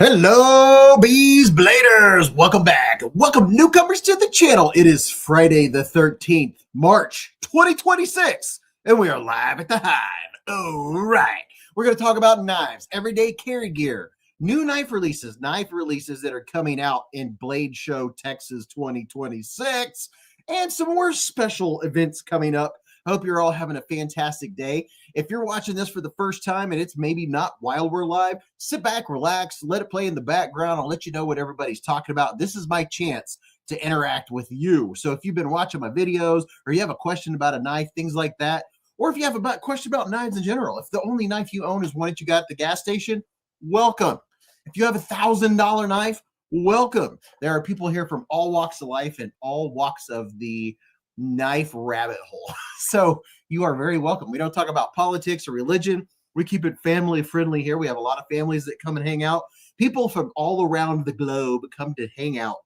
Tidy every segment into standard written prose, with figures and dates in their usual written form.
Hello, Beez Bladers. Welcome back. Welcome, newcomers, to the channel. It is Friday the 13th, March 2026, and we are live at the Hive. All right. We're going to talk about knives, everyday carry gear, new knife releases that are coming out in Blade Show Texas 2026, and some more special events coming up. I hope you're all having a fantastic day. If you're watching this for the first time and it's maybe not while we're live, sit back, relax, let it play in the background. I'll let you know what everybody's talking about. This is my chance to interact with you. So if you've been watching my videos or you have a question about a knife, things like that, or if you have a question about knives in general, if the only knife you own is one that you got at the gas station, welcome. If you have $1,000 knife, welcome. There are people here from all walks of life and all walks of the knife rabbit hole. So you are very welcome. We don't talk about politics or religion. We keep it family friendly here. We have a lot of families that come and hang out. People from all around the globe come to hang out,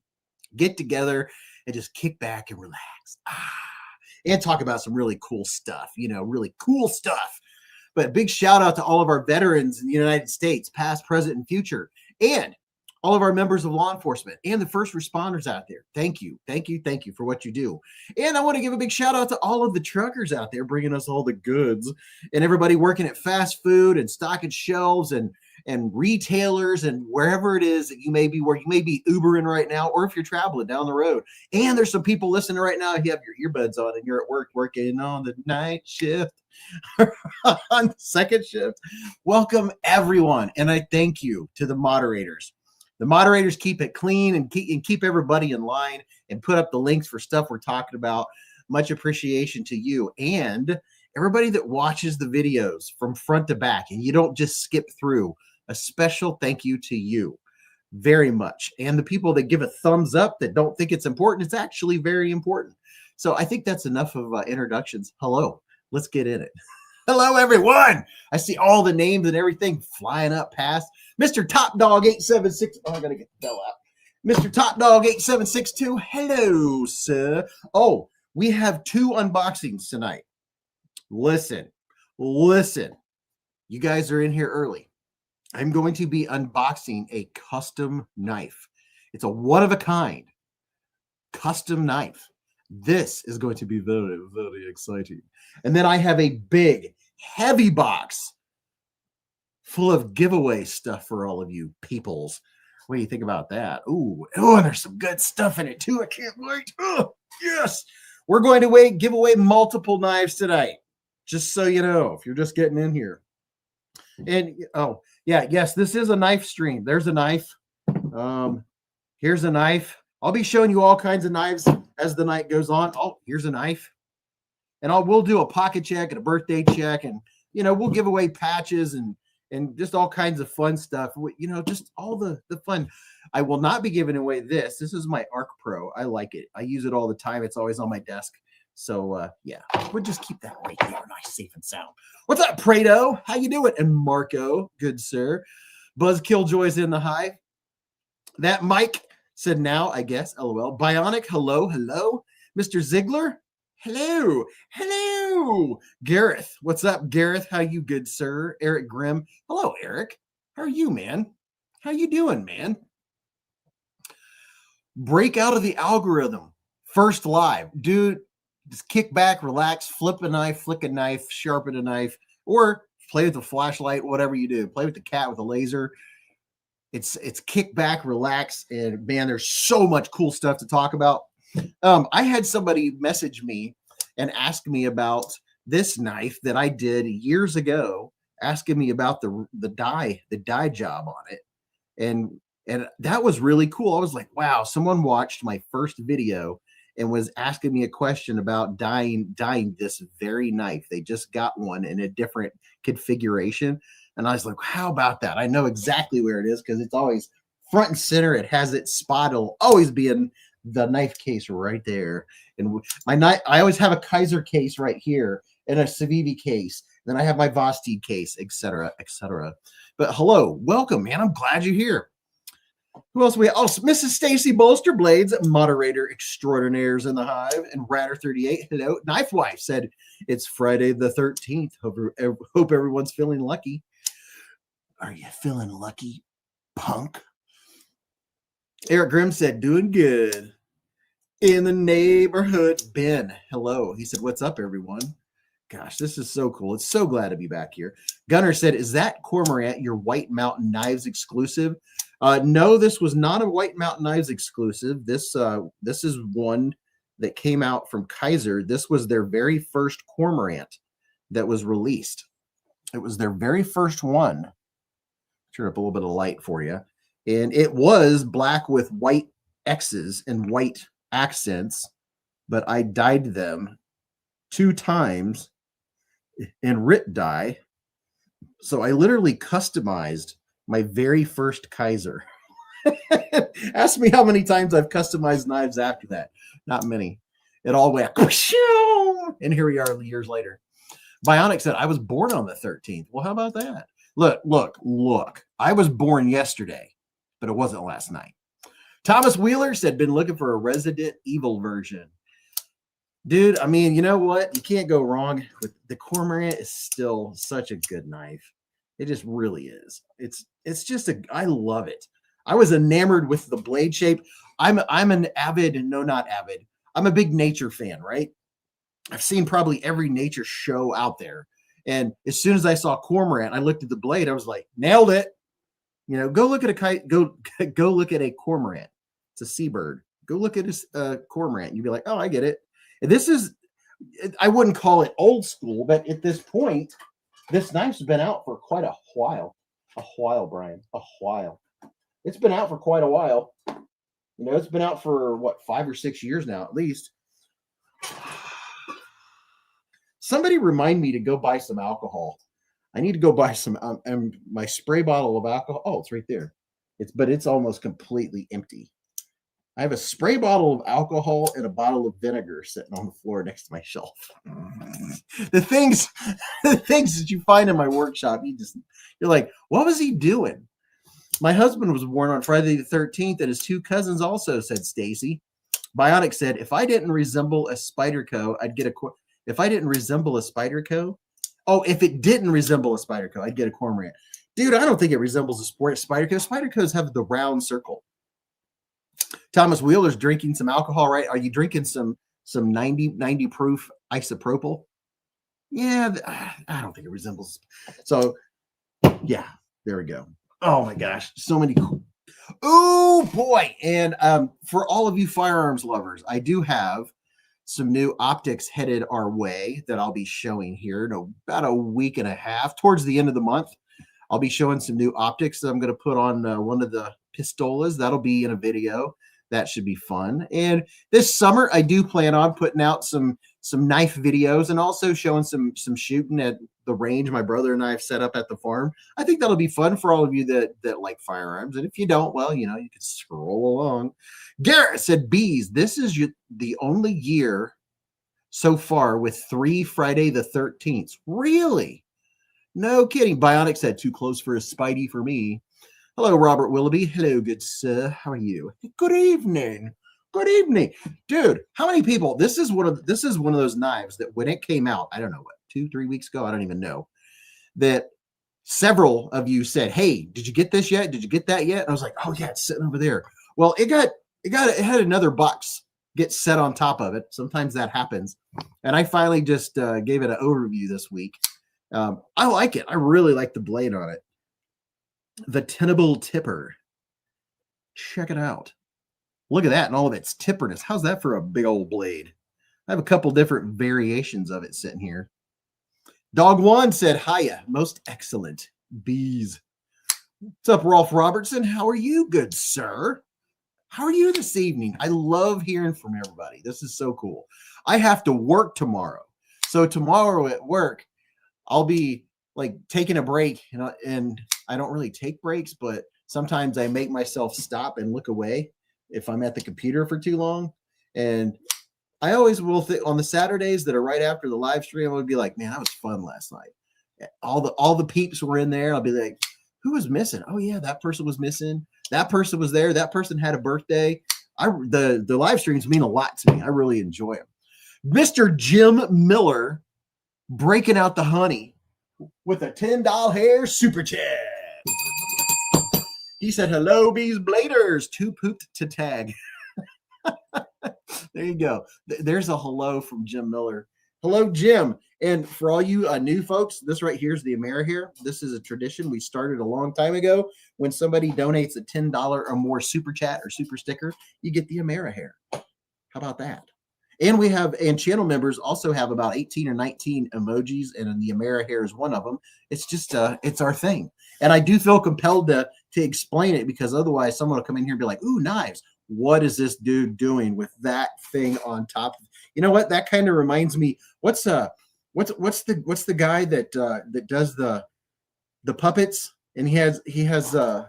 get together, and just kick back and relax. And talk about some really cool stuff, really cool stuff. But big shout out to all of our veterans in the United States, past, present, and future. And all of our members of law enforcement and the first responders out there. Thank you. Thank you. Thank you for what you do. And I want to give a big shout out to all of the truckers out there bringing us all the goods, and everybody working at fast food and stocking shelves and retailers and wherever it is that you may be, where you may be Ubering right now, or if you're traveling down the road. And there's some people listening right now. You have your earbuds on and you're at work working on the night shift, on the second shift. Welcome everyone. And I thank you to the moderators. The moderators keep it clean and keep everybody in line and put up the links for stuff we're talking about. Much appreciation to you and everybody that watches the videos from front to back and you don't just skip through. A special thank you to you very much. And the people that give a thumbs up that don't think it's important, it's actually very important. So I think that's enough of introductions. Hello, let's get in it. Hello, everyone. I see all the names and everything flying up past. Mr. Top Dog 876. Oh, I got to get the bell out. Mr. Top Dog 8762. Hello, sir. Oh, we have two unboxings tonight. Listen. You guys are in here early. I'm going to be unboxing a custom knife. It's a one-of-a-kind custom knife. This is going to be very, very exciting. And then I have a big, heavy box full of giveaway stuff for all of you peoples. What do you think about that? Ooh, and there's some good stuff in it too. I can't wait. Oh, yes. We're going to give away multiple knives tonight, just so you know, if you're just getting in here. And, oh, yeah, yes, this is a knife stream. There's a knife. Here's a knife. I'll be showing you all kinds of knives as the night goes on. Oh, here's a knife. And we'll do a pocket check and a birthday check. And, we'll give away patches and just all kinds of fun stuff. Just all the fun. I will not be giving away this. This is my Arc Pro. I like it. I use it all the time. It's always on my desk. So, yeah, we'll just keep that right here. Nice, safe, and sound. What's up, Prado? How you doing? And Marco, good sir. Buzz Killjoy's in the hive. That Mike said now, I guess, LOL. Bionic, hello. Mr. Ziegler, hello. Gareth, what's up, Gareth? How you good, sir? Eric Grimm, hello, Eric. How are you, man? How you doing, man? Break out of the algorithm. First live. Dude, just kick back, relax, flip a knife, flick a knife, sharpen a knife, or play with the flashlight, whatever you do. Play with the cat with a laser. It's kick back, relax, and man, there's so much cool stuff to talk about. I had somebody message me and ask me about this knife that I did years ago, asking me about the dye job on it, and that was really cool. I was like, wow, someone watched my first video and was asking me a question about dyeing this very knife. They just got one in a different configuration. And I was like, how about that? I know exactly where it is because it's always front and center. It has its spot. It'll always be in the knife case right there. And my knife, I always have a Kaiser case right here and a Civivi case. Then I have my Vosteed case, etc., etc. But hello, welcome, man. I'm glad you're here. Who else we have? Oh, Mrs. Stacy Bolster Blades, moderator extraordinaires in the hive, and Ratter38. Hello. Knife Wife said it's Friday the 13th. Hope everyone's feeling lucky. Are you feeling lucky? punk. Eric Grimm said, doing good in the neighborhood. Ben, hello. He said, what's up, everyone? Gosh, this is so cool. It's so glad to be back here. Gunnar said, is that Cormorant your White Mountain Knives exclusive? No, this was not a White Mountain Knives exclusive. This is one that came out from Kaiser. This was their very first Cormorant that was released. It was their very first one. Turn up a little bit of light for you. And it was black with white X's and white accents, but I dyed them 2 times in RIT dye. So I literally customized my very first Kaiser. Ask me how many times I've customized knives after that. Not many. It all went, and here we are years later. Bionic said, I was born on the 13th. Well, how about that? Look. I was born yesterday, but it wasn't last night. Thomas Wheeler said, been looking for a Resident Evil version. Dude, I mean, you know what? You can't go wrong with the Cormorant. Is still such a good knife. It just really is. It's just I love it. I was enamored with the blade shape. I'm an avid, no, not avid. I'm a big nature fan, right? I've seen probably every nature show out there. And as soon as I saw Cormorant, I looked at the blade. I was like, nailed it. You know, go look at go look at a Cormorant. It's a seabird. Go look at a Cormorant. You'd be like, oh, I get it. And this is, I wouldn't call it old school, but at this point, this knife's been out for quite a while. A while, Brian. A while. It's been out for quite a while. You know, it's been out for, what, 5 or 6 years now, at least. Somebody remind me to go buy some alcohol. I need to go buy some, my spray bottle of alcohol. Oh, it's right there. But it's almost completely empty. I have a spray bottle of alcohol and a bottle of vinegar sitting on the floor next to my shelf. The things that you find in my workshop, you're like, what was he doing? My husband was born on Friday the 13th, and his 2 cousins also, said Stacy. Bionic said, if I didn't resemble a Spyderco, I'd get a. If I didn't resemble a Spyderco, if it didn't resemble a Spyderco, I'd get a Cormorant. Dude, I don't think it resembles a Spyderco. Spydercos have the round circle. Thomas Wheeler's drinking some alcohol, right? Are you drinking some 90 proof isopropyl? Yeah, I don't think it resembles. So, yeah, there we go. Oh my gosh, so many cool. Oh boy. And for all of you firearms lovers, I do have some new optics headed our way that I'll be showing here in about a week and a half. Towards the end of the month, I'll be showing some new optics that I'm going to put on one of the pistolas. That'll be in a video. That should be fun. And this summer, I do plan on putting out some knife videos and also showing some shooting at the range my brother and I have set up at the farm. I think that'll be fun for all of you that like firearms. And if you don't, well, you know, you can scroll along. Garrett said, Beez, this is the only year so far with 3 Friday the 13th. Really? No kidding. Bionic said, too close for a Spidey for me. Hello, Robert Willoughby. Hello, good sir. How are you? Good evening. Good evening. Dude, how many people? This is one of those knives that when it came out, I don't know what, 2-3 weeks ago, I don't even know, that several of you said, hey, did you get this yet? Did you get that yet? And I was like, oh yeah, it's sitting over there. Well, it had another box get set on top of it. Sometimes that happens. And I finally just gave it an overview this week. I like it. I really like the blade on it. The Tenable Tipper. Check it out. Look at that and all of its tipperness. How's that for a big old blade? I have a couple different variations of it sitting here. Dog One said, hiya, most excellent. Beez. What's up, Rolf Robertson? How are you, good sir? How are you this evening? I love hearing from everybody. This is so cool. I have to work tomorrow. So tomorrow at work, I'll be like taking a break, you know, and I don't really take breaks, but sometimes I make myself stop and look away if I'm at the computer for too long. And I always will on the Saturdays that are right after the live stream, I would be like, man, that was fun last night. All the peeps were in there. I'll be like, who was missing? Oh yeah, that person was missing. That person was there. That person had a birthday. The live streams mean a lot to me. I really enjoy them. Mr. Jim Miller breaking out the honey with a $10 hair super chat. He said, hello, Beez Bladers. Too pooped to tag. There you go. There's a hello from Jim Miller. Hello, Jim. And for all you new folks, this right here is the AmeriHair. This is a tradition we started a long time ago. When somebody donates a $10 or more super chat or super sticker, you get the AmeriHair. How about that? And we have, and channel members also have about 18 or 19 emojis, and the AmeriHair is one of them. It's just, it's our thing. And I do feel compelled to explain it, because otherwise someone will come in here and be like, ooh, knives. What is this dude doing with that thing on top? You know what? That kind of reminds me, what's the guy that does the puppets, and he has oh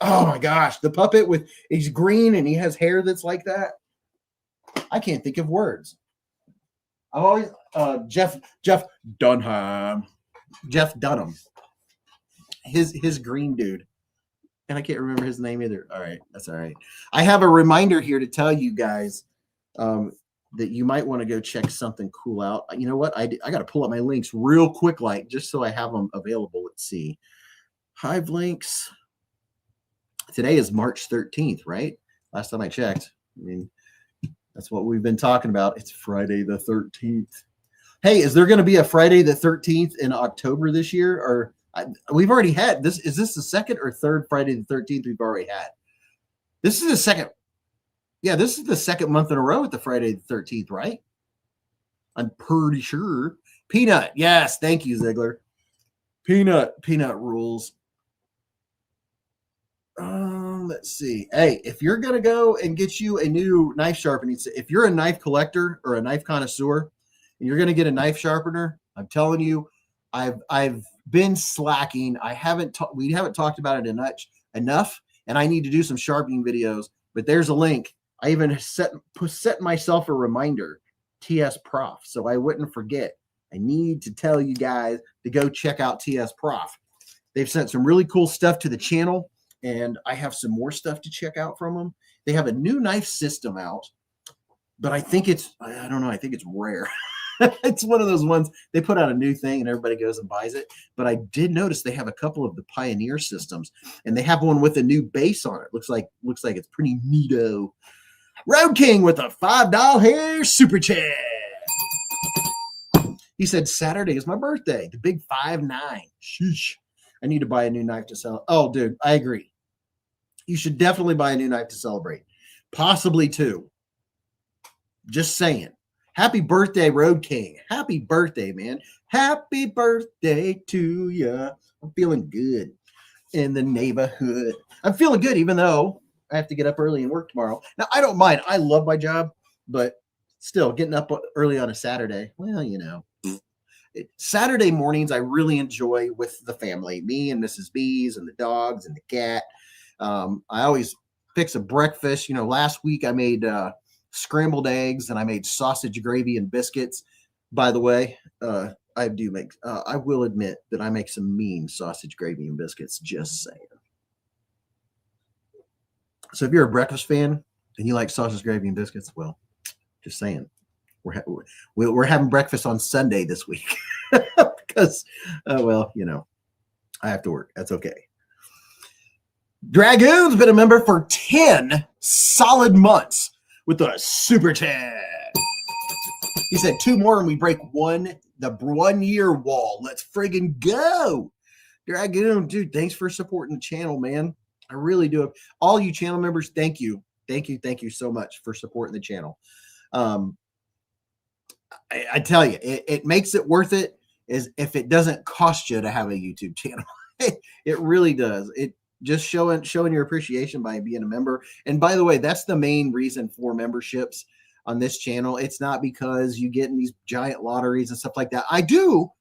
my gosh, the puppet with, he's green and he has hair that's like that. I can't think of words. I'm always Jeff Dunham. Jeff Dunham. His green dude. And I can't remember his name either. All right, that's all right. I have a reminder here to tell you guys that you might want to go check something cool out. You know what? I got to pull up my links real quick, like, just so I have them available. Let's see. Hive links. Today is March 13th, right? Last time I checked. I mean, that's what we've been talking about. It's Friday the 13th. Hey, is there going to be a Friday the 13th in October this year? Or we've already had this. Is this the second or third Friday the 13th we've already had? This is the second. Yeah, this is the second month in a row with the Friday the 13th, right? I'm pretty sure. Peanut. Yes. Thank you, Ziegler. Peanut rules. Let's see. Hey, if you're going to go and get you a new knife sharpening, if you're a knife collector or a knife connoisseur and you're going to get a knife sharpener, I'm telling you, I've been slacking. We haven't talked about it enough, and I need to do some sharpening videos, but there's a link. I even set myself a reminder, TS Prof, so I wouldn't forget. I need to tell you guys to go check out TS Prof. They've sent some really cool stuff to the channel, and I have some more stuff to check out from them. They have a new knife system out, but I think I don't know, I think it's rare. It's one of those ones, they put out a new thing and everybody goes and buys it. But I did notice they have a couple of the Pioneer systems, and they have one with a new base on it. Looks like it's pretty neato. Road King with a $5 hair super chat. He said, Saturday is my birthday, the big 5'9". Sheesh. I need to buy a new knife to sell. Oh, dude, I agree. You should definitely buy a new knife to celebrate. Possibly two. Just saying. Happy birthday, Road King. Happy birthday, man. Happy birthday to you. I'm feeling good in the neighborhood. I'm feeling good, even though I have to get up early and work tomorrow. Now, I don't mind. I love my job, but still, getting up early on a Saturday, well, you know. Saturday mornings, I really enjoy with the family, me and Mrs. Beez and the dogs and the cat. I always fix a breakfast. You know, last week I made scrambled eggs, and I made sausage gravy and biscuits. By the way, I will admit that I make some mean sausage gravy and biscuits, just saying. So if you're a breakfast fan and you like sausage gravy and biscuits, well, just saying. We're having breakfast on Sunday this week because, well, you know, I have to work. That's okay. Dragoon's been a member for 10 solid months with a super chat. He said 2 more and we break the 1 year wall. Let's friggin' go. Dragoon, dude, thanks for supporting the channel, man. I really do. All you channel members, thank you. Thank you so much for supporting the channel. I tell you, it makes it worth it is if it doesn't cost you to have a YouTube channel. It really does. It just showing your appreciation by being a member. And by the way, that's the main reason for memberships on this channel. It's not because you get in these giant lotteries and stuff like that. I do.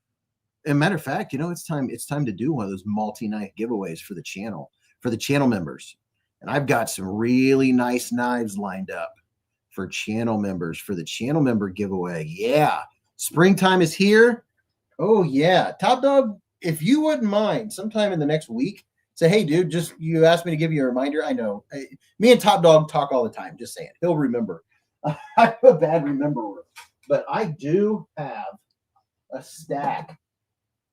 As a matter of fact, you know, it's time to do one of those multi-knife giveaways for the channel members. And I've got some really nice knives lined up for channel members for the channel member giveaway. Yeah. Springtime is here. Oh yeah. Top Dog, if you wouldn't mind sometime in the next week, say, hey dude, you asked me to give you a reminder. I know me and Top Dog talk all the time. Just saying, he'll remember. I'm a bad rememberer, but I do have a stack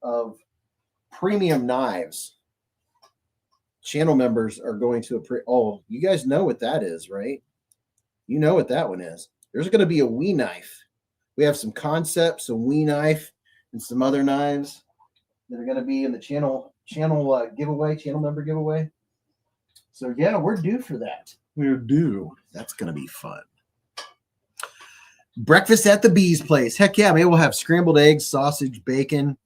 of premium knives channel members are going to oh, you guys know what that is, right? You know what that one is. There's going to be a Wii knife. We have some concepts, a Wii knife, and some other knives that are going to be in the channel giveaway, channel member giveaway. So yeah, we're due for that. We're due. That's going to be fun. Breakfast at the Beez place. Heck yeah, maybe we'll have scrambled eggs, sausage, bacon.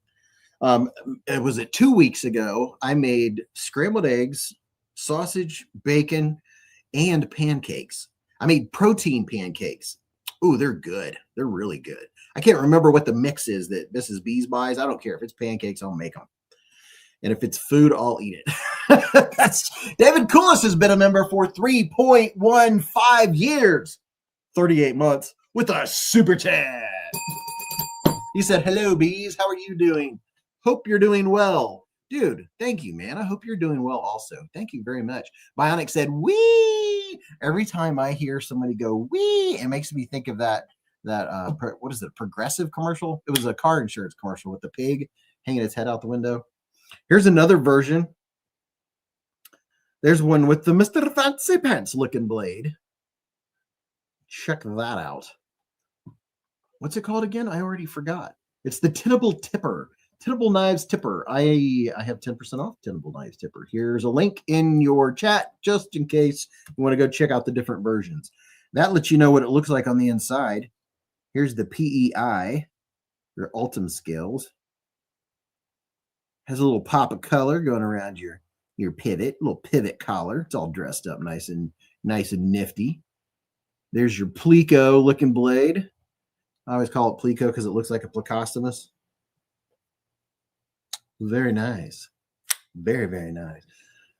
It was 2 weeks ago. I made scrambled eggs, sausage, bacon, and pancakes. I made protein pancakes. Ooh, they're good. They're really good. I can't remember what the mix is that Mrs. Beez buys. I don't care. If it's pancakes, I'll make them. And if it's food, I'll eat it. That's David Coolis has been a member for 3.15 years, 38 months, with a super chat. He said, hello, Beez. How are you doing? Hope you're doing well. Dude, thank you, man. I hope you're doing well also. Thank you very much. Bionic said, wee. Every time I hear somebody go, wee, it makes me think of that what is it, Progressive commercial? It was a car insurance commercial with the pig hanging its head out the window. Here's another version. There's one with the Mr. Fancy Pants looking blade. Check that out. What's it called again? I already forgot. It's the Tinnable Tipper. Tinnable Knives Tipper. I have 10% off Tinnable Knives Tipper. Here's a link in your chat just in case you want to go check out the different versions. That lets you know what it looks like on the inside. Here's the PEI, your Ultim scales. Has a little pop of color going around your pivot, little pivot collar. It's all dressed up nice and nifty. There's your Plico looking blade. I always call it Plico because it looks like a Plecostomus. Very nice. Very, very nice.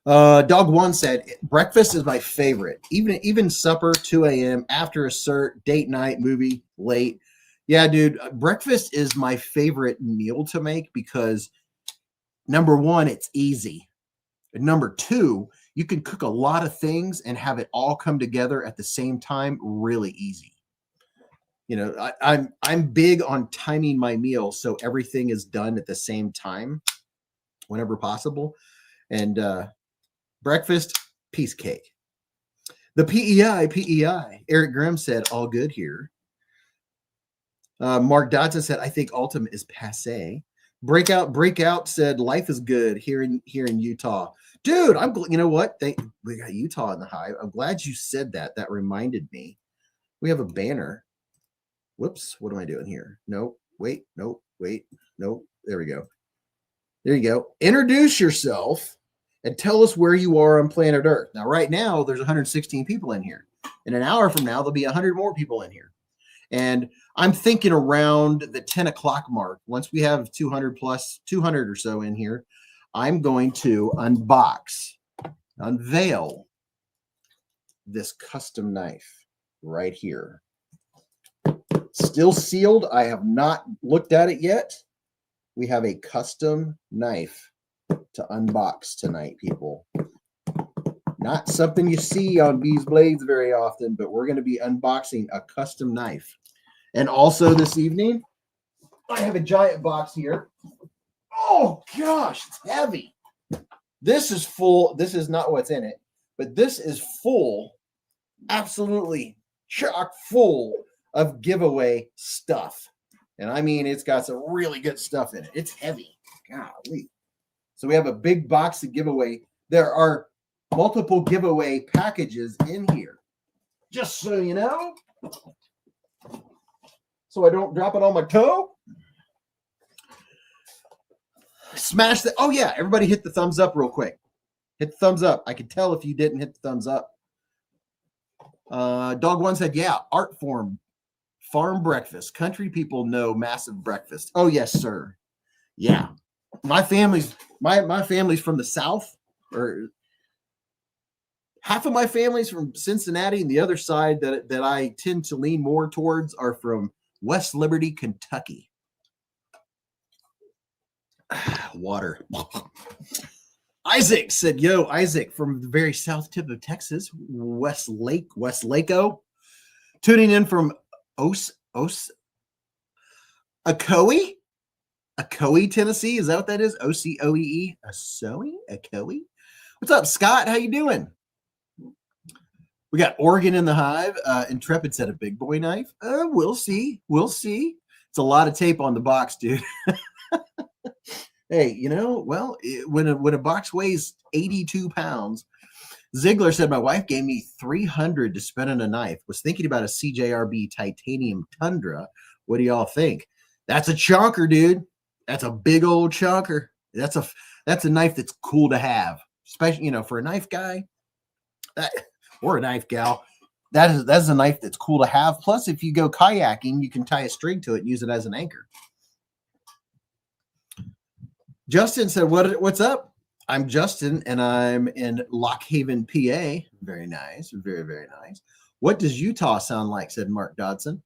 Dog One said, breakfast is my favorite. Even supper, 2 a.m., after a cert, date night, movie, late. Yeah, dude, breakfast is my favorite meal to make because, number one, it's easy. And number two, you can cook a lot of things and have it all come together at the same time really easy. You know, I'm big on timing my meals so everything is done at the same time whenever possible. And breakfast, piece cake. The PEI. Eric Grimm said, all good here. Mark Dodson said, I think Ultim is passe. Breakout said, life is good here in Utah. Dude, you know what? We got Utah in the hive. I'm glad you said that. That reminded me. We have a banner. Whoops, what am I doing here? Nope, wait, nope, wait, nope. There we go. There you go. Introduce yourself and tell us where you are on planet Earth. Now, right now, there's 116 people in here. In an hour from now, there'll be 100 more people in here. And I'm thinking around the 10 o'clock mark, once we have 200 or so in here, I'm going to unveil this custom knife right here. Still sealed. I have not looked at it yet. We have a custom knife to unbox tonight, people. Not something you see on Beez Blades very often, but we're going to be unboxing a custom knife. And also this evening, I have a giant box here. Oh, gosh, it's heavy. This is full. This is not what's in it, but this is full, absolutely chock full of giveaway stuff. And I mean, it's got some really good stuff in it. It's heavy. Golly. So we have a big box to give away. There are multiple giveaway packages in here. Just so you know. So I don't drop it on my toe. Smash the, oh yeah, everybody hit the thumbs up real quick. Hit the thumbs up. I could tell if you didn't hit the thumbs up. Dog One said, yeah, art form. Farm breakfast. Country people know massive breakfast. Oh, yes, sir. Yeah. My family's from the South, or half of my family's from Cincinnati, and the other side that I tend to lean more towards are from West Liberty, Kentucky. Water. Isaac said, yo, Isaac from the very south tip of Texas, Westlake, tuning in from Ocoee, Tennessee. Is that what that is? Ocoee? Ocoee? What's up, Scott? How you doing? We got Oregon in the hive. Intrepid said a big boy knife. We'll see. We'll see. It's a lot of tape on the box, dude. Hey, well, when a box weighs 82 pounds, Ziegler said, my wife gave me $300 to spend on a knife. Was thinking about a CJRB titanium Tundra. What do y'all think? That's a chunker, dude. That's a big old chunker. That's a knife that's cool to have, especially for a knife guy or a knife gal. That's a knife that's cool to have. Plus, if you go kayaking, you can tie a string to it and use it as an anchor. Justin said, what's up? I'm Justin, and I'm in Lock Haven, PA. Very nice. Very, very nice. What does Utah sound like? Said Mark Dodson.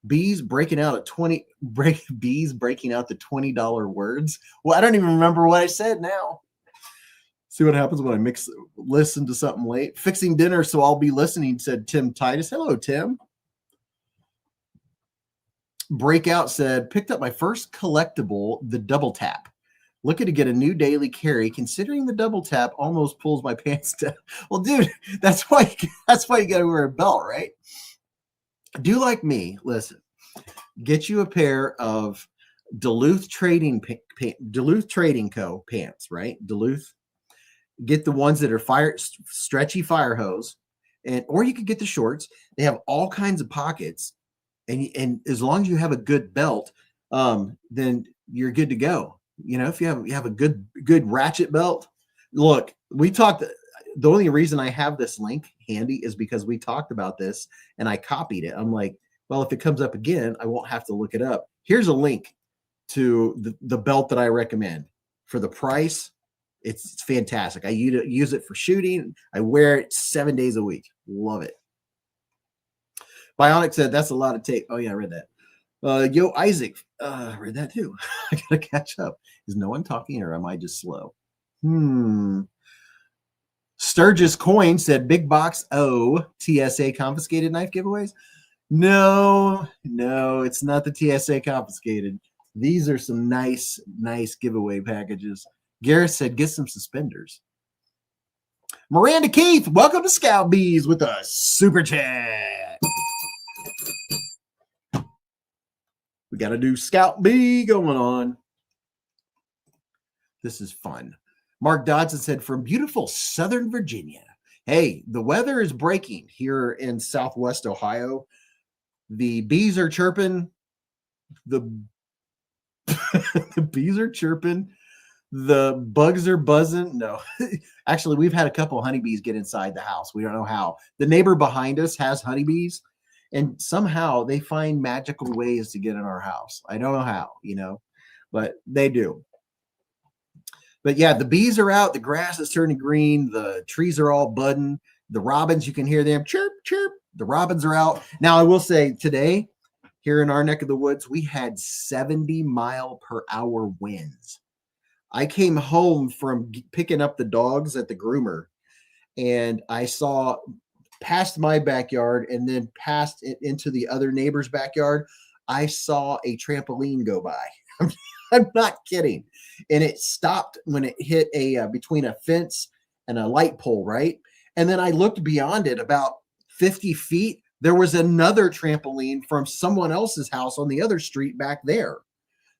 Beez breaking out the $20 words. Well, I don't even remember what I said now. See what happens when I listen to something late. Fixing dinner, so I'll be listening, said Tim Titus. Hello, Tim. Breakout said, picked up my first collectible, the double tap. Looking to get a new daily carry, considering the double tap almost pulls my pants down. Well, dude, that's why you got to wear a belt, right? Do like me. Listen, get you a pair of Duluth Trading Co. pants, right? Duluth. Get the ones that are stretchy fire hose, or you could get the shorts. They have all kinds of pockets. And as long as you have a good belt, then you're good to go. If you have a good ratchet belt. Look, we talked. The only reason I have this link handy is because we talked about this and I copied it. I'm like, well, if it comes up again, I won't have to look it up. Here's a link to the belt that I recommend for the price. It's fantastic. I use it for shooting. I wear it 7 days a week. Love it. Bionic said, that's a lot of tape. Oh, yeah, I read that. Yo, Isaac, I read that too. I got to catch up. Is no one talking or am I just slow? Sturgis Coin said, big box TSA confiscated knife giveaways. No, it's not the TSA confiscated. These are some nice giveaway packages. Gareth said, get some suspenders. Miranda Keith, welcome to Scout Bees with a super chat. We got a new Scout Bee going on. This is fun. Mark Dodson said, from beautiful Southern Virginia. Hey, the weather is breaking here in Southwest Ohio. The bees are chirping. The bees are chirping. The bugs are buzzing. No, actually, we've had a couple of honeybees get inside the house. We don't know how. The neighbor behind us has honeybees, and somehow they find magical ways to get in our house. I don't know how, but they do. But yeah, the bees are out. The grass is turning green. The trees are all budding. The robins, you can hear them chirp, chirp. The robins are out. Now, I will say today, here in our neck of the woods, we had 70-mile-per-hour winds. I came home from picking up the dogs at the groomer, and I saw past my backyard and then past it into the other neighbor's backyard. I saw a trampoline go by. I'm not kidding. And it stopped when it hit between a fence and a light pole, right? And then I looked beyond it about 50 feet. There was another trampoline from someone else's house on the other street back there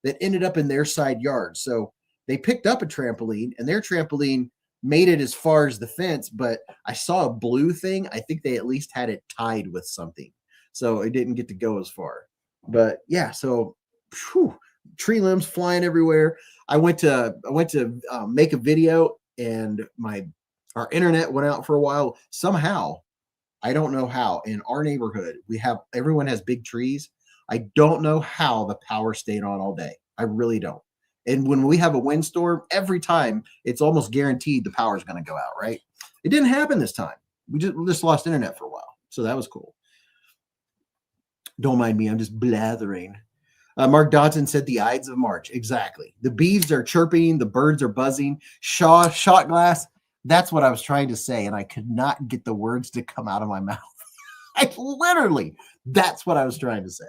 that ended up in their side yard. So they picked up a trampoline, and their trampoline made it as far as the fence, but I saw a blue thing. I think they at least had it tied with something, so it didn't get to go as far. But yeah, so tree limbs flying everywhere. I went to make a video, and our internet went out for a while. Somehow, I don't know how, in our neighborhood, everyone has big trees. I don't know how the power stayed on all day. I really don't. And when we have a windstorm, every time it's almost guaranteed the power is going to go out, right? It didn't happen this time. We just lost internet for a while. So that was cool. Don't mind me. I'm just blathering. Mark Dodson said the Ides of March. Exactly. The bees are chirping. The birds are buzzing. Shot glass. That's what I was trying to say. And I could not get the words to come out of my mouth. That's what I was trying to say.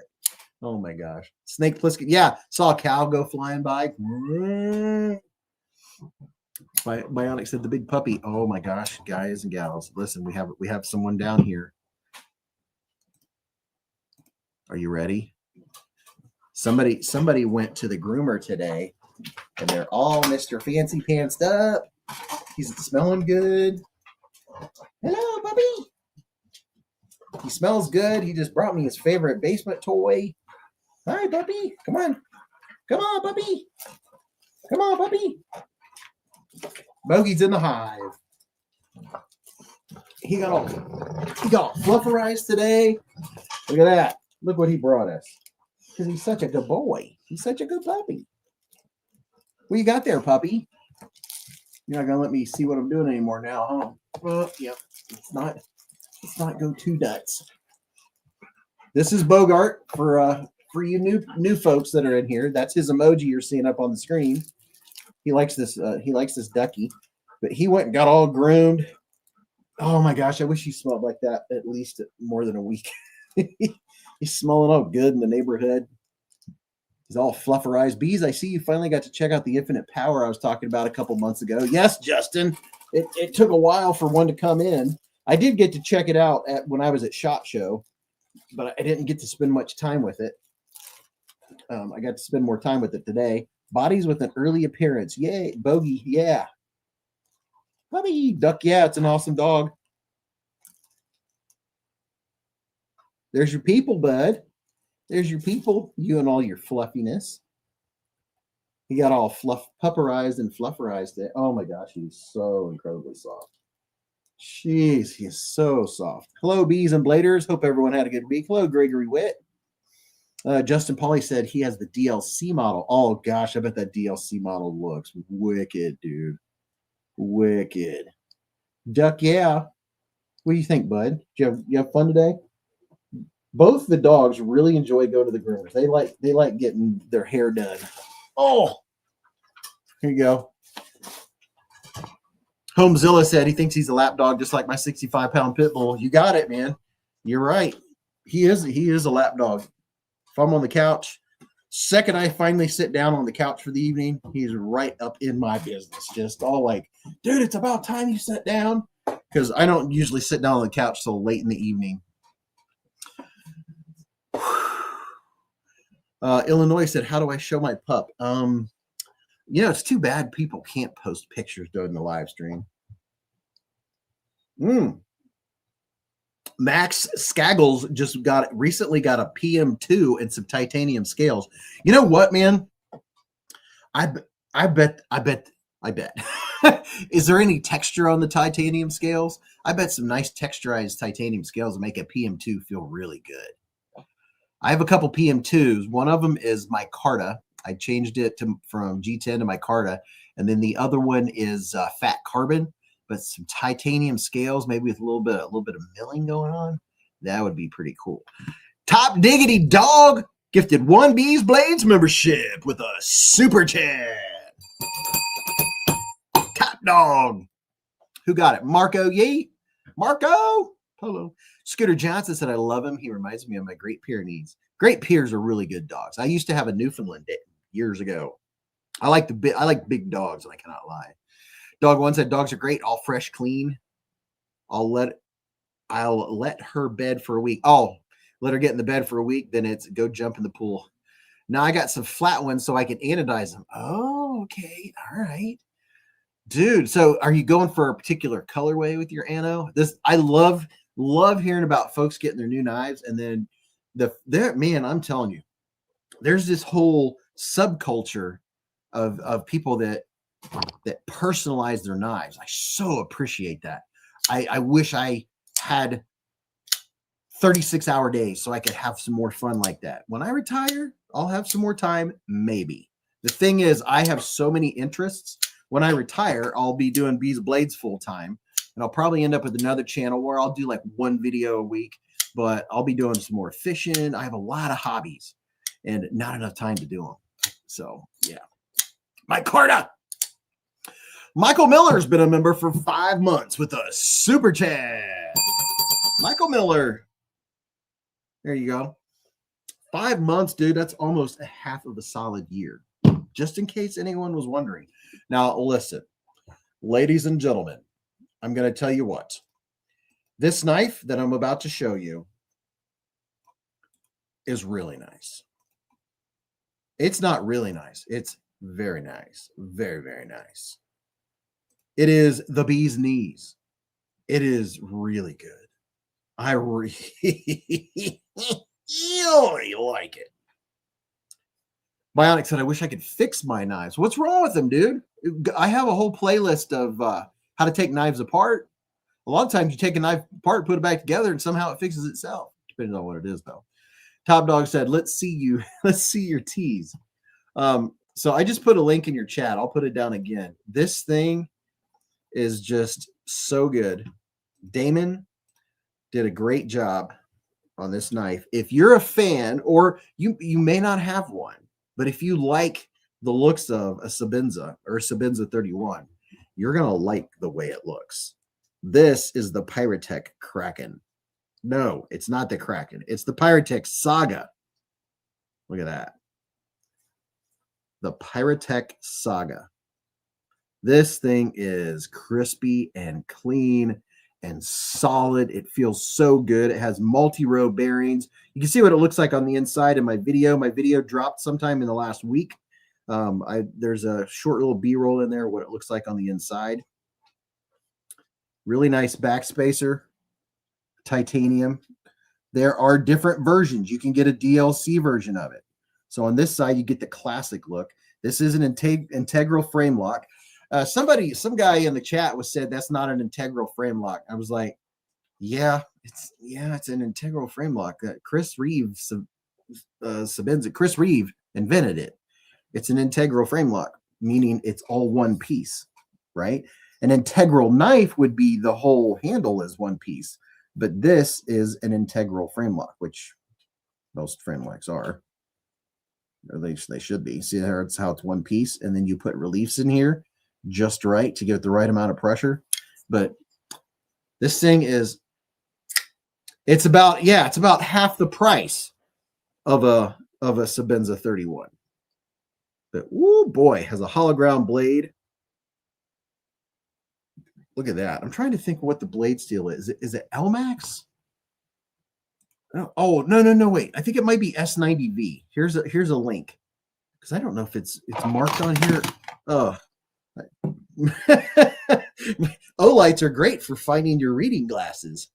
Oh my gosh. Snake Plissken. Yeah. Saw a cow go flying by. Bionic said the big puppy. Oh my gosh, guys and gals, listen, we have someone down here. Are you ready? Somebody went to the groomer today, and they're all Mr. Fancy Pantsed up. He's smelling good. Hello, puppy. He smells good. He just brought me his favorite basement toy. Hi, puppy. Come on. Come on, puppy. Come on, puppy. Bogey's in the hive. He got all flufferized today. Look at that. Look what he brought us. Because he's such a good boy. He's such a good puppy. What you got there, puppy? You're not gonna let me see what I'm doing anymore now, huh? Well, yep. Let's not go too nuts. This is Bogart for you new folks that are in here. That's his emoji you're seeing up on the screen. He likes this ducky, but he went and got all groomed. Oh my gosh, I wish he smelled like that at least more than a week. He's smelling all good in the neighborhood. He's all flufferized. Beez, I see you finally got to check out the Infinite Power I was talking about a couple months ago. Yes, Justin. It took a while for one to come in. I did get to check it out when I was at SHOT Show, but I didn't get to spend much time with it. I got to spend more time with it today. Bodies with an early appearance. Yay. Bogey. Yeah. Puppy. Duck. Yeah, it's an awesome dog. There's your people, bud. There's your people. You and all your fluffiness. He got all pupperized and flufferized. Oh my gosh, he's so incredibly soft. Jeez, he is so soft. Hello, Bees and Bladers. Hope everyone had a good week. Hello, Gregory Witt. Justin Pauly said he has the DLC model. Oh gosh, I bet that DLC model looks wicked, dude. Wicked. Duck, yeah. What do you think, bud? You have fun today? Both the dogs really enjoy going to the groomers. They like getting their hair done. Oh, here you go. Homezilla said he thinks he's a lap dog, just like my 65-pound pit bull. You got it, man. You're right. He is a lap dog. If I'm on the couch, second I finally sit down on the couch for the evening, he's right up in my business. Just all like, dude, it's about time you sit down. Because I don't usually sit down on the couch till late in the evening. Illinois said, how do I show my pup? It's too bad people can't post pictures during the live stream. Max Skaggles just recently got a PM2 and some titanium scales. You know what, man? I bet. Is there any texture on the titanium scales? I bet some nice texturized titanium scales will make a PM2 feel really good. I have a couple PM2s. One of them is micarta. I changed it from G10 to micarta. And then the other one is fat carbon, but some titanium scales, maybe with a little bit of milling going on. That would be pretty cool. Top Diggity Dog gifted 1 Beez Blades membership with a super chat. Top Dog. Who got it? Marco Yee. Marco. Hello. Scooter Johnson said, I love him. He reminds me of my Great Pyrenees. Great Pyres are really good dogs. I used to have a Newfoundland years ago. I like big dogs, and I cannot lie. Dog One said, dogs are great, all fresh, clean. I'll let her bed for a week. Oh, let her get in the bed for a week, then it's go jump in the pool. Now I got some flat ones so I can anodize them. Oh, okay. All right. Dude, so are you going for a particular colorway with your ano? I love hearing about folks getting their new knives, and then man, I'm telling you, there's this whole subculture of people that personalize their knives. I so appreciate that. I wish I had 36-hour days so I could have some more fun like that. When I retire, I'll have some more time, maybe. The thing is, I have so many interests. When I retire, I'll be doing Beez Blades full time, and I'll probably end up with another channel where I'll do like 1 video a week, but I'll be doing some more fishing. I have a lot of hobbies and not enough time to do them. So yeah. Micarta. Michael Miller's been a member for 5 months with a super chat. Michael Miller. There you go. 5 months, dude. That's almost a half of a solid year. Just in case anyone was wondering. Now, listen. Ladies and gentlemen, I'm going to tell you what. This knife that I'm about to show you is really nice. It's not really nice. It's very nice. Very, very nice. It is the bee's knees. It is really good. I really like it. Bionic said, I wish I could fix my knives. What's wrong with them, dude? I have a whole playlist of how to take knives apart. A lot of times you take a knife apart, put it back together, and somehow it fixes itself. Depending on what it is, though. Top Dog said, let's see your tees. So I just put a link in your chat. I'll put it down again. This thing is just so good. Damon did a great job on this knife. If you're a fan, or you may not have one, but if you like the looks of a Sabenza or a Sabenza 31, you're going to like the way it looks. This is the Pyatech Kraken. No, it's not the Kraken. It's the Pyatech Saga. Look at that. The Pyatech Saga. This thing is crispy and clean and solid. It feels so good. It has multi-row bearings. You can see what it looks like on the inside in my video. My video dropped sometime in the last week. There's a short little B-roll in there, what it looks like on the inside. Really nice backspacer. Titanium. There are different versions. You can get a DLC version of it. So on this side, you get the classic look. This is an integral frame lock. Some guy in the chat said that's not an integral frame lock. I was like, it's an integral frame lock. Chris Reeve invented it. It's an integral frame lock, meaning it's all one piece, right? An integral knife would be the whole handle is one piece, but this is an integral frame lock, which most frame locks are. Or they should be. See how it's one piece, and then you put reliefs in here just right to get the right amount of pressure. But this thing it's about half the price of a Sabenza 31. But oh boy, has a hollow ground blade. Look at that. I'm trying to think what the blade steel is. Is it Elmax? Oh, no, wait. I think it might be S90V. Here's a link. Because I don't know if it's marked on here. Oh. O-lights are great for finding your reading glasses.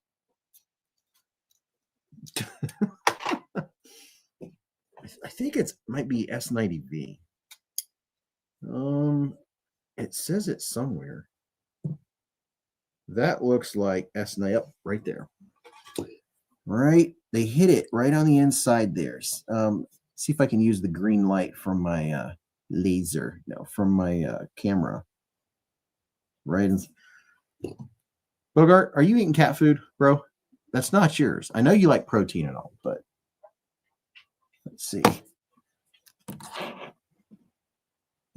I think it might be S90V. It says it somewhere. That looks like S90. Yep, right there. Right, they hit it right on the inside there. See if I can use the green light from my from my camera. Right. Bogart, are you eating cat food, bro? That's not yours. I know you like protein and all, but let's see.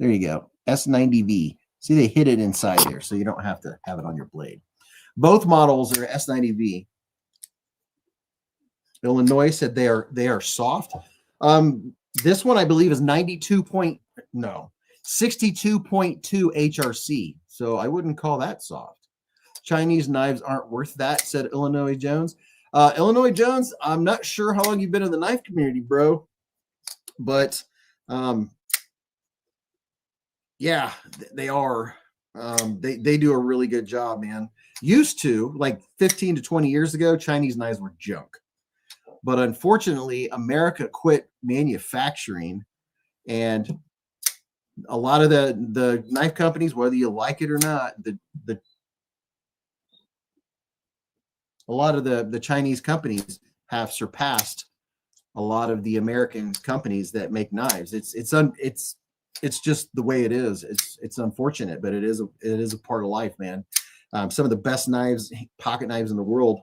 There you go. S90V. See, they hit it inside there, so you don't have to have it on your blade. Both models are S90V. Illinois said they are soft. This one I believe is 62.2 HRC. So I wouldn't call that soft. Chinese knives aren't worth that, said Illinois Jones. Illinois Jones, I'm not sure how long you've been in the knife community, bro, but yeah, they are. They do a really good job, man. Used to, like 15 to 20 years ago, Chinese knives were junk. But unfortunately, America quit manufacturing, and a lot of the knife companies, whether you like it or not, a lot of the Chinese companies have surpassed a lot of the American companies that make knives. It's just the way it is. It's unfortunate, but it is a part of life, man. Some of the best knives, pocket knives in the world,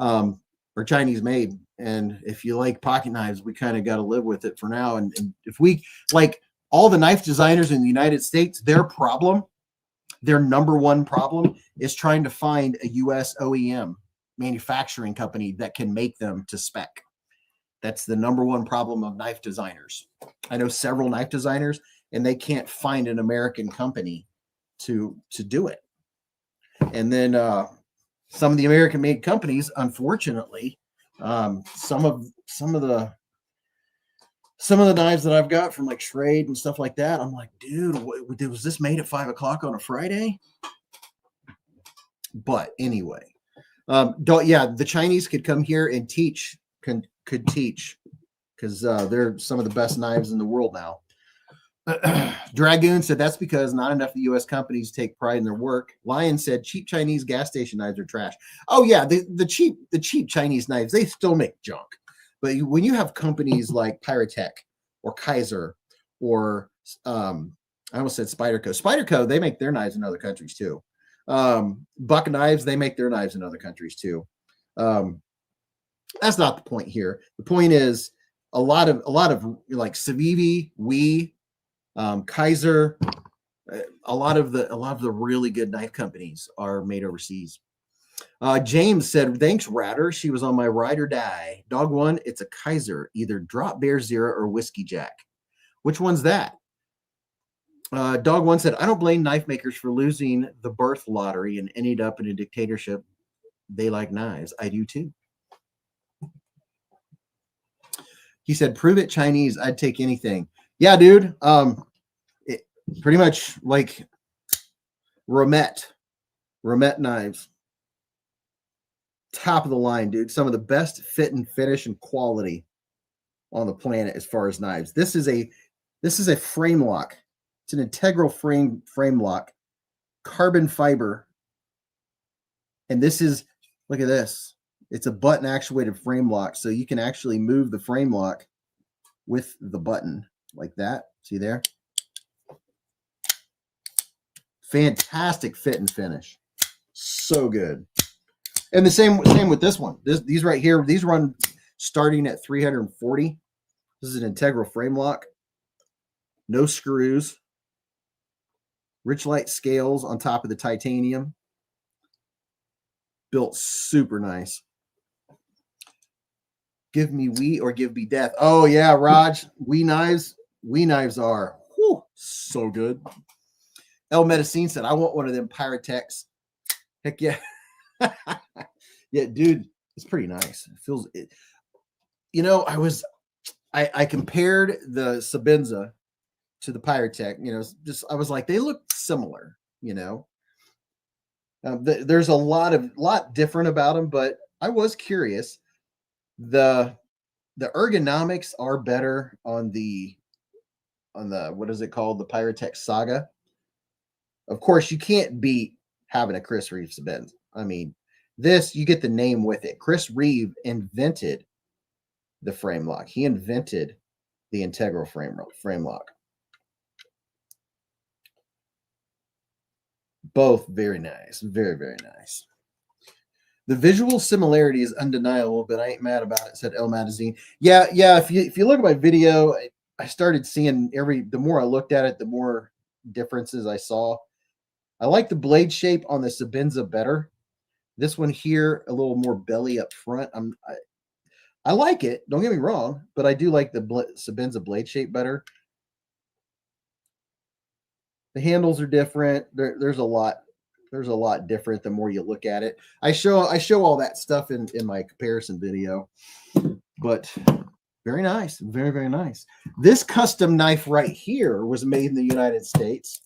are Chinese made. And if you like pocket knives, we kind of got to live with it for now. And if we like all the knife designers in the United States, their number one problem is trying to find a US OEM manufacturing company that can make them to spec. That's the number one problem of knife designers. I know several knife designers, and they can't find an American company to do it. And then some of the American-made companies, unfortunately, some of the knives that I've got from like Schrade and stuff like that, I'm like, dude, was this made at 5 o'clock on a Friday? But anyway, the Chinese could come here and teach, could teach, because they're some of the best knives in the world now. Dragoon said that's because not enough U.S. companies take pride in their work. Lion said cheap Chinese gas station knives are trash. Oh yeah, the cheap Chinese knives, they still make junk. But when you have companies like Pyatech or Kaiser or I almost said Spyderco. Spyderco, they make their knives in other countries too. Buck Knives, they make their knives in other countries too. That's not the point here. The point is a lot of like Civivi, Kaiser, a lot of the really good knife companies are made overseas. James said, thanks, Ratter. She was on my ride or die. Dog one, it's a Kaiser, either Drop Bear Zero or Whiskey Jack. Which one's that? Dog one said, I don't blame knife makers for losing the birth lottery and ended up in a dictatorship. They like knives. I do too. He said, prove it Chinese. I'd take anything. Yeah, dude. Pretty much like Romet knives. Top of the line, dude. Some of the best fit and finish and quality on the planet as far as knives. This is a frame lock. It's an integral frame lock, carbon fiber. And this is, look at this. It's a button actuated frame lock. So you can actually move the frame lock with the button like that. See there? Fantastic fit and finish. So good. And the same with this one. These right here, these run starting at 340. This is an integral frame lock. No screws. Rich light scales on top of the titanium. Built super nice. Give me we or give me death. Oh yeah, Raj. We knives are so good. El Medicine said, I want one of them Pyatechs. Heck yeah. Yeah, dude, it's pretty nice. It feels it. You know, I compared the Sabenza to the Pyatech, you know, just I was like, they look similar, you know. There's a lot different about them, but I was curious. The ergonomics are better on the what is it called? The Pyatech Saga. Of course, you can't beat having a Chris Reeve Sabenza. I mean, this, you get the name with it. Chris Reeve invented the frame lock. He invented the integral frame lock. Both very nice. Very, very nice. The visual similarity is undeniable, but I ain't mad about it, said El Magazine. Yeah. If you look at my video, I started seeing the more I looked at it, the more differences I saw. I like the blade shape on the Sabenza better. This one here, a little more belly up front. I like it. Don't get me wrong, but I do like the Sabenza blade shape better. The handles are different. There's a lot different the more you look at it. I show all that stuff in my comparison video, but very nice. Very, very nice. This custom knife right here was made in the United States.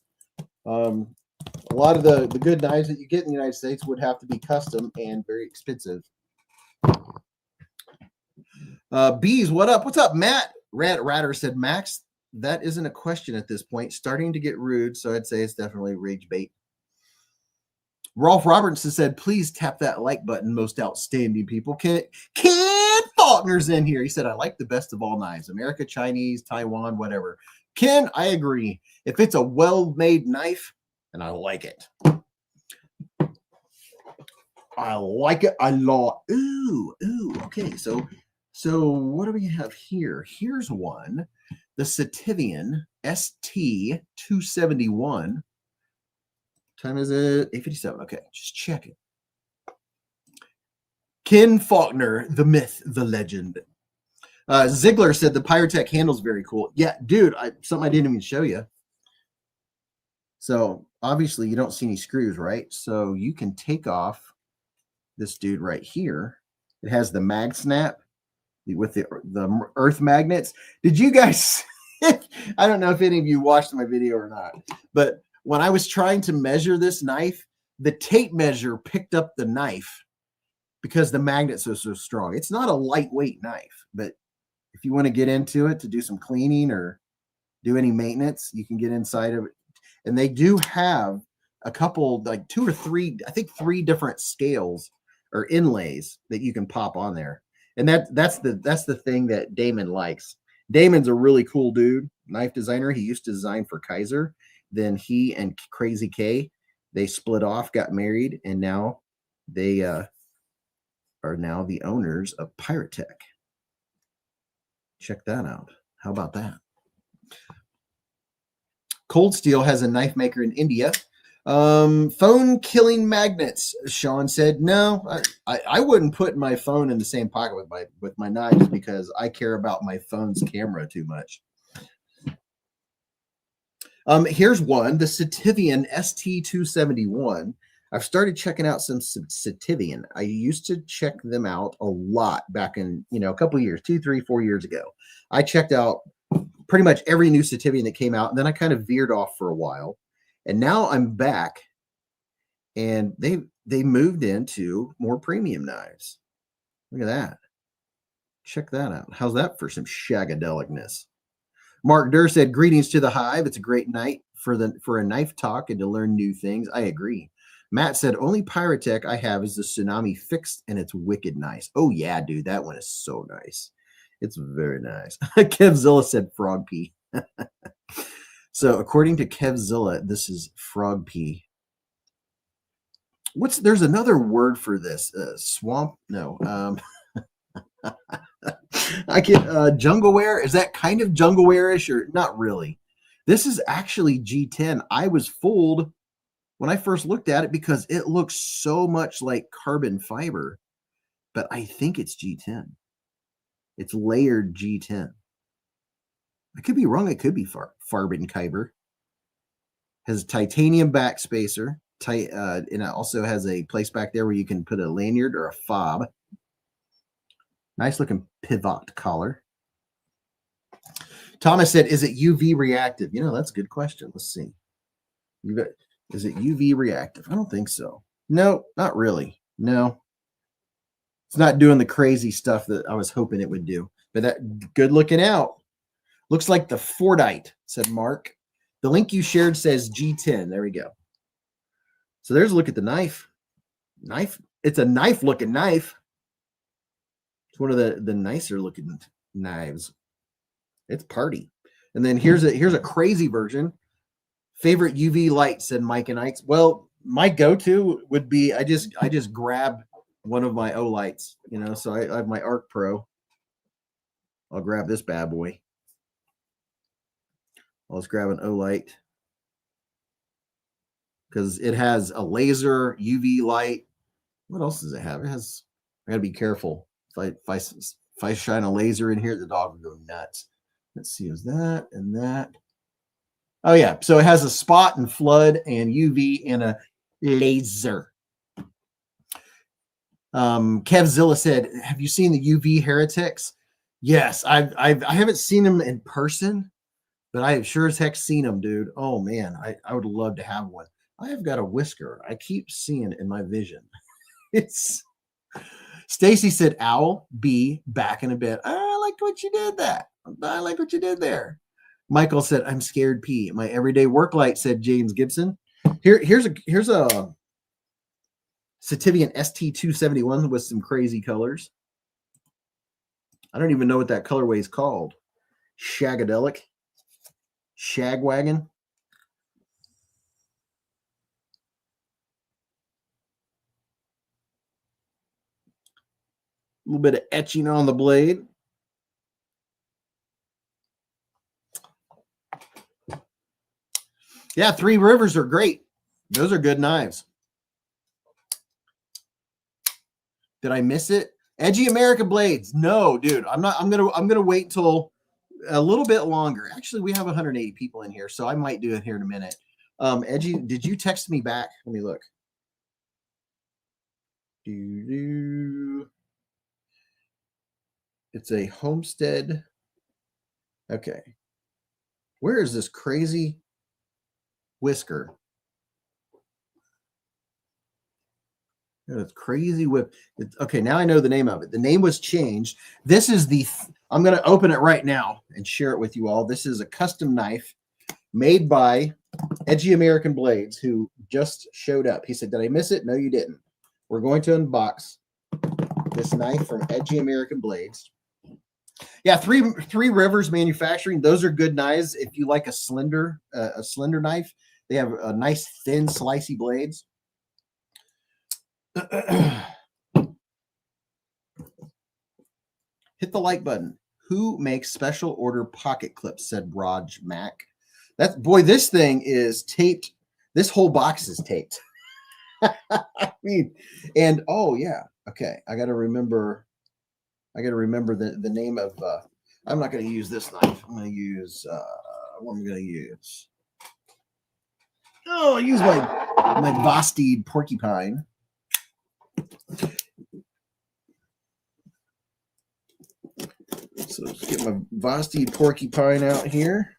A lot of the good knives that you get in the United States would have to be custom and very expensive. Beez, what up? What's up, Matt? Ratter said, Max, that isn't a question at this point. Starting to get rude, so I'd say it's definitely rage bait. Rolf Robertson said, please tap that like button, most outstanding people. Ken Faulkner's in here. He said, I like the best of all knives. America, Chinese, Taiwan, whatever. Ken, I agree. If it's a well-made knife, and I like it. I like it a lot. Ooh, okay. So what do we have here? Here's one. The Sativian ST271. Time is it? 8:57. Okay, just check it. Ken Faulkner, the myth, the legend. Ziegler said the Pyatech handle's very cool. Yeah, dude, something I didn't even show you. So obviously you don't see any screws, right? So you can take off this dude right here. It has the mag snap with the earth magnets. Did you guys? I don't know if any of you watched my video or not, but when I was trying to measure this knife, the tape measure picked up the knife because the magnets are so strong. It's not a lightweight knife, but if you want to get into it to do some cleaning or do any maintenance, you can get inside of it. And they do have a couple, like 2 or 3, I think 3 different scales or inlays that you can pop on there. And that's the thing that Damon likes. Damon's a really cool dude, knife designer. He used to design for Kaiser. Then he and Crazy K, they split off, got married, and now they are now the owners of Pyatech. Check that out. How about that? Cold Steel has a knife maker in India. Phone killing magnets. Sean said, no, I wouldn't put my phone in the same pocket with my knives because I care about my phone's camera too much. Here's one, the Sativian ST271. I've started checking out some Sativian. I used to check them out a lot back in, a couple years, 2, 3, 4 years ago. I checked out pretty much every new Sativian that came out, and then I kind of veered off for a while. And now I'm back, and they moved into more premium knives. Look at that. Check that out. How's that for some shagadelicness? Mark Durr said, greetings to the hive. It's a great night for a knife talk and to learn new things. I agree. Matt said, only Pyatech I have is the Tsunami Fixed, and it's wicked nice. Oh, yeah, dude. That one is so nice. It's very nice. Kevzilla said frog pee. So according to Kevzilla, this is frog pee. There's another word for this. Swamp? No. I get jungleware. Is that kind of jungleware-ish or not really? This is actually G10. I was fooled when I first looked at it because it looks so much like carbon fiber, but I think it's G10. It's layered G10. I could be wrong. It could be Farbenkyber. Has a titanium back spacer. And it also has a place back there where you can put a lanyard or a fob. Nice looking pivot collar. Thomas said, is it UV reactive? That's a good question. Let's see. Is it UV reactive? I don't think so. No, not really. No. It's not doing the crazy stuff that I was hoping it would do. But that good looking out. Looks like the Fordite, said Mark. The link you shared says G10. There we go. So there's a look at the knife. It's a knife-looking knife. It's one of the nicer looking knives. It's party. And then here's a crazy version. Favorite UV light, said Mike and Ike's. Well, my go-to would be I just grab one of my O lights, so I have my Arc Pro. I'll grab this bad boy. Let's grab an O light because it has a laser UV light. What else does it have? I gotta be careful. If I shine a laser in here, the dog will go nuts. Let's see, is that and that? Oh yeah, so it has a spot and flood and UV and a laser. Kevzilla said, have you seen the UV Heretics? Yes, I haven't seen them in person, but I have sure as heck seen them, dude. Oh man, I would love to have one. I have got a whisker. I keep seeing it in my vision. Stacy said, owl, B, back in a bit. I like what you did that. I like what you did there. Michael said, I'm scared P. My everyday work light, said James Gibson. Here's a Sativian ST271 with some crazy colors. I don't even know what that colorway is called. Shagadelic. Shagwagon. A little bit of etching on the blade. Yeah, Three Rivers are great. Those are good knives. Did I miss it? Edgy America blades. No, dude. I'm gonna wait till a little bit longer. Actually, we have 180 people in here, so I might do it here in a minute. Edgy, did you text me back? Let me look. It's a Homestead. Okay. Where is this crazy whisker? It's crazy whip. Okay, now I know the name of it. The name was changed. This is I'm going to open it right now and share it with you all. This is a custom knife made by Edgy American Blades, who just showed up. He said, did I miss it? No, you didn't. We're going to unbox this knife from Edgy American Blades. Yeah, Three Rivers Manufacturing. Those are good knives if you like a slender knife. They have a nice thin slicey blades. Hit the like button. Who makes special order pocket clips? Said Raj Mack. That's, boy, this thing is taped. This whole box is taped. I mean, and oh yeah, okay. I got to remember the name of. I'm not going to use this knife. I'm going to use what I'm going to use. Oh, I use my Vosteed porcupine. So let's get my Vosteed porcupine out here.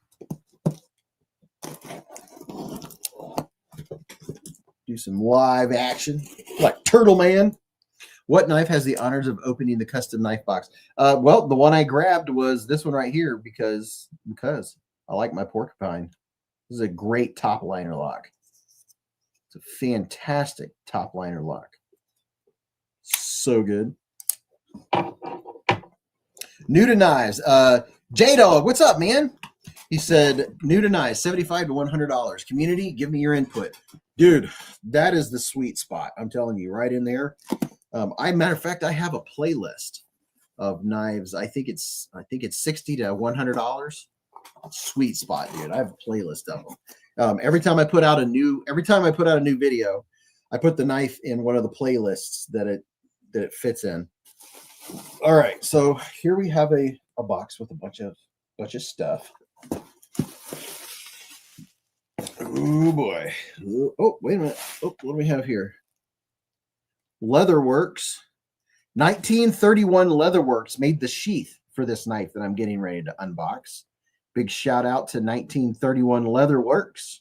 Do some live action like Turtle Man. What knife has the honors of opening the custom knife box? Well, the one I grabbed was this one right here because I like my porcupine. This is a great top liner lock. It's a fantastic top liner lock. So good. New to knives. J-Dog, what's up, man? He said, new to knives, $75 to $100. Community, give me your input. Dude, that is the sweet spot. I'm telling you, right in there. Matter of fact, I have a playlist of knives. I think it's $60 to $100. Sweet spot, dude. I have a playlist of them. Every time I put out a new video, I put the knife in one of the playlists that it fits in. All right, so here we have a box with a bunch of stuff. Oh boy. Oh, wait a minute. Oh, what do we have here? Leatherworks. 1931 Leatherworks made the sheath for this knife that I'm getting ready to unbox. Big shout out to 1931 Leatherworks.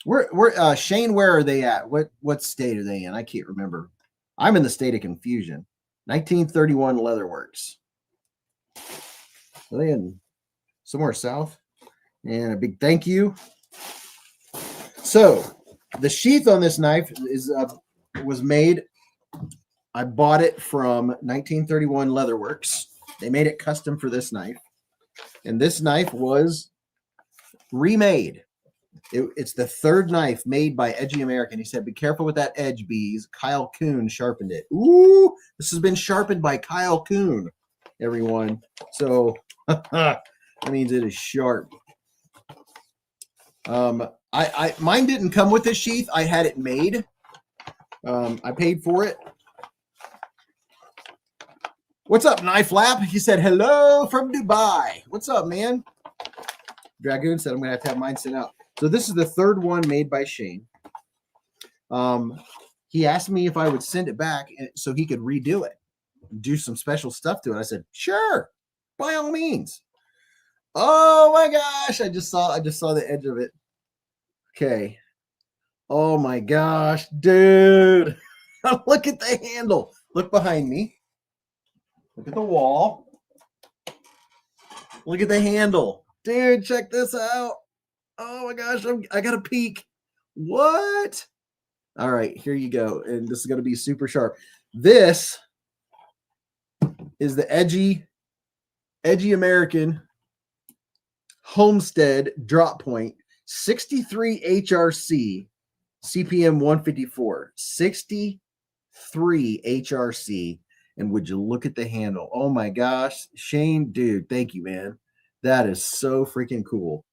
Where Shane, where are they at? What state are they in? I can't remember. I'm in the state of confusion. 1931 Leatherworks. Are they in somewhere south? And a big thank you. So the sheath on this knife was made. I bought it from 1931 Leatherworks. They made it custom for this knife. And this knife was remade. It's the third knife made by Edgy American. He said, be careful with that edge, Beez. Kyle Kuhn sharpened it. Ooh, this has been sharpened by Kyle Kuhn, everyone. So that means it is sharp. Mine didn't come with this sheath. I had it made. I paid for it. What's up, Knife Lap? He said, hello from Dubai. What's up, man? Dragoon said, I'm going to have mine sent out. So this is the third one made by Shane. He asked me if I would send it back so he could redo it, do some special stuff to it. I said, sure, by all means. Oh my gosh, I just saw the edge of it. Okay. Oh my gosh, dude. Look at the handle. Look behind me. Look at the wall. Look at the handle. Dude, check this out. Oh my gosh, I got a peek. What? All right, here you go. And this is going to be super sharp. This is the Edgy American Homestead drop point 63 HRC CPM 154. 63 HRC. And would you look at the handle? Oh my gosh, Shane, dude, thank you, man. That is so freaking cool.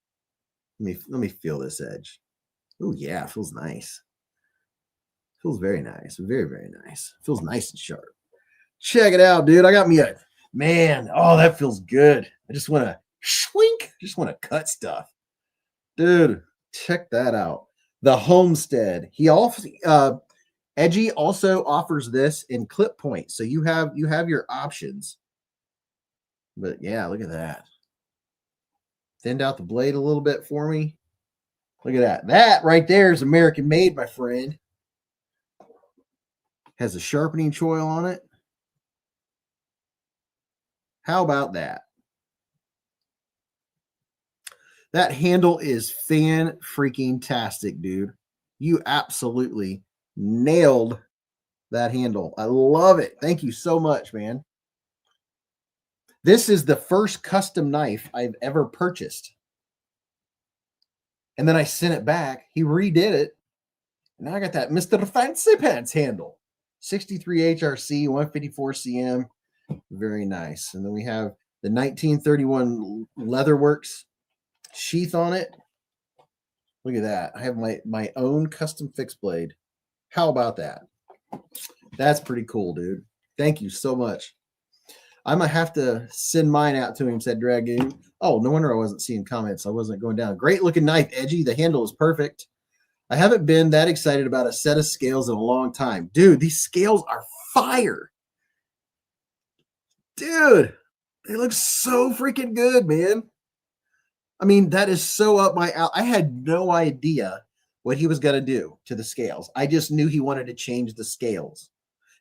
Let me feel this edge. Oh yeah, it feels nice. Feels very nice. Very, very nice. Feels nice and sharp. Check it out, dude. I got me a man. Oh, that feels good. I just want to swink. Just want to cut stuff. Dude, Check that out. The Homestead. He also Edgy also offers this in clip point, so you have your options. But yeah, look at that. Thinned out the blade a little bit for me. Look at that. That right there is American made, my friend. Has a sharpening choil on it. How about that? That handle is fan-freaking-tastic, dude. You absolutely nailed that handle. I love it. Thank you so much, man. This is the first custom knife I've ever purchased. And then I sent it back. He redid it. And now I got that Mr. Fancy Pants handle. 63 HRC, 154 CM. Very nice. And then we have the 1931 Leatherworks sheath on it. Look at that. I have my own custom fixed blade. How about that? That's pretty cool, dude. Thank you so much. I'm going to have to send mine out to him, said Dragoon. Oh, no wonder I wasn't seeing comments. I wasn't going down. Great looking knife, Edgy. The handle is perfect. I haven't been that excited about a set of scales in a long time. Dude, these scales are fire. Dude, they look so freaking good, man. I mean, that is so up my alley. I had no idea what he was going to do to the scales. I just knew he wanted to change the scales.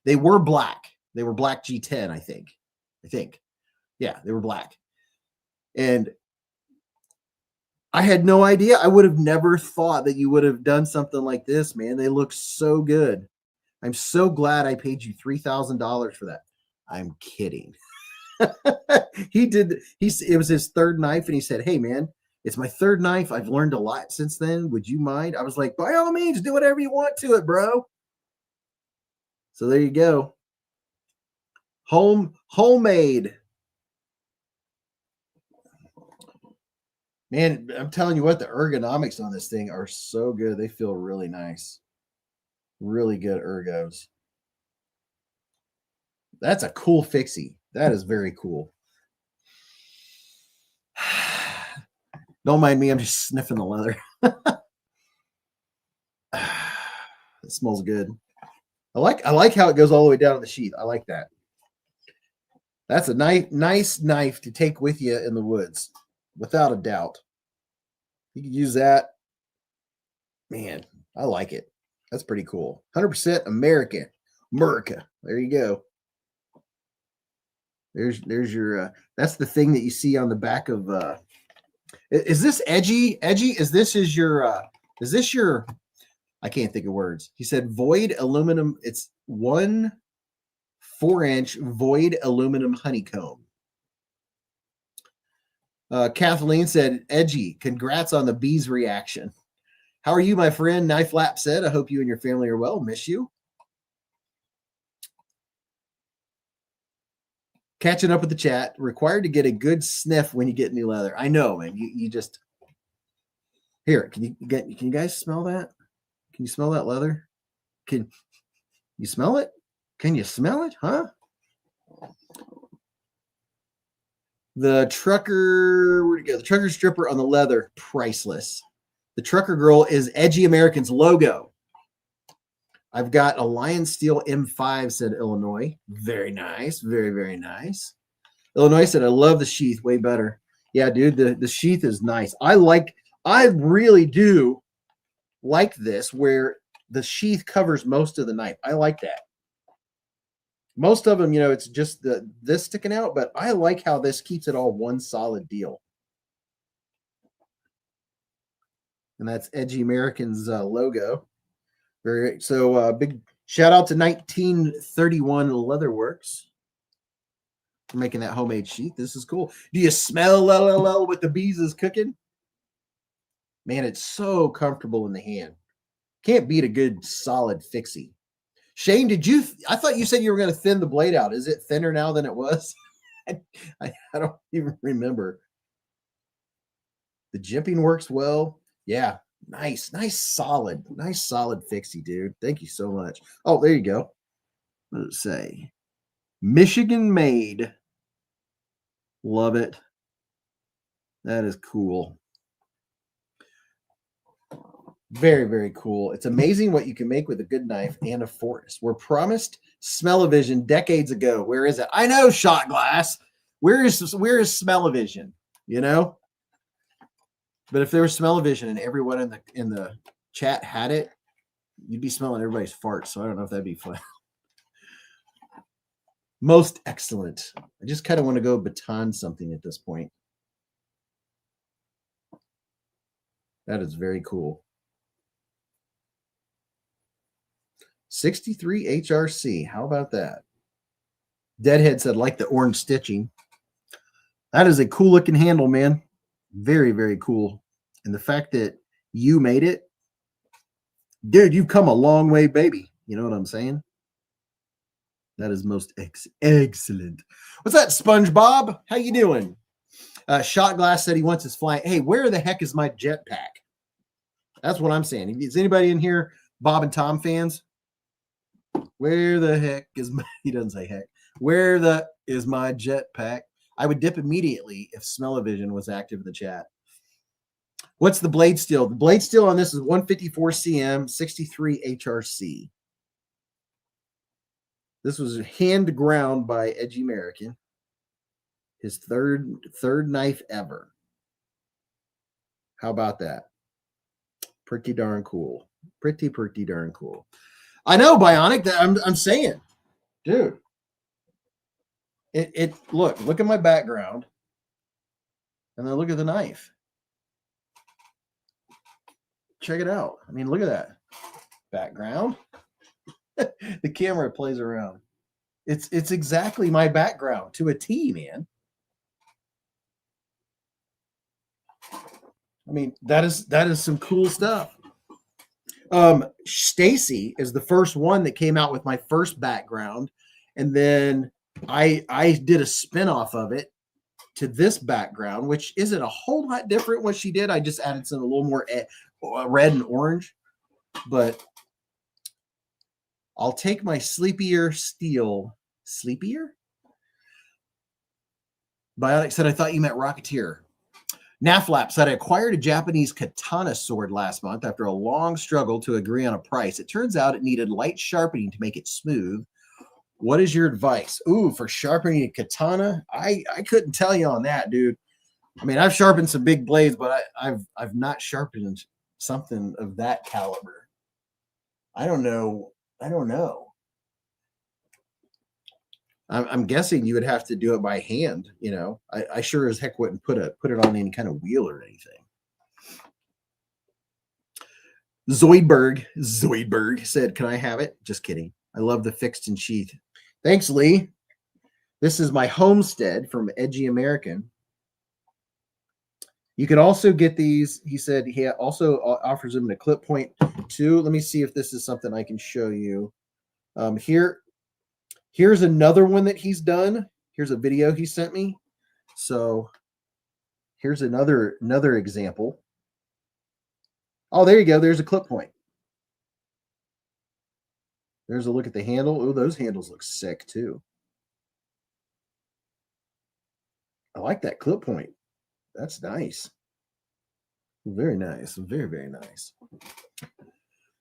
They were black. They were black G10, I think. Yeah, they were black. And I had no idea. I would have never thought that you would have done something like this, man. They look so good. I'm so glad I paid you $3,000 for that. I'm kidding. It was his third knife, and he said, hey, man, it's my third knife. I've learned a lot since then. Would you mind? I was like, by all means, do whatever you want to it, bro. So there you go. Homemade. Man, I'm telling you what, the ergonomics on this thing are so good. They feel really nice. Really good ergos. That's a cool fixie. That is very cool. Don't mind me. I'm just sniffing the leather. It smells good. I like how it goes all the way down to the sheath. I like that. That's a nice knife to take with you in the woods, without a doubt. You can use that. Man, I like it. That's pretty cool. 100% America. There you go. There's your that's the thing that you see on the back of is this Edgy? Is this your I can't think of words. He said void aluminum. It's 1 4-inch void aluminum honeycomb. Kathleen said, Edgy, congrats on the Beez reaction. How are you, my friend? Knife Lap said, I hope you and your family are well. Miss you. Catching up with the chat. Required to get a good sniff when you get new leather. I know, man. You just here. Can you guys smell that? Can you smell that leather? Can you smell it? Can you smell it? Huh? The trucker, where'd it go? The trucker stripper on the leather, priceless. The trucker girl is Edgy American's logo. I've got a Lion Steel M5, said Illinois. Very nice. Very, very nice. Illinois said, I love the sheath. Way better. Yeah, dude, the sheath is nice. I really do like this, where the sheath covers most of the knife. I like that. Most of them, it's just this sticking out, but I like how this keeps it all one solid deal. And that's Edgy American's logo. Big shout out to 1931 Leatherworks for making that homemade sheath. This is cool. Do you smell what the Beez is cooking? Man, it's so comfortable in the hand. Can't beat a good solid fixie. Shane, I thought you said you were going to thin the blade out. Is it thinner now than it was? I don't even remember. The jimping works well. Yeah. Nice solid fixie, dude. Thank you so much. Oh, there you go. What does it say? Michigan made. Love it. That is cool. Very, very cool. It's amazing what you can make with a good knife and a force. We're promised smell-o-vision decades ago. Where is it? I know, shot glass. Where is smell-o-vision? You know? But if there was smell-o-vision and everyone in the chat had it, you'd be smelling everybody's farts. So I don't know if that'd be fun. Most excellent. I just kind of want to go baton something at this point. That is very cool. 63 HRC. How about that? Deadhead said, like the orange stitching. That is a cool looking handle, man. Very, very cool. And the fact that you made it, dude, you've come a long way, baby. You know what I'm saying? That is most excellent. What's that, SpongeBob? How you doing? Shot Glass said he wants his flying. Hey, where the heck is my jetpack? That's what I'm saying. Is anybody in here Bob and Tom fans? Where the heck is my, he doesn't say heck. Where the is my jetpack? I would dip immediately if smell-o-vision was active in the chat. What's the blade steel? The blade steel on this is 154 cm, 63 HRC. This was hand ground by Edgy American. His third knife ever. How about that? Pretty darn cool. Pretty darn cool. I know, Bionic. That I'm saying, dude. It look at my background, and then look at the knife. Check it out. I mean, look at that background. The camera plays around. It's exactly my background to a T, man. I mean, that is some cool stuff. Stacy is the first one that came out with my first background, and then I did a spin-off of it to this background, which isn't a whole lot different what she did. I just added some a little more red and orange, but I'll take my sleepier steel. Sleepier? Bionic said, I thought you meant Rocketeer. Naflap said, I acquired a Japanese katana sword last month after a long struggle to agree on a price. It turns out it needed light sharpening to make it smooth. What is your advice? Ooh, for sharpening a katana? I couldn't tell you on that, dude. I mean, I've sharpened some big blades, but I've not sharpened something of that caliber. I don't know. I'm guessing you would have to do it by hand. You know, I sure as heck wouldn't put it on any kind of wheel or anything. Zoidberg said, can I have it? Just kidding. I love the fixed and sheath. Thanks, Lee. This is my homestead from Edgy American. You could also get these. He said he also offers them in a clip point too. Let me see if this is something I can show you. Here's another one that he's done. Here's a video he sent me. So here's another example. Oh, there you go. There's a clip point. There's a look at the handle. Oh, those handles look sick too. I like that clip point. That's nice. Very nice. Very, very nice.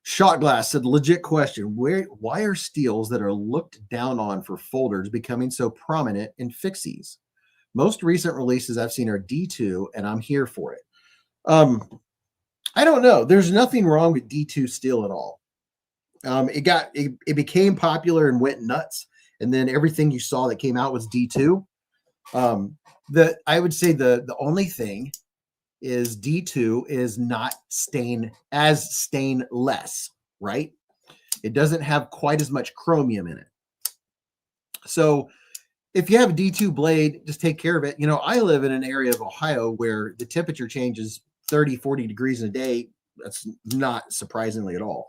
Shot Glass said, legit question. Why are steels that are looked down on for folders becoming so prominent in fixies? Most recent releases I've seen are D2, and I'm here for it. I don't know. There's nothing wrong with D2 steel at all. It became popular and went nuts, and then everything you saw that came out was D2. I would say the only thing is D2 is not stainless, right? It doesn't have quite as much chromium in it. So if you have a D2 blade, just take care of it. You know, I live in an area of Ohio where the temperature changes 30, 40 degrees in a day. That's not surprisingly at all.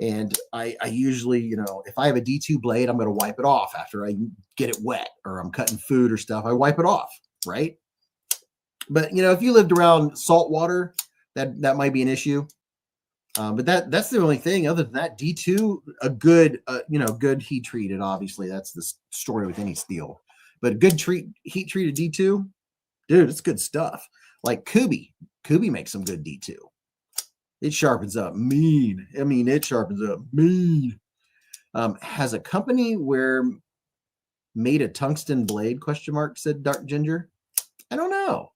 And I usually, you know, if I have a D2 blade, I'm going to wipe it off after I get it wet or I'm cutting food or stuff. I wipe it off, right? But, you know, if you lived around salt water, that might be an issue. But that's the only thing. Other than that, D2, a good, good heat treated, obviously. That's the story with any steel. But a good heat treated D2, dude, it's good stuff. Like Kubi makes some good D2. It sharpens up mean. I mean, it sharpens up mean. Has a company where made a tungsten blade, question mark, said Dark Ginger. I don't know.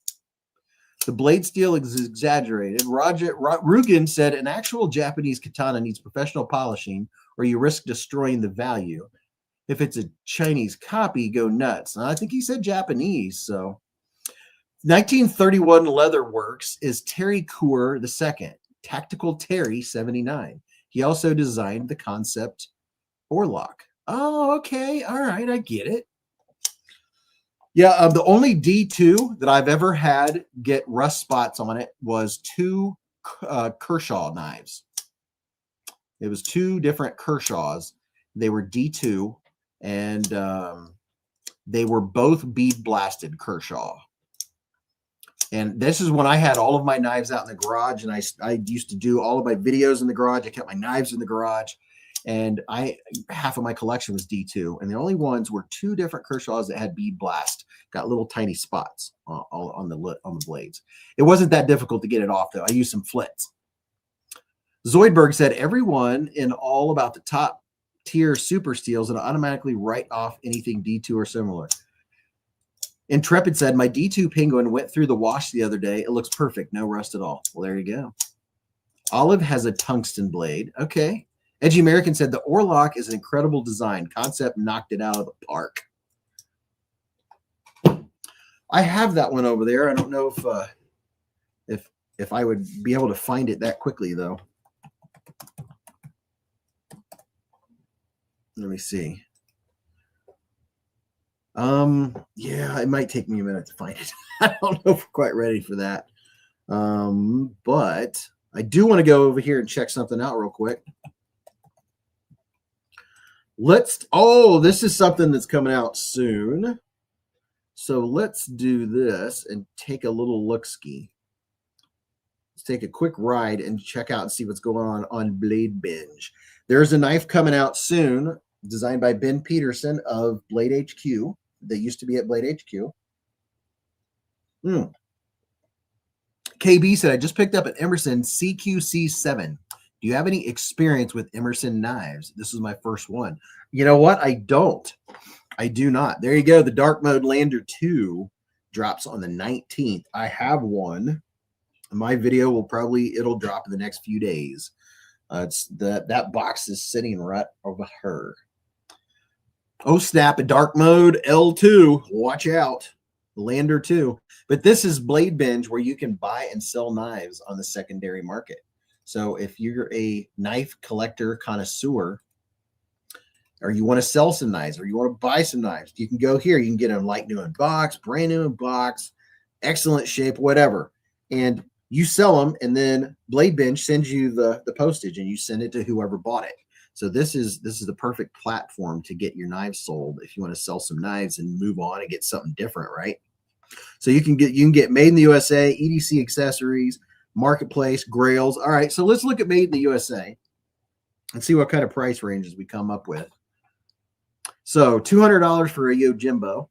The blade steel is exaggerated. Rugen said an actual Japanese katana needs professional polishing or you risk destroying the value. If it's a Chinese copy, go nuts. And I think he said Japanese. So 1931 Leatherworks is Terry Coor II, Tactical Terry 79. He also designed the concept Orlock. Oh, okay. All right. I get it. Yeah, the only D2 that I've ever had get rust spots on it was two Kershaw knives. It was two different Kershaws. They were D2, and they were both bead blasted Kershaw. And this is when I had all of my knives out in the garage, and I used to do all of my videos in the garage. I kept my knives in the garage, and half of my collection was D2, and the only ones were two different Kershaws that had bead blast, got little tiny spots on the blades. It wasn't that difficult to get it off though. I used some flits. Zoidberg said everyone in all about the top tier super steels and automatically write off anything D2 or similar. Intrepid said, my D2 Penguin went through the wash the other day. It looks perfect. No rust at all. Well, there you go. Olive has a tungsten blade. Okay. Edgy American said, the Orlock is an incredible design. Concept knocked it out of the park. I have that one over there. I don't know if I would be able to find it that quickly, though. Let me see. Yeah, it might take me a minute to find it. I don't know if we're quite ready for that. But I do want to go over here and check something out real quick. This is something that's coming out soon. So let's do this and take a little look-ski. Let's take a quick ride and check out and see what's going on Blade Binge. There's a knife coming out soon, designed by Ben Peterson of Blade HQ. That used to be at Blade HQ. KB said, I just picked up an Emerson CQC7. Do you have any experience with Emerson knives? This is my first one. You know what? I don't. I do not. There you go. The Dark Mode Lander 2 drops on the 19th. I have one. My video it'll drop in the next few days. That box is sitting right over her. Oh, snap, a Dark Mode L2. Watch out. Lander 2. But this is Blade Binge, where you can buy and sell knives on the secondary market. So if you're a knife collector connoisseur, or you want to sell some knives, or you want to buy some knives, you can go here. You can get them like new in box, brand new in box, excellent shape, whatever. And you sell them, and then Blade Binge sends you the postage, and you send it to whoever bought it. So this is the perfect platform to get your knives sold if you want to sell some knives and move on and get something different, right? So you can get made in the USA, EDC accessories, marketplace, grails. All right, so let's look at made in the USA and see what kind of price ranges we come up with. So $200 for a Yojimbo.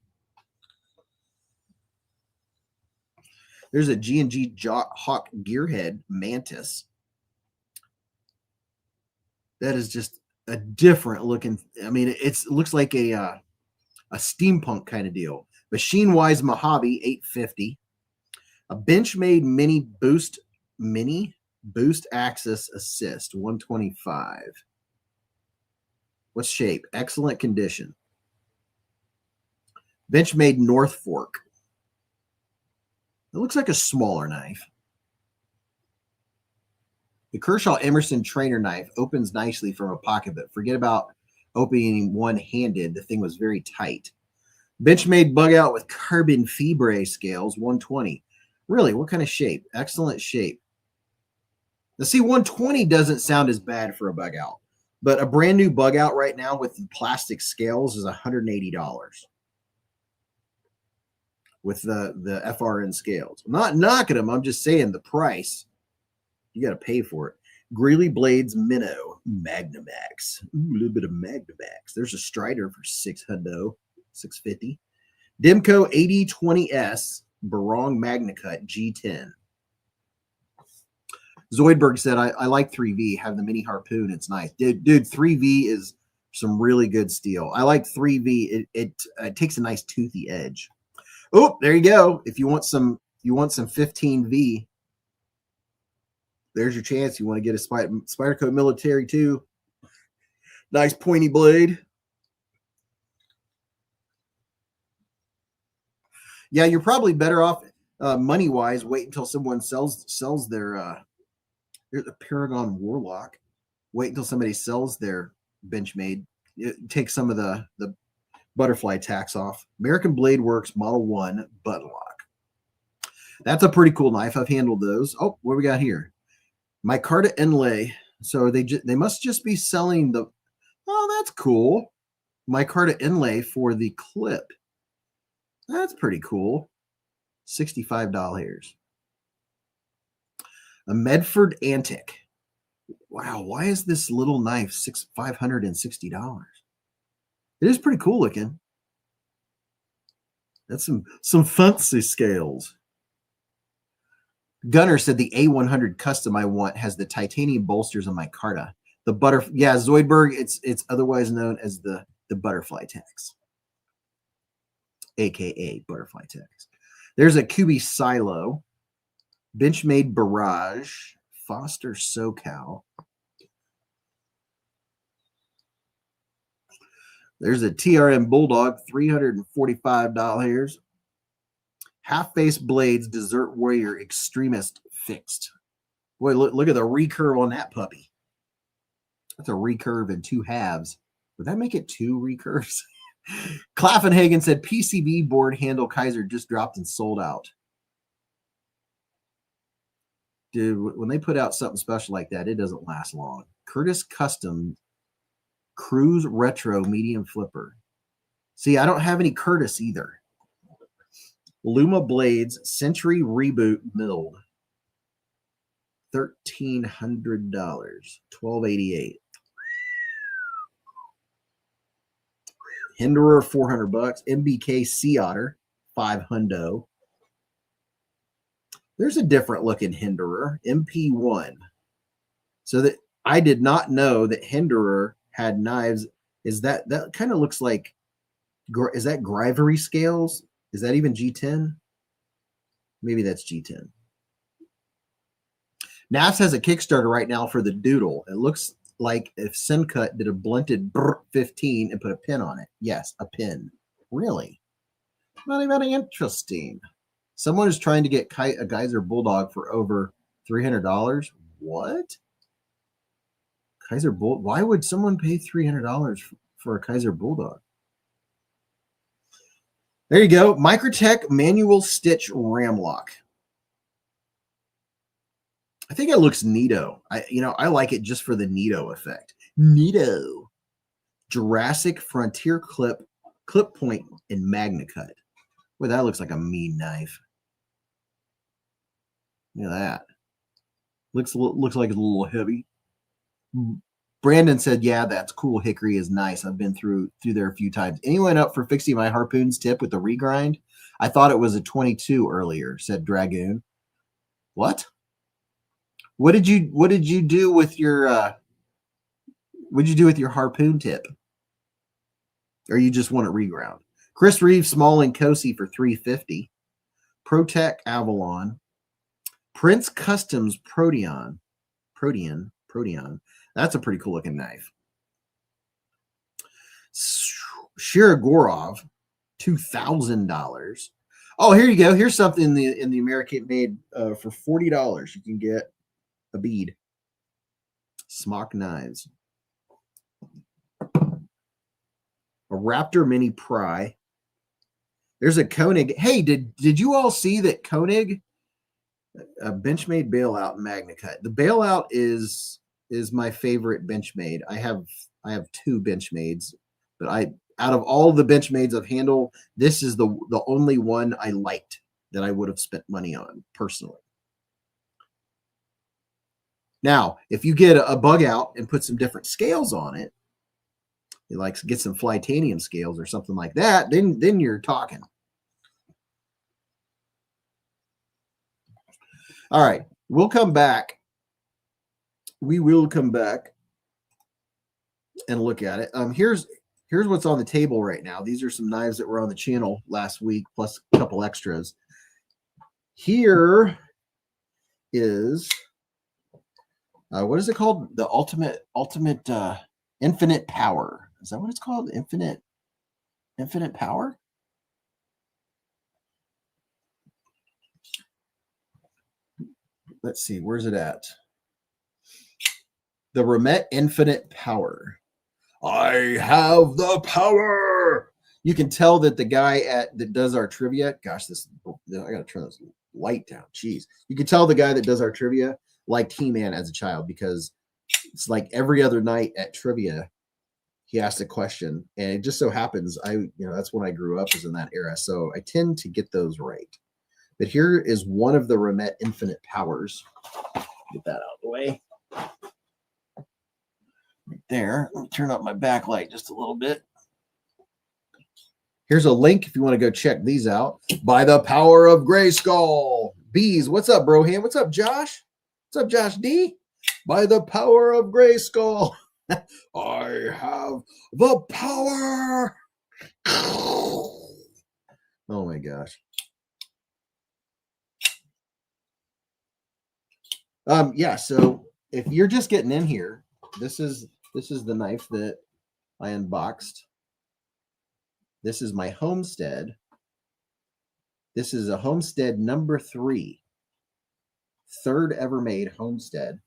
There's a G&G Hawk Gearhead Mantis. That is just a different looking. I mean, it looks like a steampunk kind of deal. Machine-wise Mojave 850. A Benchmade Mini Boost Axis Assist 125. What shape? Excellent condition. Benchmade North Fork. It looks like a smaller knife. The Kershaw Emerson trainer knife opens nicely from a pocket, but forget about opening one-handed. The thing was very tight. Benchmade bug out with carbon fibre scales, 120. Really, what kind of shape? Excellent shape. Now, see, 120 doesn't sound as bad for a bug out, but a brand new bug out right now with the plastic scales is $180 with the FRN scales. I'm not knocking them. I'm just saying the price. You got to pay for it. Greeley Blades Minnow Magnamax. Ooh, a little bit of Magnamax. There's a Strider for $650. Demco 8020S Barong Magnacut G10. Zoidberg said, I like 3V, have the mini harpoon. It's nice. Dude, 3V is some really good steel. I like 3V. It takes a nice toothy edge. Oh, there you go. If you want some 15V, there's your chance. You want to get a Spyderco Military too. Nice pointy blade. Yeah, you're probably better off money wise. Wait until someone sells their the Paragon Warlock. Wait until somebody sells their Benchmade. Take some of the butterfly tax off. American Blade Works Model 1 butt lock. That's a pretty cool knife. I've handled those. Oh, what do we got here? Micarta inlay. So they must just be selling the. Oh, that's cool. Micarta inlay for the clip. That's pretty cool. $65. A Medford Antic. Wow, why is this little knife $560? It is pretty cool looking. That's some fancy scales. Gunner said the A100 custom I want has the titanium bolsters on my Micarta. The Zoidberg, it's otherwise known as the butterfly tax, aka butterfly tax. There's a QB Silo, Benchmade Barrage, Foster SoCal. There's a TRM Bulldog, $345. Half-face blades, Desert Warrior Extremist fixed. Boy, look at the recurve on that puppy. That's a recurve in two halves. Would that make it two recurves? Claffenhagen said PCB board handle Kaiser just dropped and sold out. Dude, when they put out something special like that, it doesn't last long. Curtis Custom Cruise Retro Medium Flipper. See, I don't have any Curtis either. Luma Blades Century Reboot Milled. $1,300. $1,288. Hinderer $400. MBK Sea Otter $500. There's a different looking Hinderer, MP1. So that I did not know that Hinderer had knives. Is that kind of looks like, is that Grivery scales? Is that even G10? Maybe that's G10. NAFS has a Kickstarter right now for the Doodle. It looks like if Simcut did a blunted 15 and put a pin on it. Yes, a pin. Really? Very interesting. Someone is trying to get a Kaiser Bulldog for over $300. What? Kaiser Bull? Why would someone pay $300 for a Kaiser Bulldog? There you go. Microtech Manual Stitch Ram Lock. I think it looks neato. I like it just for the neato effect. Neato. Jurassic Frontier Clip Point in Magna Cut. Boy, that looks like a mean knife. Look at that. Looks like it's a little heavy. Brandon said, yeah, that's cool. Hickory is nice. I've been through there a few times. Anyone up for fixing my harpoons tip with the regrind? I thought it was a 22 earlier, said Dragoon. What? What did you do with your harpoon tip? Or you just want it reground? Chris Reeves, Small and Cosi for $350. Protec Avalon. Prince Customs Proteon. That's a pretty cool looking knife. Shirogorov, $2,000. Oh, here you go. Here's something in the American made for $40. You can get a bead. Smock knives. A Raptor Mini Pry. There's a Koenig. Hey, did you all see that Koenig a Benchmade bailout Magna Cut? The bailout is my favorite Benchmade. I have two Benchmades, but out of all the Benchmades I've handled, this is the only one I liked that I would have spent money on personally. Now, if you get a bug out and put some different scales on it, you like get some Flytanium scales or something like that, then you're talking. All right, we'll come back we will come back and look at it. Here's what's on the table right now. These are some knives that were on the channel last week, plus a couple extras. Here is what is it called? The ultimate infinite power. Is that what it's called? Infinite power? Let's see, where's it at? The Remet Infinite Power. I have the power. You can tell that the guy that does our trivia, gosh, I gotta turn this light down. Jeez. You can tell the guy that does our trivia liked He-Man as a child, because it's like every other night at trivia, he asked a question, and it just so happens that's when I grew up, was in that era. So I tend to get those right. But here is one of the Remet Infinite Powers. Get that out of the way. Right there. Let me turn up my backlight just a little bit. Here's a link if you want to go check these out. By the Power of Grayskull. Beez, what's up, Broham? What's up, Josh? What's up, Josh D? By the Power of Grayskull. I have the power. Oh my gosh. Yeah, so if you're just getting in here, this is the knife that I unboxed. This is my Homestead. This is a Homestead number 3. Third ever made Homestead.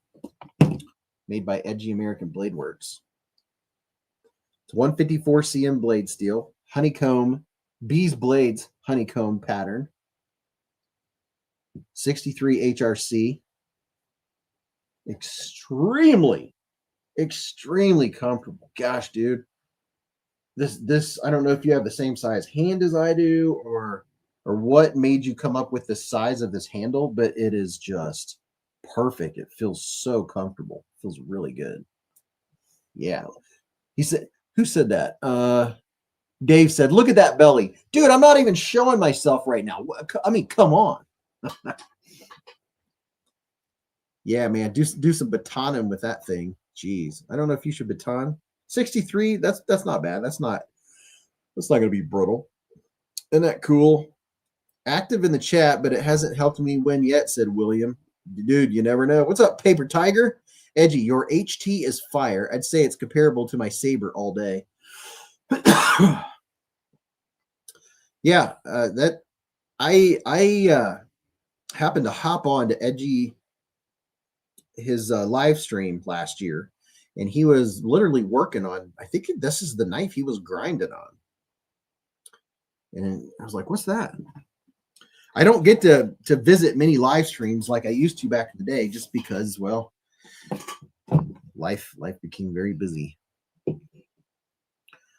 Made by Edgy American Blade Works. It's 154 cm blade steel. Honeycomb. Beez blades honeycomb pattern. 63 HRC. Extremely comfortable. Gosh, dude. This I don't know if you have the same size hand as I do, or what made you come up with the size of this handle, but it is just perfect. It feels so comfortable. It feels really good. Yeah. He said, who said that? Dave said, look at that belly. Dude, I'm not even showing myself right now. I mean, come on. Yeah, man, do some batoning with that thing. Jeez, I don't know if you should baton. 63, that's not bad. That's not gonna be brutal. Isn't that cool? Active in the chat, but it hasn't helped me win yet, said William. Dude, you never know. What's up, Paper Tiger? Edgy, your HT is fire. I'd say it's comparable to my Saber all day. Yeah, that I happened to hop on to Edgy his live stream last year, and he was literally working on, I think this is the knife he was grinding on. And I was like, what's that? I don't get to visit many live streams like I used to back in the day, just because, well, life became very busy.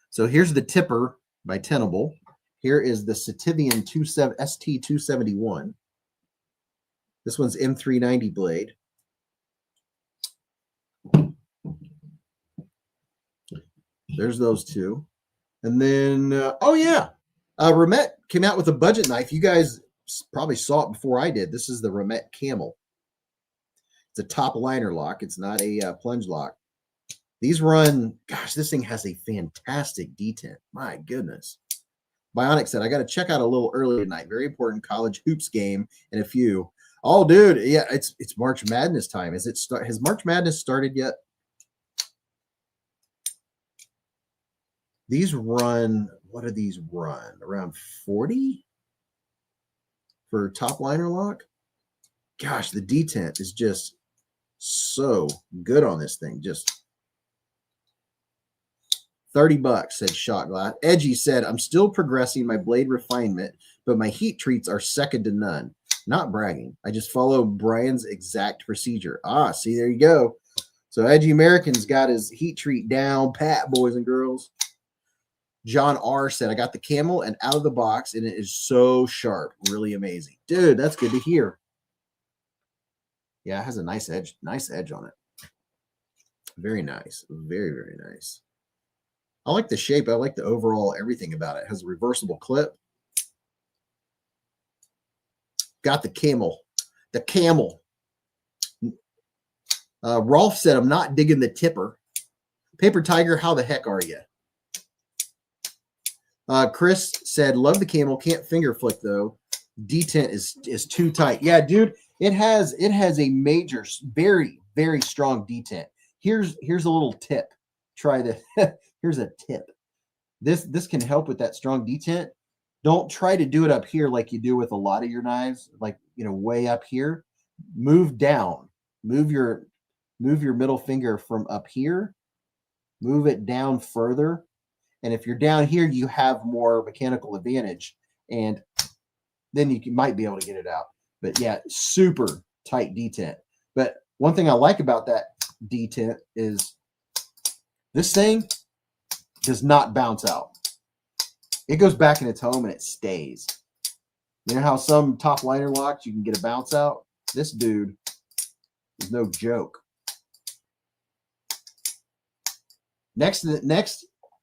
So here's the Tipper by Tenable. Here is the Sativian ST271. This one's M390 blade. There's those two. And then, oh yeah, Remet came out with a budget knife. You guys probably saw it before I did. This is the Remet Camel. It's a top liner lock. It's not a plunge lock. These run, gosh, this thing has a fantastic detent. My goodness. Bionic said, I got to check out a little early tonight. Very important college hoops game in a few. Oh, dude, yeah, it's March Madness time. Has March Madness started yet? These run, what do these run? Around 40 for top liner lock? Gosh, the detent is just so good on this thing. Just $30, said Shot Glass. Edgy said, I'm still progressing my blade refinement, but my heat treats are second to none. Not bragging. I just follow Brian's exact procedure. Ah, see, there you go. So Edgy American's got his heat treat down pat, boys and girls. John R said, I got the Camel and out of the box, and it is so sharp. Really amazing. Dude, that's good to hear. Yeah, it has a nice edge on it. Very nice. Very, very nice. I like the shape. I like the overall everything about it. It has a reversible clip. Got the Camel. The Camel. Rolf said, I'm not digging the tipper. Paper Tiger, how the heck are you? Chris said, love the camel, can't finger flick though. Detent is too tight. Yeah, dude, it has a major, very, very strong detent. Here's a little tip. Try this. Here's a tip. This can help with that strong detent. Don't try to do it up here like you do with a lot of your knives, like, you know, way up here. Move down. Move your middle finger from up here. Move it down further. And if you're down here, you have more mechanical advantage. And then you might be able to get it out. But yeah, super tight detent. But one thing I like about that detent is this thing does not bounce out. It goes back in its home and it stays. You know how some top liner locks, you can get a bounce out? This dude is no joke. Next,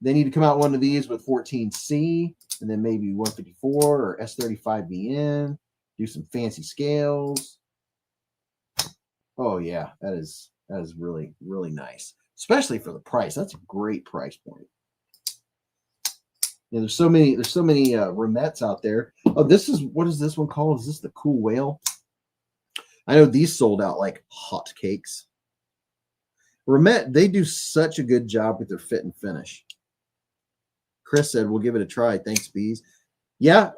they need to come out one of these with 14C, and then maybe 154 or S35BN. Do some fancy scales. Oh yeah, that is really, really nice, especially for the price. That's a great price point. Yeah, there's so many Remettes out there. Oh, what is this one called? Is this the Cool Whale? I know these sold out like hotcakes. Remette, they do such a good job with their fit and finish. Chris said, we'll give it a try. Thanks, Beez. Yeah,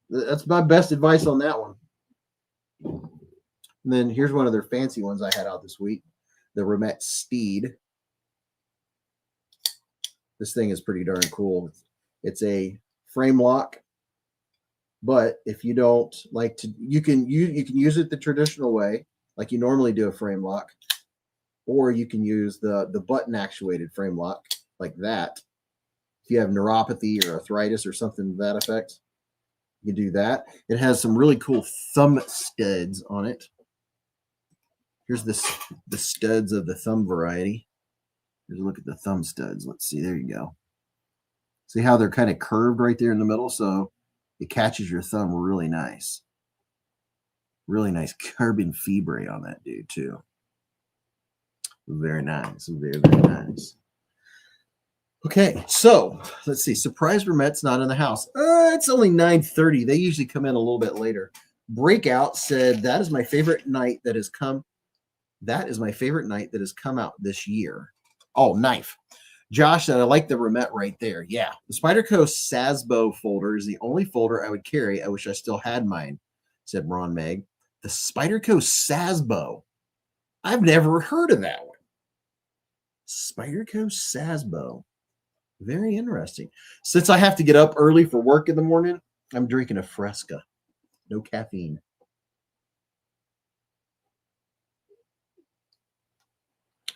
that's my best advice on that one. And then here's one of their fancy ones I had out this week, the Remette Steed. This thing is pretty darn cool. It's a frame lock, but if you don't like to, you can use it the traditional way, like you normally do a frame lock, or you can use the button actuated frame lock like that. If you have neuropathy or arthritis or something to that effect, you can do that. It has some really cool thumb studs on it. Here's the studs of the thumb variety. Here's a look at the thumb studs. Let's see. There you go. See how they're kind of curved right there in the middle? So it catches your thumb really nice. Really nice carbon fibre on that dude, too. Very nice. Very, very nice. Okay, so let's see. Surprise Remette's not in the house. It's only 9:30. They usually come in a little bit later. Breakout said, that is my favorite night that has come. That is my favorite night that has come out this year. Oh, knife. Josh said, I like the Remette right there. Yeah. The Spyderco Sasbo folder is the only folder I would carry. I wish I still had mine, said Ron Meg. The Spyderco Sasbo. I've never heard of that one. Spyderco Sasbo. Very interesting. Since I have to get up early for work in the morning, I'm drinking a Fresca. No caffeine.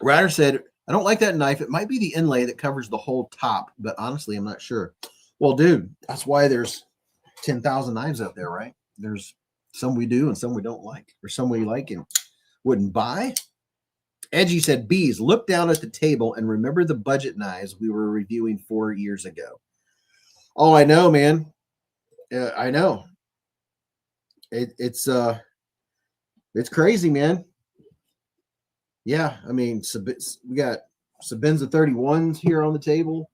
Ryder said, I don't like that knife. It might be the inlay that covers the whole top, but honestly, I'm not sure. Well, dude, that's why there's 10,000 knives out there, right? There's some we do and some we don't like, or some we like and wouldn't buy. Edgy said, Beez, look down at the table and remember the budget knives we were reviewing 4 years ago. Oh, I know, man. I know. It's crazy, man. Yeah, I mean, we got Sabenza 31s here on the table.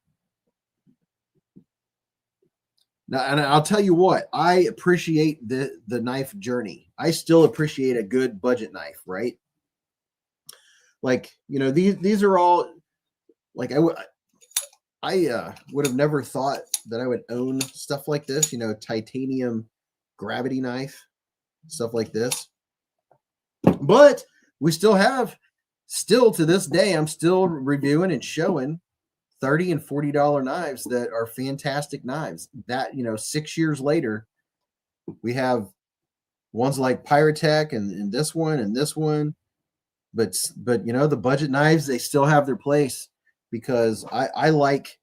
Now, and I'll tell you what, I appreciate the knife journey. I still appreciate a good budget knife, right? Like, you know, these are all, like, I would have never thought that I would own stuff like this, you know, titanium gravity knife, stuff like this. But we still have, to this day, I'm still reviewing and showing $30 and $40 knives that are fantastic knives. That, you know, 6 years later, we have ones like Pyatech and this one and this one. But you know, the budget knives, they still have their place because I like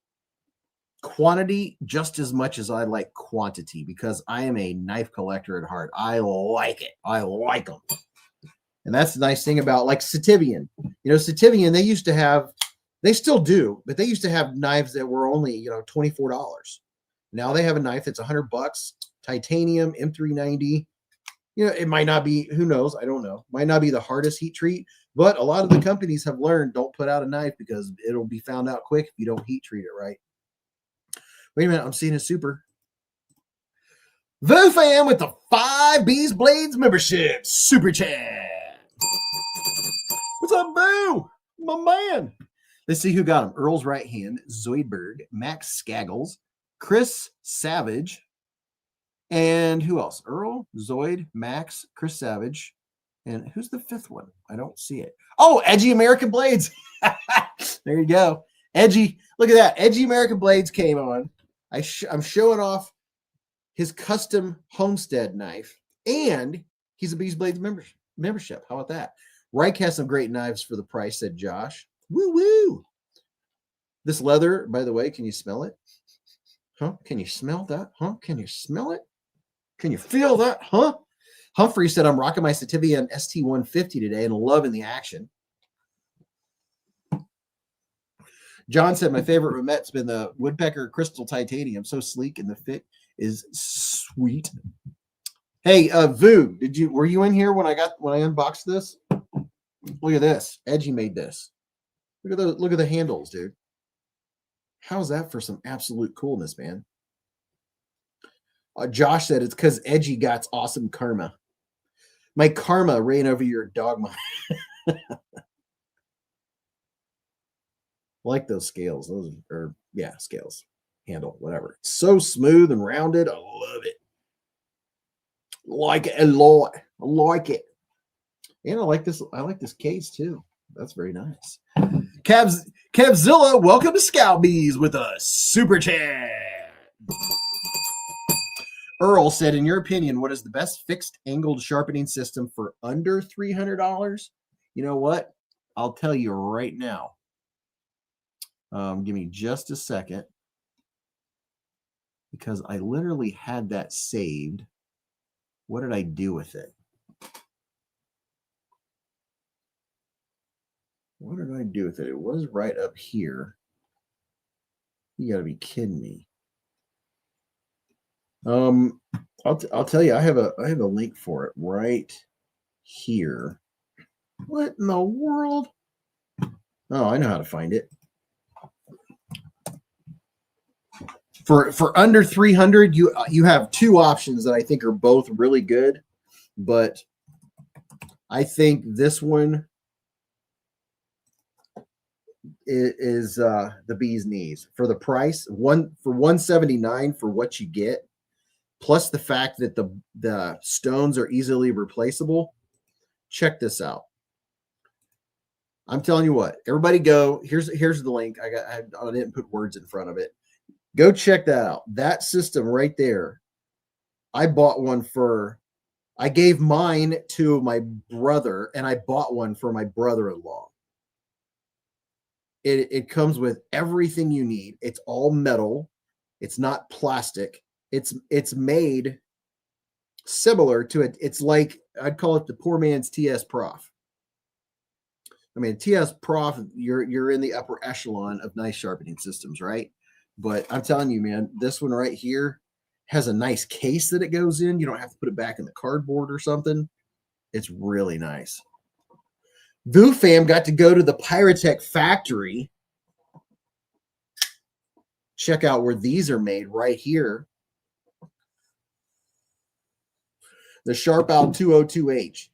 quantity just as much as I like quantity because I am a knife collector at heart. I like it. I like them. And that's the nice thing about like Sativian. You know, Sativian, they used to have, they still do, but they used to have knives that were only, you know, $24. Now they have a knife that's $100, titanium, M390. You know, it might not be, who knows? I don't know. Might not be the hardest heat treat, but a lot of the companies have learned don't put out a knife because it'll be found out quick if you don't heat treat it right. Wait a minute, I'm seeing a super. Vu Fam with the 5 Beez Blades membership super chat. What's up, Boo? My man. Let's see who got him. Earl's Right Hand, Zoidberg, Max Skaggles, Chris Savage, and who else? Earl, Zoid, Max, Chris Savage, and who's the 5th one? I don't see it. Oh, Edgy American Blades. There you go. Edgy. Look at that. Edgy American Blades came on. I'm showing off his custom homestead knife, and he's a Beez Blades membership. How about that? Reich has some great knives for the price, said Josh. Woo woo. This leather, by the way, can you smell it? Huh? Can you smell that? Huh? Can you smell it? Can you feel that? Huh? Humphrey said, I'm rocking my Sativia ST150 today and loving the action. John said, my favorite Romette's been the Woodpecker Crystal Titanium. So sleek and the fit is sweet. Hey, Vu, were you in here when I unboxed this? Look at this. Edgy made this. Look at the handles, dude. How's that for some absolute coolness, man? Josh said it's because Edgy got awesome karma. My karma ran over your dogma. Like those scales. Those are, yeah, scales. Handle, whatever. It's so smooth and rounded. I love it. Like it a lot. I like it. And I like this case too. That's very nice. Kevzilla, welcome to Scout Bees with a super chat. Earl said, in your opinion, what is the best fixed angled sharpening system for under $300? You know what? I'll tell you right now. Give me just a second, because I literally had that saved. What did I do with it? What did I do with it? It was right up here. You got to be kidding me. I'll tell you, I have a link for it right here. What in the world? Oh, I know how to find it. For under 300, you have 2 options that I think are both really good, but I think this one is the bee's knees for the price. For $179 for what you get, plus the fact that the stones are easily replaceable. Check this out. I'm telling you what, everybody go. Here's the link. I didn't put words in front of it. Go check that out. That system right there. I bought one I gave mine to my brother, and I bought one for my brother-in-law. It comes with everything you need. It's all metal. It's not plastic. It's made similar to it. It's like, I'd call it the poor man's TS Prof. I mean, TS Prof, you're in the upper echelon of nice sharpening systems, right? But I'm telling you, man, this one right here has a nice case that it goes in. You don't have to put it back in the cardboard or something. It's really nice. Vu Fam got to go to the Pyatech factory. Check out where these are made right here. The Sharp Out 202H.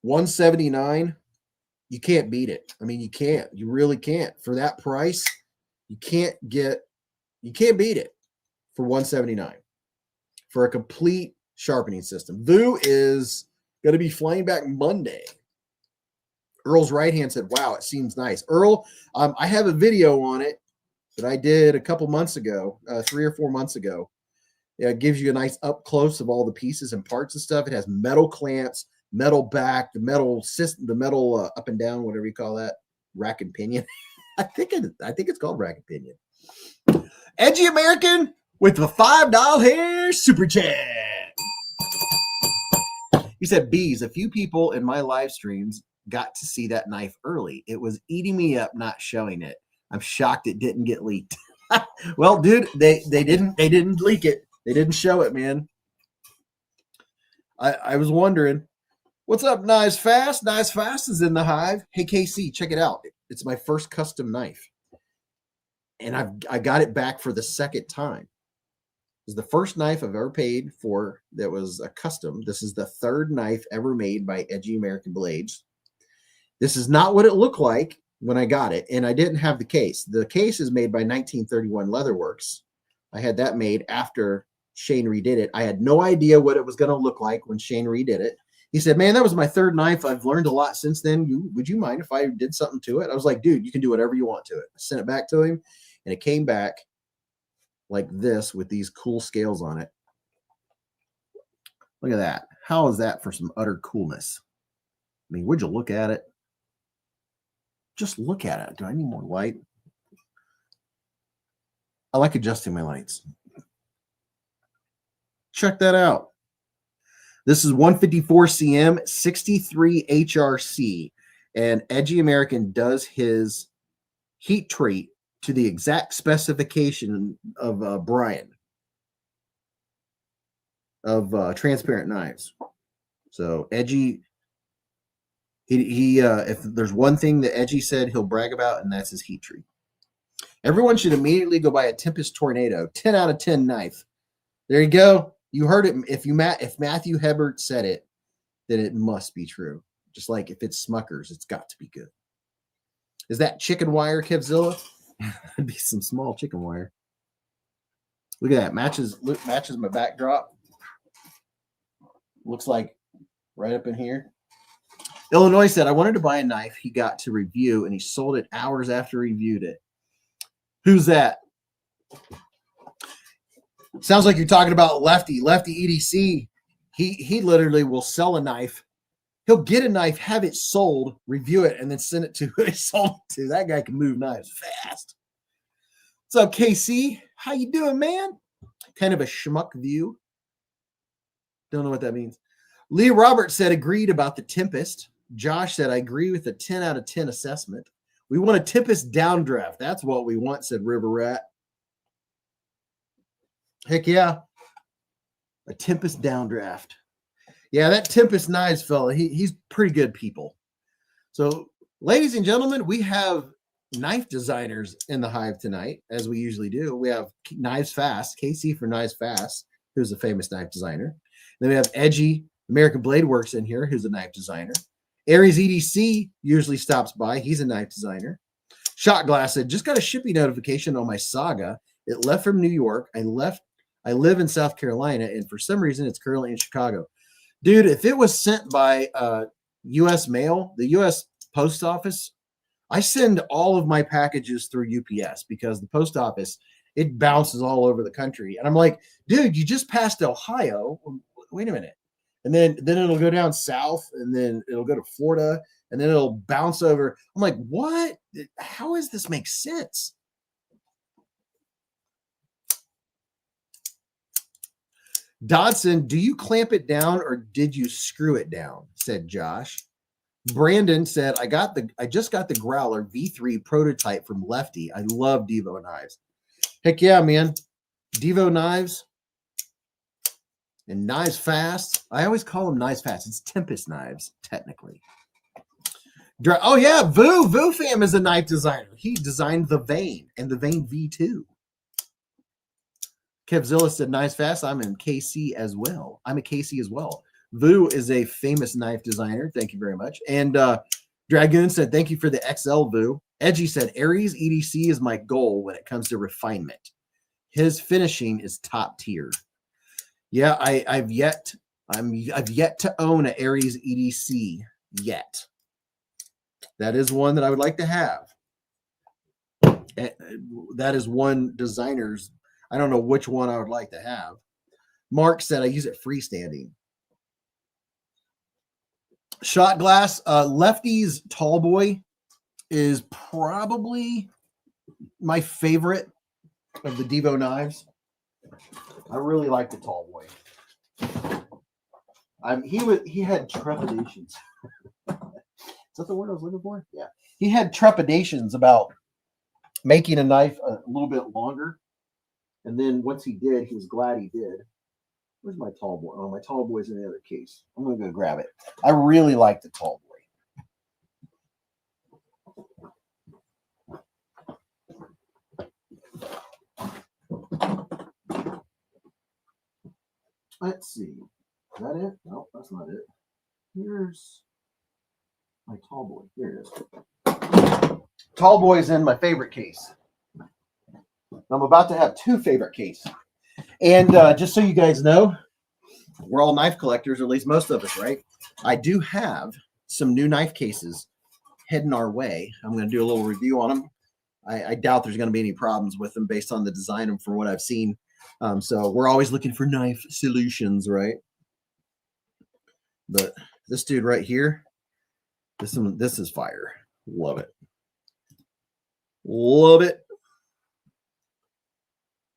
$179. You can't beat it. I mean, you can't. You really can't. For that price, you can't beat it for $179 for a complete sharpening system. Vu is going to be flying back Monday. Earl's Right Hand said, wow, it seems nice. Earl, I have a video on it that I did a couple months ago, 3 or 4 months ago. It gives you a nice up close of all the pieces and parts and stuff. It has metal clamps, metal back, the metal system, the metal up and down, whatever you call that, rack and pinion. I think it's called rack and pinion. Edgy American with the $5 super chat. He said, Beez, a few people in my live streams got to see that knife early. It was eating me up not showing it. I'm shocked it didn't get leaked. Well, dude, they didn't leak it. They didn't show it, man. I was wondering, what's up, Knives Fast? Knives Fast is in the hive. Hey, KC, check it out. It's my first custom knife. And I got it back for the second time. It was the first knife I've ever paid for that was a custom. This is the third knife ever made by Edgy American Blades. This is not what it looked like when I got it, and I didn't have the case. The case is made by 1931 Leatherworks. I had that made after Shane redid it. I had no idea what it was going to look like when Shane redid it. He said, man, that was my third knife. I've learned a lot since then. Would you mind if I did something to it? I was like, dude, you can do whatever you want to it. I sent it back to him, and it came back like this with these cool scales on it. Look at that. How is that for some utter coolness? I mean, would you look at it? Just look at it. Do I need more light? I like adjusting my lights. Check that out. This is 154 cm, 63 HRC, and Edgy American does his heat treat to the exact specification of Brian of Transparent Knives. So Edgy, he if there's one thing that Edgy said he'll brag about, and that's his heat treat. Everyone should immediately go buy a Tempest Tornado 10 out of 10 knife. There you go. You heard it. If Matthew Hebert said it, then it must be true. Just like if it's Smucker's, it's got to be good. Is that chicken wire, Kevzilla? That'd be some small chicken wire. Look at that. Matches my backdrop. Looks like right up in here. Illinois said, I wanted to buy a knife he got to review, and he sold it hours after he reviewed it. Who's that? Sounds like you're talking about Lefty EDC. He literally will sell a knife. He'll get a knife, have it sold, review it, and then send it to who he sold it to. That guy can move knives fast. What's up, KC? How you doing, man? Kind of a schmuck view. Don't know what that means. Lee Roberts said agreed about the Tempest. Josh said, I agree with the 10 out of 10 assessment. We want a Tempest downdraft. That's what we want, said River Rat. Heck yeah. A Tempest downdraft. Yeah, that Tempest Knives fella, he's pretty good people. So, ladies and gentlemen, we have knife designers in the hive tonight, as we usually do. We have Knives Fast, KC for Knives Fast, who's a famous knife designer. Then we have Edgy American Blade Works in here, who's a knife designer. Aries EDC usually stops by. He's a knife designer. Shot Glass said, just got a shipping notification on my Saga. It left from New York. I live in South Carolina, and for some reason, it's currently in Chicago. Dude, if it was sent by U.S. mail, the U.S. post office, I send all of my packages through UPS because the post office, it bounces all over the country. And I'm like, dude, you just passed Ohio. Wait a minute. And then it'll go down south, and then it'll go to Florida, and then it'll bounce over. I'm like, what? How does this make sense? Dodson, do you clamp it down or did you screw it down? Said Josh. Brandon said, I just got the Growler V3 prototype from Lefty. I love Devo knives. Heck yeah, man. Devo knives and Knives Fast. I always call them Knives Fast. It's Tempest knives, technically. Oh yeah, Vu Fam is a knife designer. He designed the Vane and the Vane V2. Kevzilla said, Knives Fast. I'm in KC as well. I'm a KC as well. Vu is a famous knife designer. Thank you very much. And Dragoon said, thank you for the XL Vu. Edgy said, Aries EDC is my goal when it comes to refinement. His finishing is top tier. Yeah, I've yet to own an Aries EDC yet. That is one that I would like to have. That is one designer's. I don't know which one I would like to have. Mark said I use it freestanding. Shot Glass, Lefty's Tall Boy is probably my favorite of the Devo knives. I really like the Tall Boy. He had trepidations. Is that the word I was looking for? Yeah. He had trepidations about making a knife a little bit longer. And then once he did, he was glad he did. Where's my tall boy? Oh, my tall boy's in the other case. I'm going to go grab it. I really like the tall boy. Let's see. Is that it? No, that's not it. Here's my tall boy. Here it is. Tall boy's in my favorite case. I'm about to have two favorite cases. And just so you guys know, we're all knife collectors, or at least most of us, right? I do have some new knife cases heading our way. I'm going to do a little review on them. I doubt there's going to be any problems with them based on the design and from what I've seen. So we're always looking for knife solutions, right? But this dude right here, this is fire. Love it. Love it.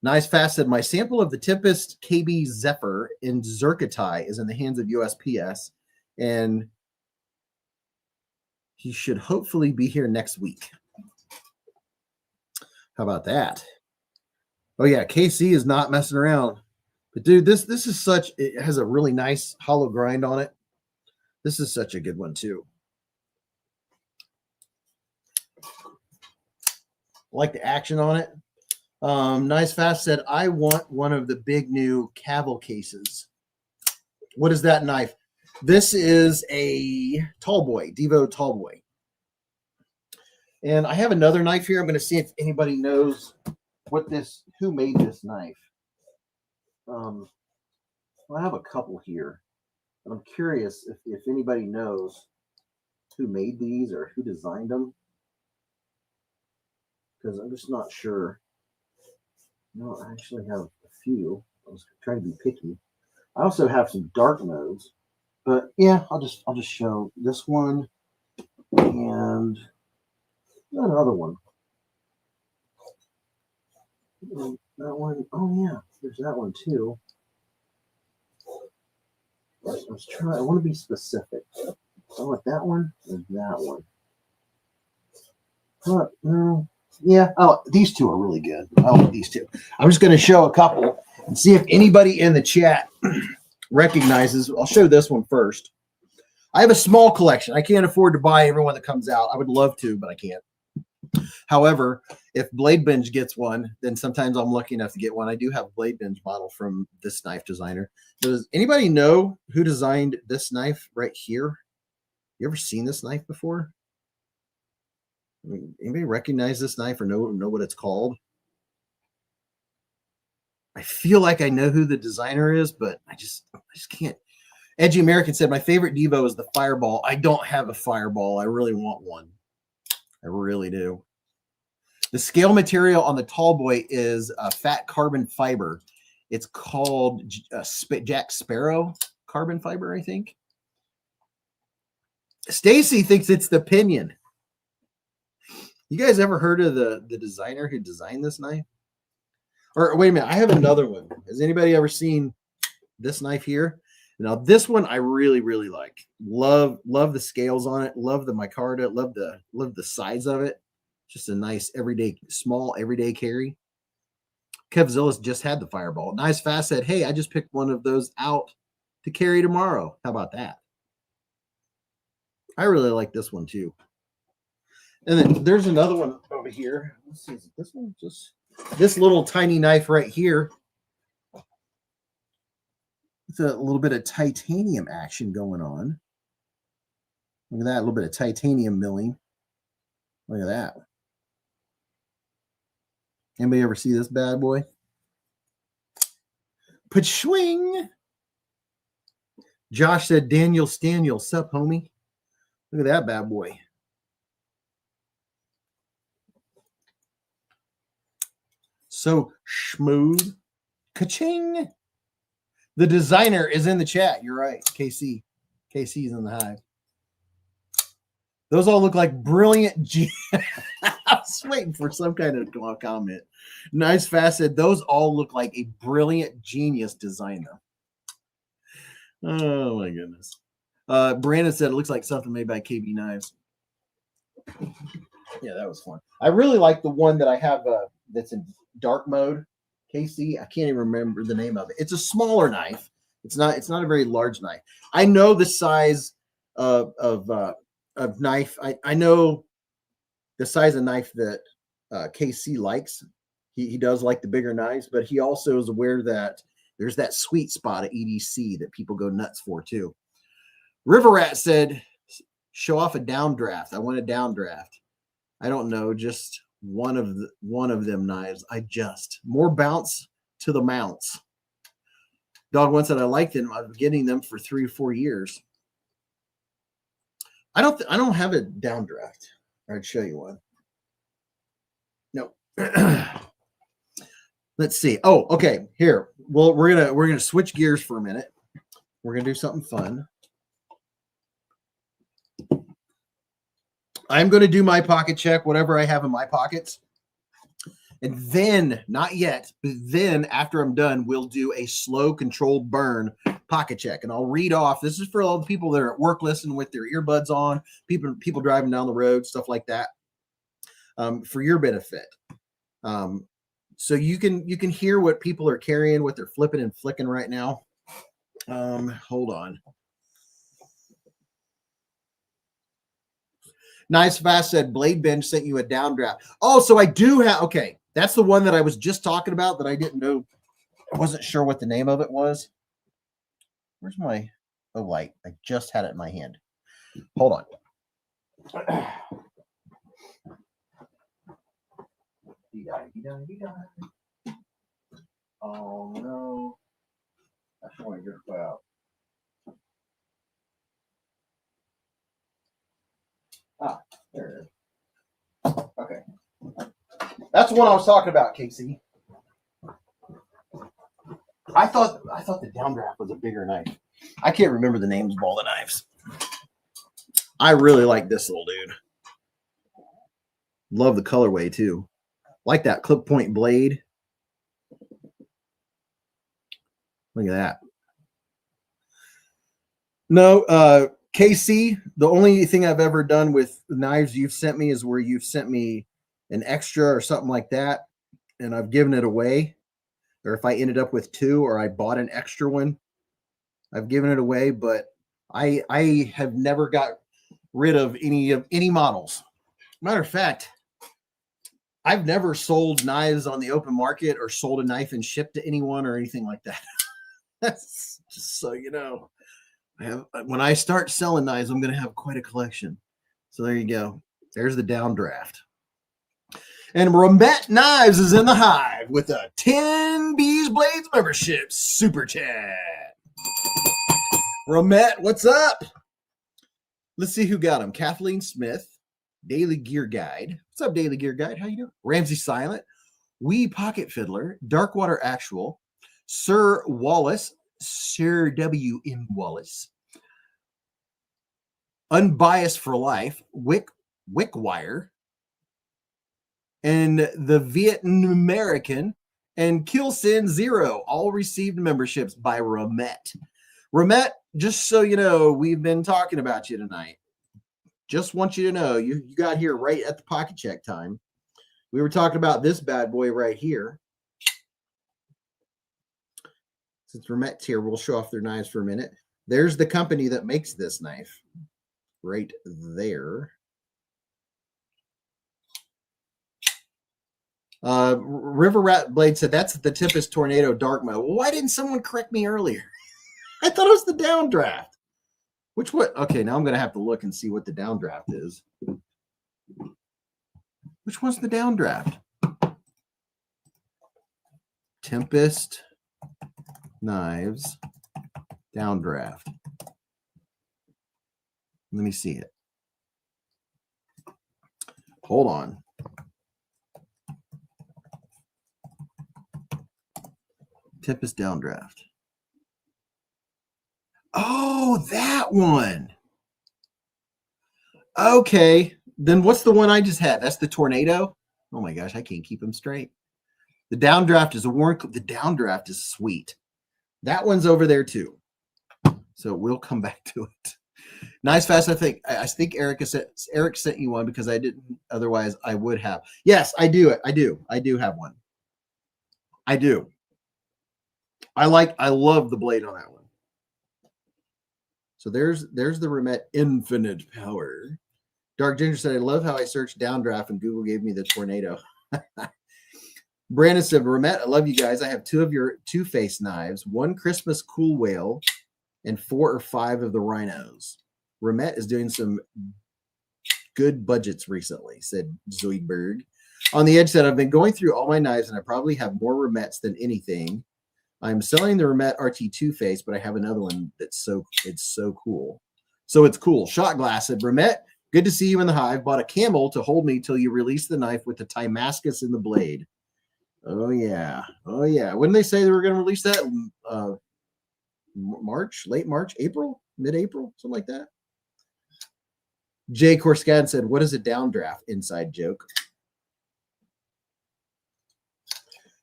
Nice Fast said, my sample of the Tempest KB Zephyr in Zircotai is in the hands of USPS, and he should hopefully be here next week. How about that? Oh, yeah, KC is not messing around. But, dude, this is such – it has a really nice hollow grind on it. This is such a good one, too. I like the action on it. Nice Fast said, I want one of the big new Cavill cases. What is that knife? This is a tall boy, Devo tall boy. And I have another knife here. I'm going to see if anybody knows who made this knife. Well, I have a couple here. And I'm curious if anybody knows who made these or who designed them. Because I'm just not sure. No, I actually have a few. I was trying to be picky. I also have some dark modes, but yeah, I'll just show this one and another one. That one. Oh yeah, there's that one too. I want to be specific. I want that one and that one. But no. Yeah, oh, these two are really good. I like these two. I'm just going to show a couple and see if anybody in the chat recognizes. I'll show this one first. I have a small collection. I can't afford to buy everyone that comes out. I would love to, but I can't. However, if Blade Binge gets one, then sometimes I'm lucky enough to get one. I do have a Blade Binge model from this knife designer. Does anybody know who designed this knife right here? You ever seen this knife before? Anybody recognize this knife or know what it's called? I feel like I know who the designer is, but I just can't. Edgy American said, my favorite Devo is the Fireball. I don't have a Fireball. I really want one. I really do. The scale material on the tall boy is a fat carbon fiber. It's called Jack Sparrow carbon fiber, I think. Stacy thinks it's the pinion. You guys ever heard of the designer who designed this knife? Or wait a minute, I have another one. Has anybody ever seen this knife here? Now this one I really, really like. Love the scales on it. Love the micarta. Love the size of it. Just a nice small everyday carry. Kevzillis just had the Fireball. Nice Fast said, hey, I just picked one of those out to carry tomorrow. How about that? I really like this one too. And then there's another one over here. Let's see, is this one just this little tiny knife right here? It's a little bit of titanium action going on. Look at that, a little bit of titanium milling. Look at that. Anybody ever see this bad boy? Pachwing. Josh said, Daniel Staniel, sup, homie? Look at that bad boy. So smooth. Ka-ching. The designer is in the chat. You're right. KC. KC's in the hive. Those all look like brilliant. I was waiting for some kind of comment. Nice Fast said, those all look like a brilliant genius designer. Oh, my goodness. Brandon said, it looks like something made by KB Knives. Yeah, that was fun. I really like the one that I have that's in dark mode. KC, I can't even remember the name of it. It's a smaller knife, It's not a very large knife. I know the size of knife. I know the size of knife that KC likes. He does like the bigger knives, but he also is aware that there's that sweet spot at EDC that people go nuts for too. River Rat said, show off a downdraft. I want a downdraft. I don't know, just one of them knives. More bounce to the mounts. Dog one said I liked them. I've been getting them for 3 or 4 years. I don't have a downdraft. I'd show you one. No. Let's see. Oh, okay. Here. Well, we're gonna switch gears for a minute. We're gonna do something fun. I'm gonna do my pocket check, whatever I have in my pockets. And then, not yet, but then after I'm done, we'll do a slow controlled burn pocket check. And I'll read off. This is for all the people that are at work listening with their earbuds on, people driving down the road, stuff like that, for your benefit. So you can hear what people are carrying, what they're flipping and flicking right now. Hold on. Nice Fast said Blade Binge sent you a downdraft. Oh, so I do have, okay. That's the one that I was just talking about that I didn't know. I wasn't sure what the name of it was. Where's my light? I just had it in my hand. Hold on. Oh no. That's what you're about. Ah, there it is. Okay. That's the one I was talking about, Casey. I thought the downdraft was a bigger knife. I can't remember the names of all the knives. I really like this little dude. Love the colorway too. Like that clip point blade. Look at that. No, KC, the only thing I've ever done with knives you've sent me is where you've sent me an extra or something like that, and I've given it away. Or if I ended up with 2 or I bought an extra one, I've given it away, but I have never got rid of any models. Matter of fact, I've never sold knives on the open market or sold a knife and shipped to anyone or anything like that. That's just so you know. When I start selling knives, I'm going to have quite a collection. So there you go. There's the downdraft. And Romet Knives is in the hive with a 10 Beez Blades membership super chat. Romet, what's up? Let's see who got him. Kathleen Smith, Daily Gear Guide. What's up, Daily Gear Guide? How you doing? Ramsey Silent, Wee Pocket Fiddler, Darkwater Actual, Sir Wallace, Sir W.M. Wallace, Unbiased for Life, Wickwire, and the Vietnam American, and Killsin Zero, all received memberships by Romet. Romet, just so you know, we've been talking about you tonight. Just want you to know, you got here right at the pocket check time. We were talking about this bad boy right here. Since Romet's here, we'll show off their knives for a minute. There's the company that makes this knife right there. River Rat Blade said that's the Tempest Tornado Dark Mode. Well, why didn't someone correct me earlier? I thought it was the downdraft. Which what? Okay, now I'm going to have to look and see what the downdraft is. Which one's the downdraft? Tempest Knives downdraft. Let me see it. Hold on. Tempest downdraft. Oh, that one. Okay. Then what's the one I just had? That's the Tornado. Oh my gosh, I can't keep them straight. The downdraft is a warrant. The downdraft is sweet. That one's over there too. So we'll come back to it. Nice Fast. I think Eric sent you one because I didn't. Otherwise, I would have. Yes, I do. I do have one. I do. I love the blade on that one. So there's the Remet Infinite Power. Dark Ginger said, I love how I searched downdraft and Google gave me the tornado. Brandon said, Remet, I love you guys. I have 2 of your Two-Face knives, 1 Christmas Cool Whale, and 4 or 5 of the Rhinos. Remet is doing some good budgets recently, said Zoidberg. On the Edge said, I've been going through all my knives and I probably have more Remets than anything. I'm selling the Remet RT Two-Face, but I have another one that's so cool. So it's cool. Shot Glass said, Remet, good to see you in the hive. Bought a camel to hold me till you release the knife with the Timascus in the blade. Oh, yeah. Oh, yeah. When did they say they were going to release that? March, late March, April, mid-April, something like that. Jay Corskad said, what is a downdraft? Inside joke.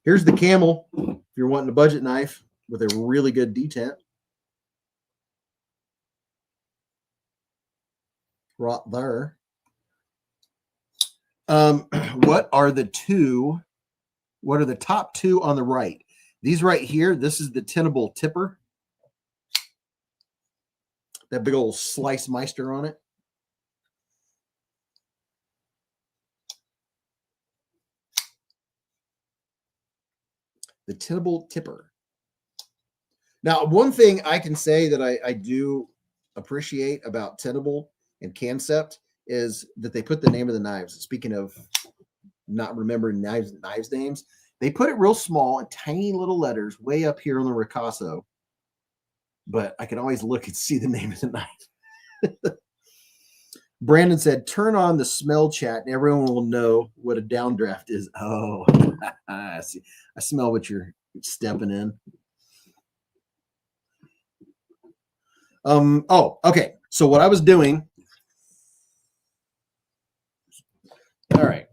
Here's the camel. If you're wanting a budget knife with a really good detent. Right there. What are the top 2 on the right? These right here, this is the Tenable Tipper. That big old slice meister on it. The Tenable Tipper. Now, one thing I can say that I do appreciate about Tenable and Concept is that they put the name of the knives. Speaking of not remembering knives names, they put it real small and tiny little letters way up here on the Ricasso. But I can always look and see the name of the knife. Brandon said, turn on the smell chat and everyone will know what a downdraft is. Oh, I see. I smell what you're stepping in. Oh, okay. So what I was doing. All right.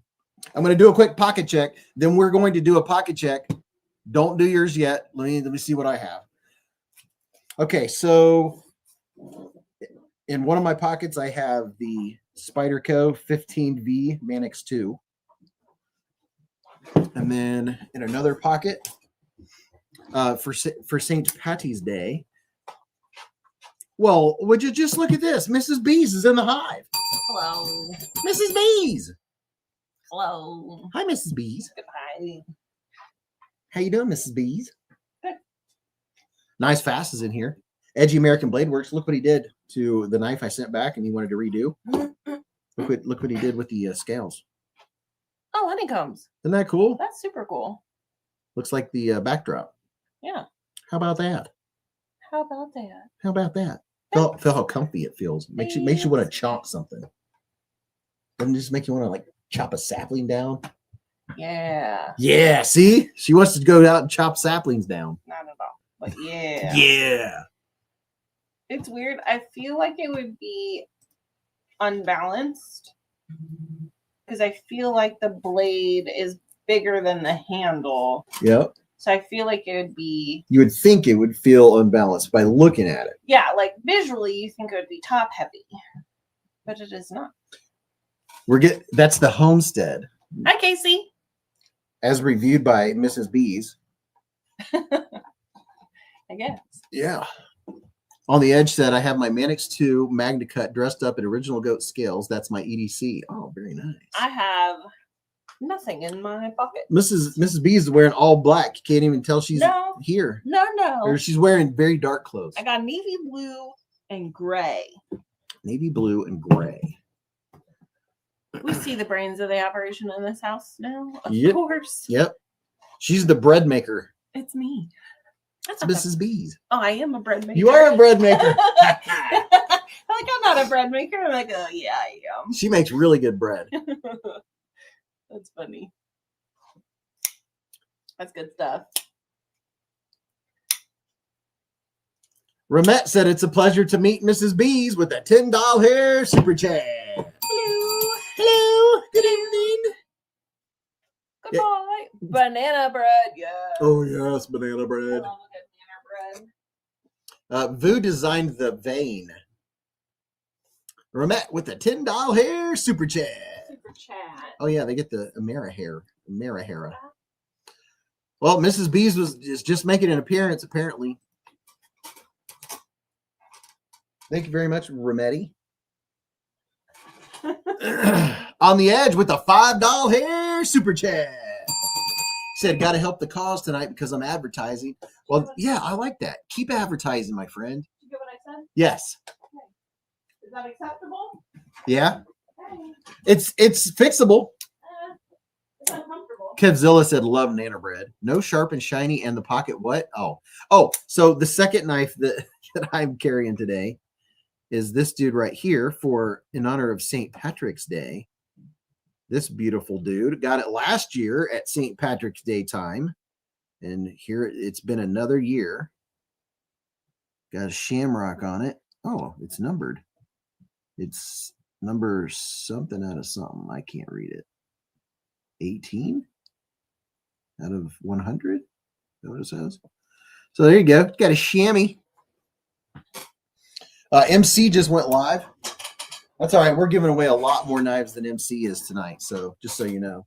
I'm going to do a quick pocket check. Then we're going to do a pocket check. Don't do yours yet. Let me see what I have. Okay, so in one of my pockets, I have the Spyderco 15V Manix 2. And then in another pocket, for St. Patty's Day. Well, would you just look at this? Mrs. Beez is in the hive. Hello. Mrs. Beez. Hello. Hi, Mrs. Beez. Goodbye. How you doing, Mrs. Beez? Nice Fast is in here. Edgy American Blade Works. Look what he did to the knife I sent back and he wanted to redo. Look what he did with the scales. Oh, honeycombs. Isn't that cool? That's super cool. Looks like the backdrop. Yeah. How about that? How about that? How about that? Feel how comfy it feels. Makes you want to chop something. Doesn't it just make you want to like chop a sapling down? Yeah. Yeah, see? She wants to go out and chop saplings down. Not at all. But yeah. Yeah. It's weird. I feel like it would be unbalanced because I feel like the blade is bigger than the handle. Yep. So I feel like it would be... You would think it would feel unbalanced by looking at it. Yeah, like visually you think it would be top heavy. But it is not. That's the Homestead. Hi, Casey. As reviewed by Mrs. Beez. I guess. Yeah. On the Edge said, I have my Manix 2 Magna Cut dressed up in original goat scales. That's my EDC. Oh, very nice. I have nothing in my pocket. Mrs. B is wearing all black. You can't even tell she's here. No. Or she's wearing very dark clothes. I got navy blue and gray. Navy blue and gray. We see the brains of the operation in this house now. Of course. Yep. She's the bread maker. It's me. That's Mrs. Beez. Oh, I am a bread maker. You are a bread maker. I'm not a bread maker. I'm like, oh, yeah, I am. She makes really good bread. That's funny. That's good stuff. Ramette said it's a pleasure to meet Mrs. Beez with a $10 hair super chat. Hello. Hello. Good evening. Goodbye. Yeah. Banana bread. Yeah. Oh, yes. Banana bread. I love a good banana bread. Vu designed the vein. Ramette with a $10 hair super chat. Super chat. Oh, yeah. They get the Amerihera. Well, Mrs. Beez is just making an appearance, apparently. Thank you very much, Remetti. On the edge with the $5 hair super chat. Said, got to help the cause tonight because I'm advertising. Well, yeah, I like that. Keep advertising, my friend. Did you get what I said? Yes. Okay. Is that acceptable? Yeah. Okay. It's fixable. It's uncomfortable. Kevzilla said, love nanobread. No sharp and shiny and the pocket what? Oh, so the second knife that I'm carrying today is this dude right here in honor of St. Patrick's Day. This beautiful dude. Got it last year at St. Patrick's Day time. And here it's been another year. Got a shamrock on it. Oh, it's numbered. It's number something out of something. I can't read it. 18 out of 100. Is that what it says? So there you go. Got a chamois. MC just went live. That's all right. We're giving away a lot more knives than MC is tonight. So just so you know.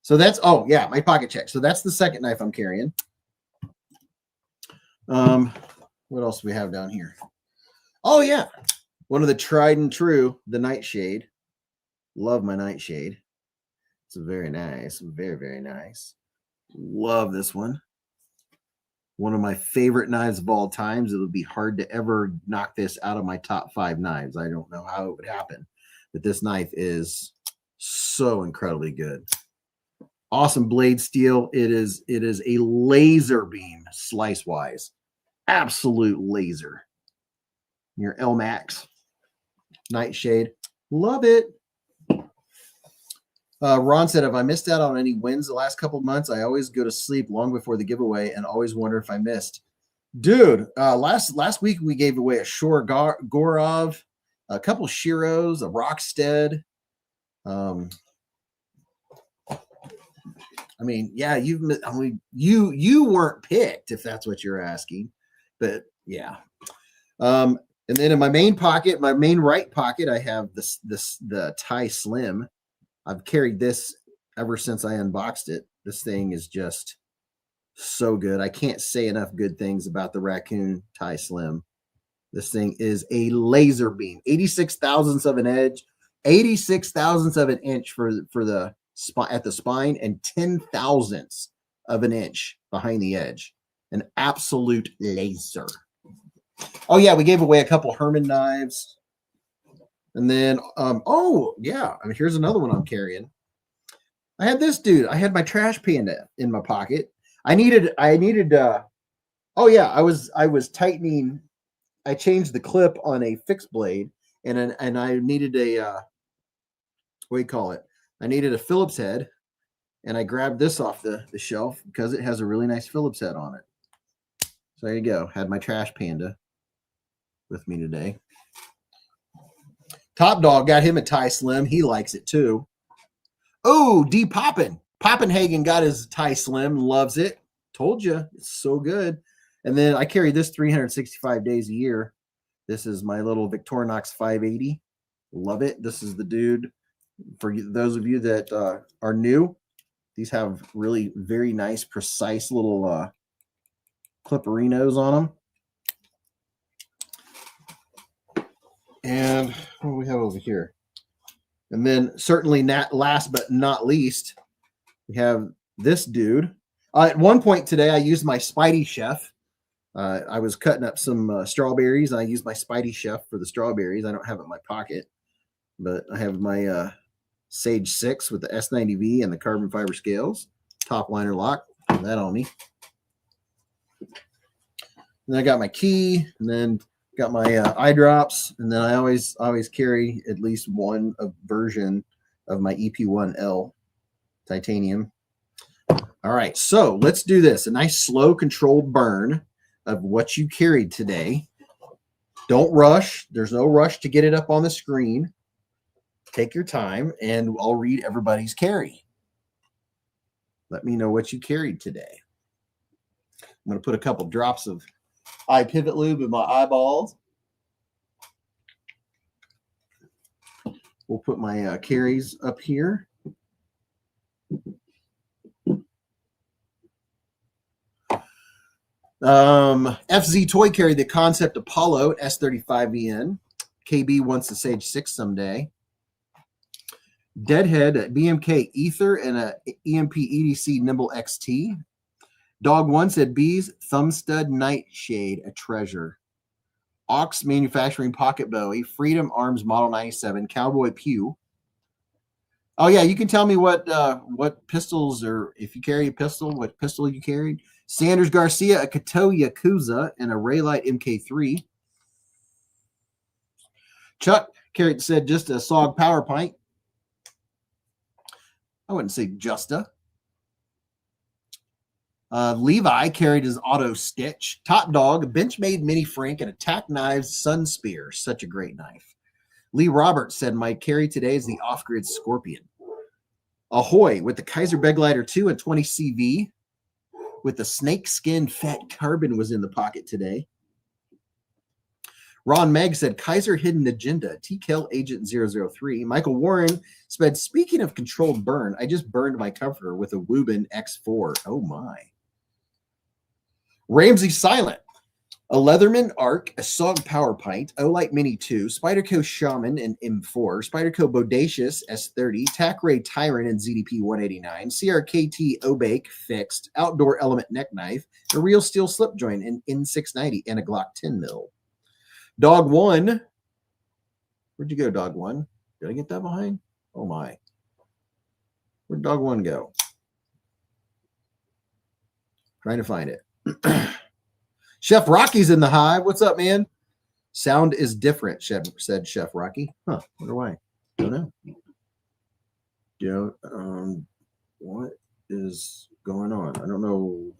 So that's, oh yeah, my pocket check. So that's the second knife I'm carrying. What else do we have down here? Oh yeah. One of the tried and true, the Nightshade. Love my Nightshade. It's very nice. Very, very nice. Love this one. One of my favorite knives of all times. It would be hard to ever knock this out of my top 5 knives. I don't know how it would happen, but this knife is so incredibly good. Awesome blade steel. It is a laser beam slice wise. Absolute laser. Your LMAX Nightshade. Love it. Ron said, have I missed out on any wins the last couple of months? I always go to sleep long before the giveaway and always wonder if I missed. Dude, last week we gave away a Shore Gorov, a couple Shiros, a Rockstead. I mean, yeah, you weren't picked if that's what you're asking, but yeah. And then in my main pocket, my main right pocket, I have the Thai Slim. I've carried this ever since I unboxed it. This thing is just so good. I can't say enough good things about the Raccoon Thai Slim. This thing is a laser beam, 86 thousandths of an edge, 86 thousandths of an inch for the at the spine, and 10 thousandths of an inch behind the edge. An absolute laser. Oh yeah, we gave away a couple Herman knives. And then, oh yeah, I mean, here's another one I'm carrying. I had this dude. I had my trash panda in my pocket. I needed. Oh yeah, I was tightening. I changed the clip on a fixed blade, and I needed a what do you call it? I needed a Phillips head, and I grabbed this off the shelf because it has a really nice Phillips head on it. So there you go. Had my trash panda with me today. Top Dog got him a Thai Slim. He likes it too. Oh, D Poppenhagen got his Thai Slim. Loves it. Told you. It's so good. And then I carry this 365 days a year. This is my little Victorinox 580. Love it. This is the dude. For those of you that are new, these have really very nice, precise little clipperinos on them. And what do we have over here? And then certainly not last but not least, we have this dude. At one point today, I used my Spidey Chef. I was cutting up some strawberries. I used my Spidey Chef for the strawberries. I don't have it in my pocket, but I have my Sage 6 with the S90V and the carbon fiber scales. Top liner lock. Put that on me. And then I got my key, and then got my eye drops, and then I always carry at least one version of my EP1L titanium. All right, so let's do this. A nice slow controlled burn of what you carried today. Don't rush. There's no rush to get it up on the screen. Take your time, and I'll read everybody's carry. Let me know what you carried today. I'm going to put a couple drops of eye pivot lube in my eyeballs. We'll put my carries up here. FZ Toy carried the Concept Apollo at S35VN. KB wants the Sage 6 someday. Deadhead at BMK Ether and a EMP EDC Nimble XT. Dog One said Beez Thumbstud Nightshade, a treasure. Ox Manufacturing Pocket Bowie, Freedom Arms Model 97, Cowboy Pew. Oh yeah, you can tell me what pistols, or if you carry a pistol, what pistol you carried. Sanders Garcia, a Kato Yakuza, and a Raylite MK3. Chuck said just a SOG Power Pint. I wouldn't say just a. Levi carried his Auto Stitch. Top Dog, Benchmade Mini Frank, and a Tack Knives Sun Spear. Such a great knife. Lee Roberts said, my carry today is the Off-Grid Scorpion. Ahoy with the Kaiser Beglighter 2 and 20 CV. With the Snakeskin Fat Carbon was in the pocket today. Ron Meg said, Kaiser Hidden Agenda, TKL Agent 003. Michael Warren said, speaking of controlled burn, I just burned my comforter with a Wubin X4. Oh my. Ramsey Silent, a Leatherman Arc, a SOG Power Pint, Olight Mini 2, Spyderco Shaman and M4, Spyderco Bodacious S30, TacRay Tyrant and ZDP 189, CRKT Obake Fixed, Outdoor Element Neck Knife, a Real Steel Slip Joint, an N690, and a Glock 10 mil. Dog One. Where'd you go, Dog One? Did I get that behind? Oh my. Where'd Dog One go? Trying to find it. Chef Rocky's in the hive. What's up, man? Sound is different, said Chef Rocky. Huh. Wonder why. Don't know. What is going on? I don't know.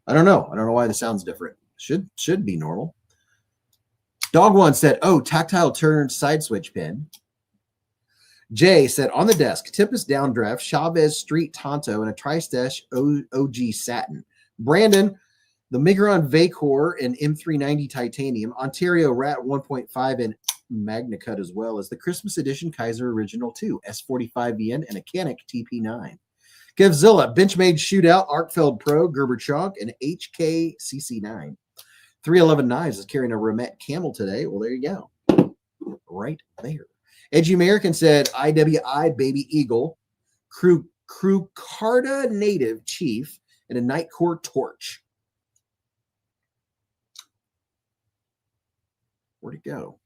I don't know why the sound's different. Should be normal. Dog One said, oh, tactile turn side switch pin. Jay said, on the desk, Tempest Downdraft, Chavez Street Tonto, and a Tri-Stash OG Satin. Brandon, the Migron Vacor and M390 Titanium, Ontario Rat 1.5 and Magna Cut, as well as the Christmas Edition Kaiser Original 2, S45VN, and a Canik TP9. Kevzilla, Benchmade Shootout, Arkfeld Pro, Gerber Chalk, and HK CC9. 311 Knives is carrying a Romet Camel today. Well, there you go. Right there. Edgy American said, IWI Baby Eagle, Carda Native Chief, and a Nightcore Torch. Where'd it go?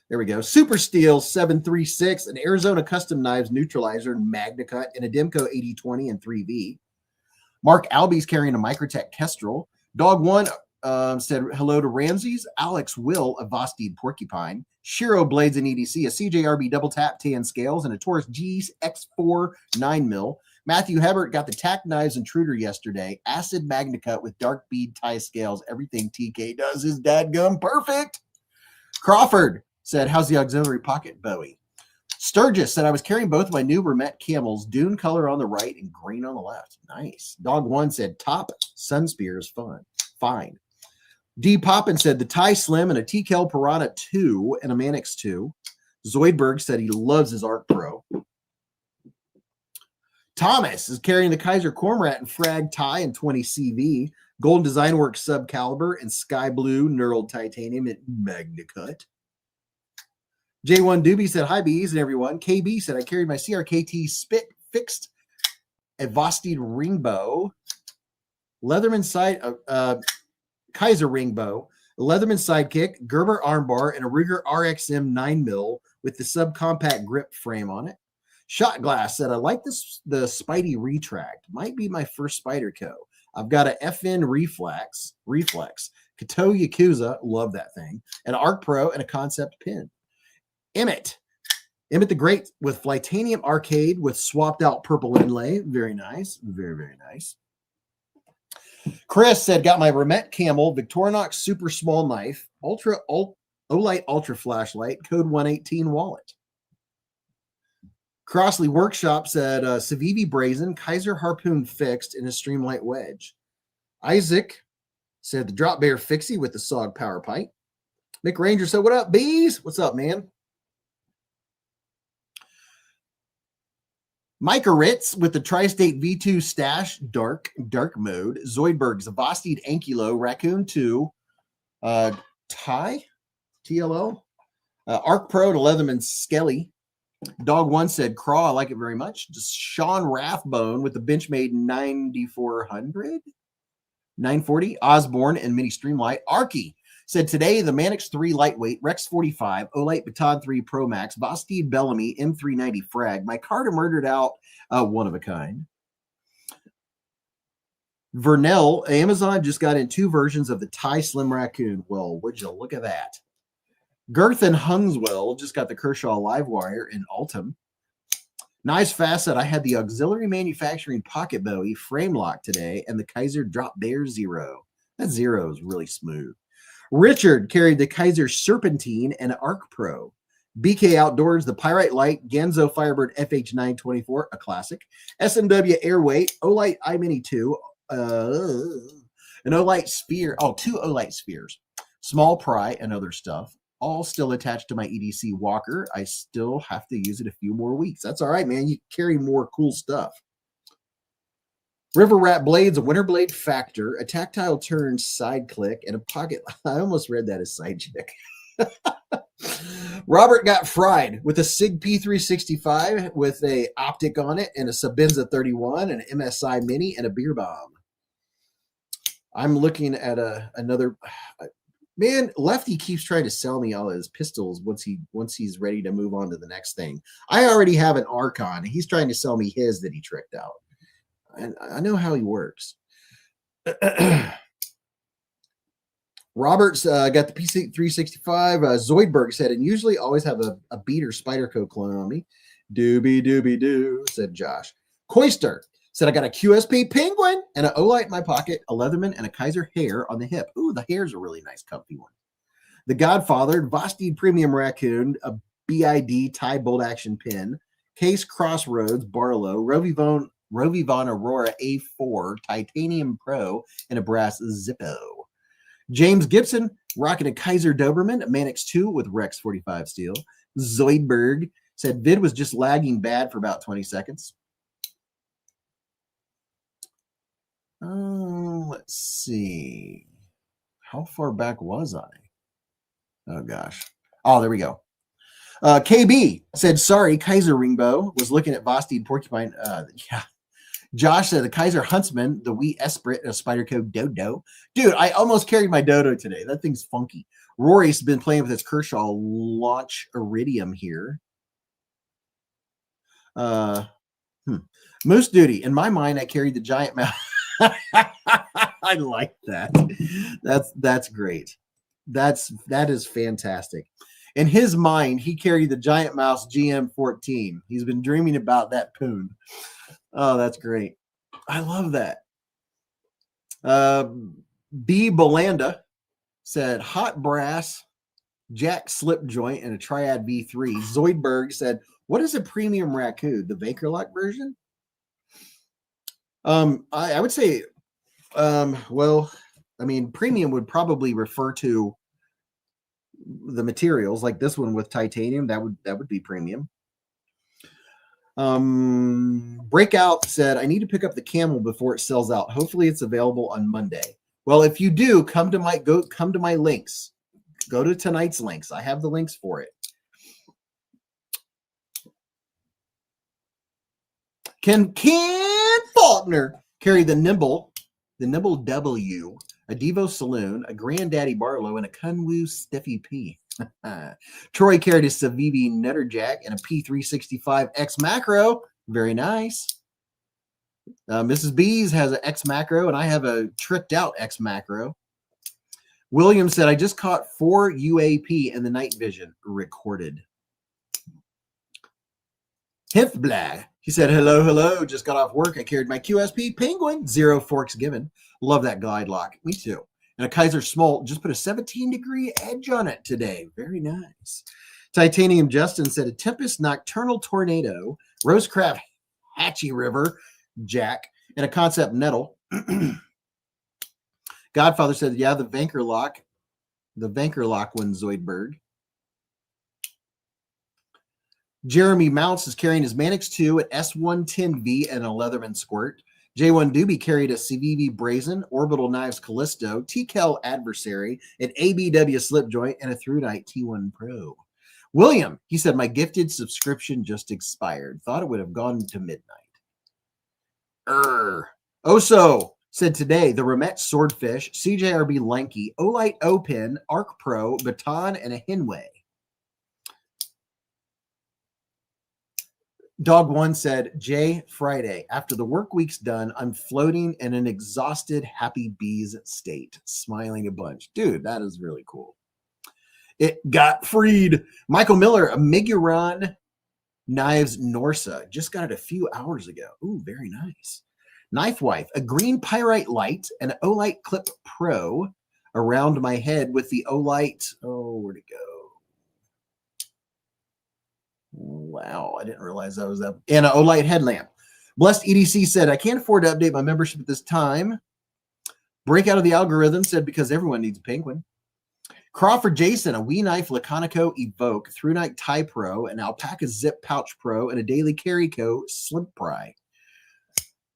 There we go. Super Steel 736, an Arizona Custom Knives Neutralizer, Magna Cut, and a Demco 8020 and 3V. Mark Alby's carrying a Microtech Kestrel. Dog One said hello to Ramses. Alex Will, a Vosteed Porcupine. Shiro Blades and EDC, a CJRB Double Tap Tan Scales, and a Taurus G's X4 9mm. Matthew Hebert got the Tack Knives Intruder yesterday. Acid Magna Cut with dark bead tie scales. Everything TK does is dadgum perfect. Crawford said, how's the auxiliary pocket Bowie? Sturgis said, I was carrying both of my new Romet Camels, dune color on the right and green on the left. Nice. Dog One said, top Sun Spear is fun. Fine. D. Poppin said, the Tie Slim and a TKL Piranha 2 and a Manix 2. Zoidberg said he loves his Arc Pro. Thomas is carrying the Kaiser Cormorant and Frag Tie and 20 CV. Golden Design Works Sub Caliber and Sky Blue Knurled Titanium and Magna Cut. J1 Doobie said, hi, Beez and everyone. KB said, I carried my CRKT Spit Fixed, a Vosteed Ringbow, Leatherman side, Kaiser Ringbow, a Leatherman Sidekick, Gerber Armbar, and a Ruger RXM 9mm with the subcompact grip frame on it. Shot Glass said, I like the Spidey Retract. Might be my first Spyderco. I've got a FN Reflex, Kato Yakuza, love that thing, an Arc Pro, and a Concept Pin. Emmett the Great with Flightanium Arcade with swapped out purple inlay. Very nice. Very, very nice. Chris said, got my Romet Camel, Victorinox Super Small Knife, Olight Ultra Flashlight, code 118 wallet. Crossley Workshop said, Civivi Brazen, Kaiser Harpoon Fixed, and a Streamlight Wedge. Isaac said, the Drop Bear Fixie with the SOG Power Pipe. Mick Ranger said, what up, Beez? What's up, man? Micah Ritz with the Tri-State V2 Stash Dark Mode. Zoidberg's Vosteed Ankylo Raccoon 2. Ty TLO. Arc Pro to Leatherman Skelly. Dog One said Craw, I like it very much. Just Sean Rathbone with the Benchmade 9400. 940. Osborne and Mini Streamlight. Arky said today the Manix 3 Lightweight, Rex 45, Olight Baton 3 Pro Max, Vosteed Bellamy M390 Frag. My Carter murdered out one of a kind. Vernell, Amazon just got in 2 versions of the Thai Slim Raccoon. Well, would you look at that? Girth and Hungswell just got the Kershaw Livewire in Ultim. Nice Facet, I had the Auxiliary Manufacturing Pocket Bowie frame lock today and the Kaiser Drop Bear Zero. That Zero is really smooth. Richard carried the Kaiser Serpentine and Arc Pro. BK Outdoors, the Pyrite Light, Genzo Firebird FH924, a classic. SMW Airweight, Olight iMini 2, an Olight Sphere, 2 Olight Spheres, Small Pry, and other stuff. All still attached to my EDC walker. I still have to use it a few more weeks. That's all right, man. You carry more cool stuff. River Rat Blades, a Winter Blade Factor, a tactile turn side click, and a pocket. I almost read that as side chick. Robert got fried with a SIG P365 with a optic on it and a Sabenza 31, an MSI Mini, and a beer bomb. I'm looking at another. Man, Lefty keeps trying to sell me all his pistols once he's ready to move on to the next thing. I already have an Archon. He's trying to sell me his that he tricked out. And I know how he works. Roberts got the PC365. Zoidberg said, and usually always have a beater Spyderco clone on me. Doobie, said Josh. Coister said, I got a QSP Penguin and an Olight in my pocket, a Leatherman, and a Kaiser hair on the hip. Ooh, the hair's a really nice, comfy one. The Godfather, Vosteed Premium Raccoon, a BID Thai Bolt Action Pin, Case Crossroads, Barlow, Rovivon Aurora A4, Titanium Pro, and a brass Zippo. James Gibson, rocking a Kaiser Doberman, a Manix 2 with Rex 45 steel. Zoidberg said, vid was just lagging bad for about 20 seconds. Let's see. How far back was I? Oh, gosh. Oh, there we go. KB said, sorry, Kaiser Ringbo was looking at Vosteed Porcupine. Yeah. Josh said, the Kaiser Huntsman, the Wee Esprit, and a Spyderco Dodo. Dude, I almost carried my Dodo today. That thing's funky. Rory's been playing with his Kershaw Launch Iridium here. Moose Duty. In my mind, I carried the Giant Mouse. I like that. That's great. That is fantastic. In his mind, he carried the Giant Mouse GM14. He's been dreaming about that poon. Oh, that's great. I love that. B. Belanda said hot brass, jack slip joint, and a Triad V3. Zoidberg said, what is a premium raccoon? The Vakerlock version? I would say, well, I mean, premium would probably refer to the materials, like this one with titanium. That would be premium. Breakout said, I need to pick up the Camel before it sells out. Hopefully it's available on Monday. Well, if you do, come to my links. Go to tonight's links. I have the links for it. Can Faulkner carry the Nimble W, a Devo Saloon, a Granddaddy Barlow, and a Kunwu Steffi P? Troy carried a Civivi Nutterjack and a P365 X Macro. Very nice. Mrs. Beez has an X Macro, and I have a tricked out X Macro. William said, I just caught 4 UAP in the night vision recorded. Hifblah. He said, hello. Just got off work. I carried my QSP Penguin. 0 forks given. Love that glide lock. Me too. And a Kaiser Smolt. Just put a 17-degree edge on it today. Very nice. Titanium Justin said, a Tempest Nocturnal Tornado, Rosecraft Hatchie River Jack, and a Concept Nettle. Godfather said, yeah, the Vankerlock one, Zoidberg. Jeremy Mounts is carrying his Mannix 2, an S110V, and a Leatherman squirt. J1 Doobie carried a CVV Brazen, Orbital Knives Callisto, TKL Adversary, an ABW slip joint, and a Through Night T1 Pro. William, he said, my gifted subscription just expired. Thought it would have gone to midnight. Oso said today, the Remet Swordfish, CJRB Lanky, Olight O-Pen, Arc Pro, Baton, and a Hinway. Dog One said, Jay, Friday, after the work week's done, I'm floating in an exhausted, happy bees state, smiling a bunch. Dude, that is really cool. It got freed. Michael Miller, a Miguron Knives Norsa. Just got it a few hours ago. Ooh, very nice. Knife Wife, a green pyrite light and an Olight Clip Pro around my head with the Olight. Oh, where'd it go? Wow, I didn't realize that was up. And an Olight headlamp. Blessed EDC said, I can't afford to update my membership at this time. Break out of the algorithm said, because everyone needs a penguin. Crawford Jason, a Wee Knife Laconico Evoke, Through Night Tie Pro, an Alpaca Zip Pouch Pro, and a Daily Carry Co. Slip Pry.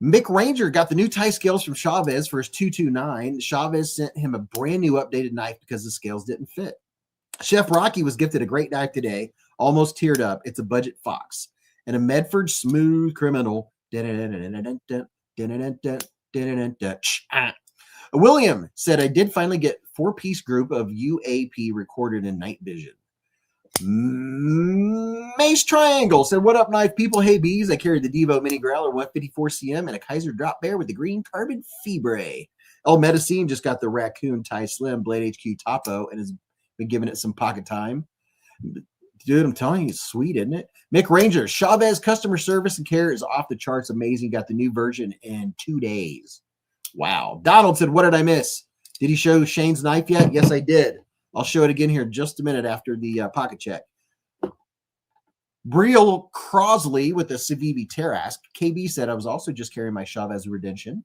Mick Ranger got the new tie scales from Chavez for his 229. Chavez sent him a brand new updated knife because the scales didn't fit. Chef Rocky was gifted a great knife today. Almost teared up. It's a budget fox. And a Medford Smooth Criminal. William said, I did finally get 4-piece group of UAP recorded in night vision. Mace Triangle said, what up, knife people? Hey, bees. I carried the Devo Mini Growler 154 CM and a Kaiser Drop Bear with the green carbon fibre. El Medicine just got the Raccoon Tie Slim Blade HQ Topo and has been giving it some pocket time. Dude, I'm telling you, it's sweet, isn't it? Mick Ranger, Chavez customer service and care is off the charts. Amazing. Got the new version in 2 days. Wow. Donald said, what did I miss? Did he show Shane's knife yet? Yes, I did. I'll show it again here in just a minute after the pocket check. Briel Crosley with the Civivi Terrask. KB said, I was also just carrying my Chavez Redemption.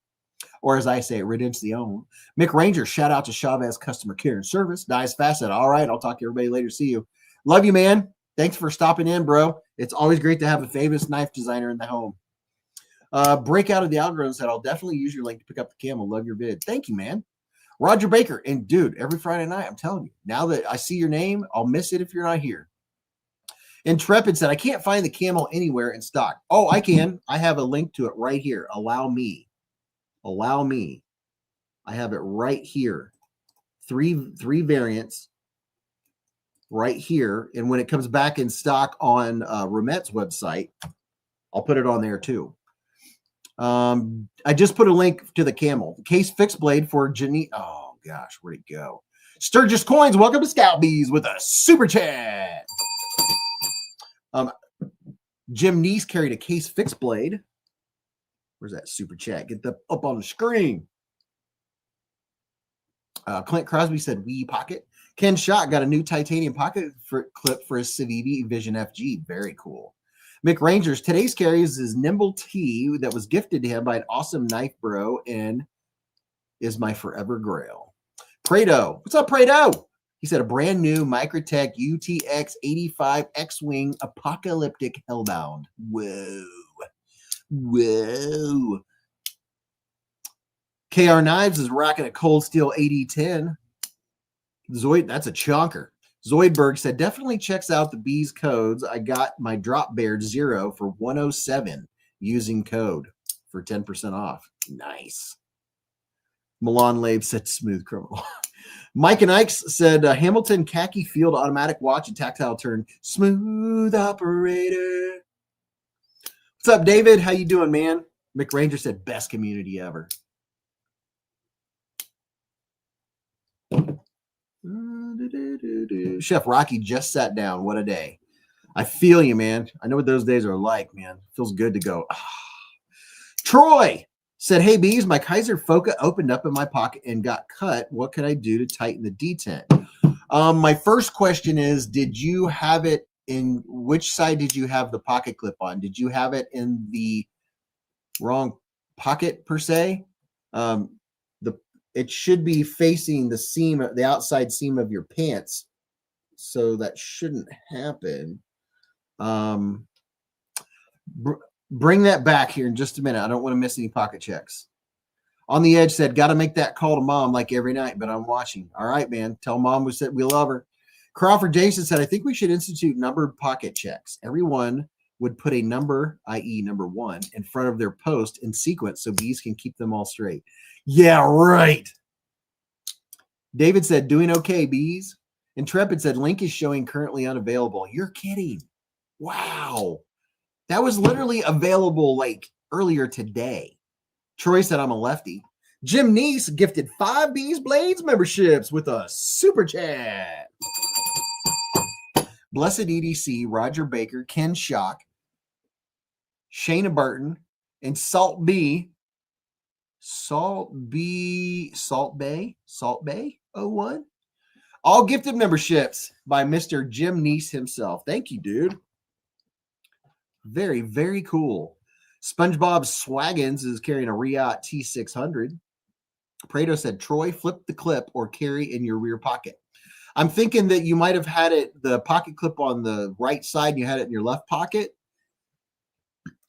Or as I say, Redemption. Mick Ranger, shout out to Chavez customer care and service. Dice Fast said, all right, I'll talk to everybody later. See you. Love you, man. Thanks for stopping in, bro. It's always great to have a famous knife designer in the home. Break out of the algorithm said, I'll definitely use your link to pick up the camel. Love your vid. Thank you, man. Roger Baker. And dude, every Friday night, I'm telling you, now that I see your name, I'll miss it if you're not here. Intrepid said, I can't find the camel anywhere in stock. Oh, I can. I have a link to it right here. Allow me. Allow me. I have it right here. Three variants right here. And when it comes back in stock on Remet's website, I'll put it on there too. I just put a link to the camel. Case fixed blade for Jenny. Oh, gosh, where'd it go? Sturgis Coins, welcome to Scout Bees with a super chat. Jim Neese carried a case fixed blade. Where's that super chat? Get the up on the screen. Clint Crosby said, wee pocket. Ken Schott got a new titanium pocket clip for his Civivi Vision FG. Very cool. Mick Rangers, today's carry is his Nimble T that was gifted to him by an awesome knife bro and is my forever grail. Prado, what's up, Prado? He said a brand new Microtech UTX 85 X-Wing Apocalyptic Hellbound. Whoa. Whoa. KR Knives is rocking a Cold Steel 8010. Zoid, that's a chonker. Zoidberg said, definitely checks out the Beez codes. I got my Drop Bear 0 for 107 using code for 10% off. Nice. Milan Labe said, smooth criminal. Mike and Ike said, Hamilton khaki field automatic watch and tactile turn. Smooth operator. What's up, David? How you doing, man? Mick Ranger said, best community ever. Chef Rocky just sat down. What a day. I feel you, man. I know what those days are like, man. Feels good to go. Troy said, hey, Beez, my Kaiser Foca opened up in my pocket and got cut. What can I do to tighten the detent? My first question is, did you have it in which side did you have the pocket clip on? Did you have it in the wrong pocket per se? It should be facing the seam, the outside seam of your pants. So that shouldn't happen. Bring that back here in just a minute. I don't want to miss any pocket checks. On the Edge said, got to make that call to mom like every night, but I'm watching. All right, man. Tell mom we said we love her. Crawford Jason said, I think we should institute numbered pocket checks. Everyone would put a number, i.e. number 1, in front of their post in sequence so Beez can keep them all straight. Yeah, right. David said, doing okay, Beez. Intrepid said, link is showing currently unavailable. You're kidding. Wow. That was literally available like earlier today. Troy said, I'm a lefty. Jim Neese gifted 5 Beez Blades memberships with a super chat. Blessed EDC, Roger Baker, Ken Shock, Shayna Burton, and Salt Bay 01. All gifted memberships by Mr. Jim Neese himself. Thank you, dude. Very, very cool. SpongeBob Swaggins is carrying a Riot T600. Prado said, Troy, flip the clip or carry in your rear pocket. I'm thinking that you might have had the pocket clip on the right side and you had it in your left pocket.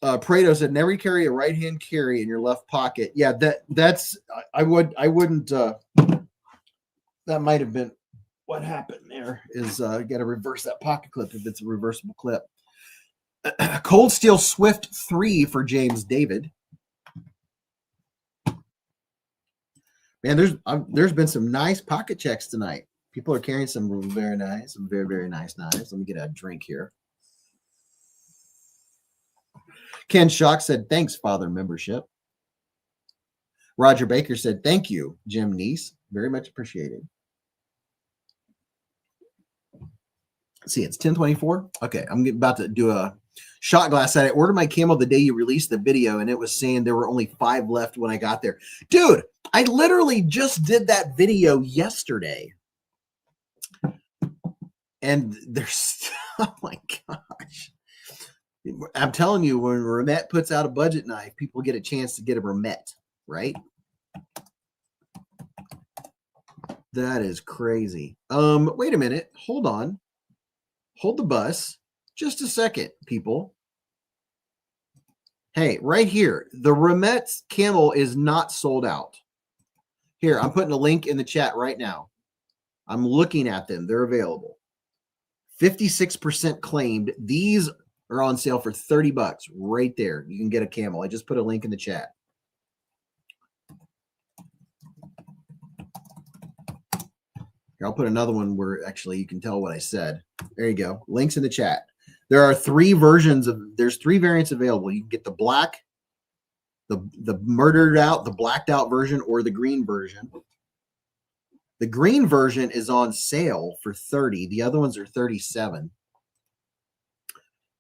Prado said, never carry a right-hand carry in your left pocket. Yeah, that's I wouldn't that might have been what happened there is got to reverse that pocket clip if it's a reversible clip. Cold Steel Swift 3 for James David. Man, there's been some nice pocket checks tonight. People are carrying some very, very nice knives. Let me get a drink here. Ken Shock said, thanks, Father membership. Roger Baker said, thank you, Jim Neese. Very much appreciated. Let's see, it's 10:24. Okay, I'm about to do a shot glass at it. I ordered my camo the day you released the video, and it was saying there were only 5 left when I got there. Dude, I literally just did that video yesterday. And there's, oh my gosh. I'm telling you, when Ramet puts out a budget knife, people get a chance to get a Ramet, right? That is crazy. Wait a minute. Hold on. Hold the bus. Just a second, people. Hey, right here, the Ramet camel is not sold out. Here, I'm putting a link in the chat right now. I'm looking at them. They're available. 56% claimed. These are on sale for $30 right there. You can get a camel. I just put a link in the chat. Here, I'll put another one where actually you can tell what I said. There you go. Links in the chat. There are 3 versions of, there's 3 variants available. You can get the black, the murdered out, the blacked out version, or the green version. The green version is on sale for $30. The other ones are $37.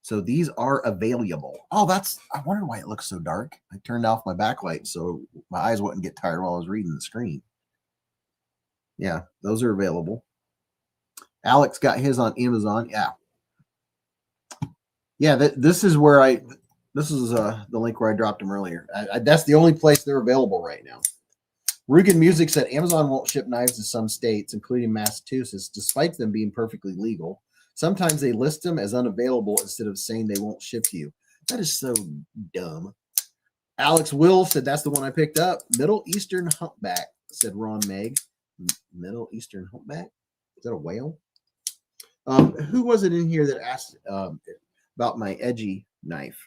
So these are available. Oh, I wonder why it looks so dark. I turned off my backlight so my eyes wouldn't get tired while I was reading the screen. Yeah, those are available. Alex got his on Amazon. Yeah. Yeah, this is where this is the link where I dropped them earlier. That's the only place they're available right now. Rugen Music said Amazon won't ship knives to some states, including Massachusetts, despite them being perfectly legal. Sometimes they list them as unavailable instead of saying they won't ship to you. That is so dumb. Alex Will said that's the one I picked up. Middle Eastern Humpback, said Ron Meg. Middle Eastern Humpback? Is that a whale? Who was it in here that asked about my edgy knife?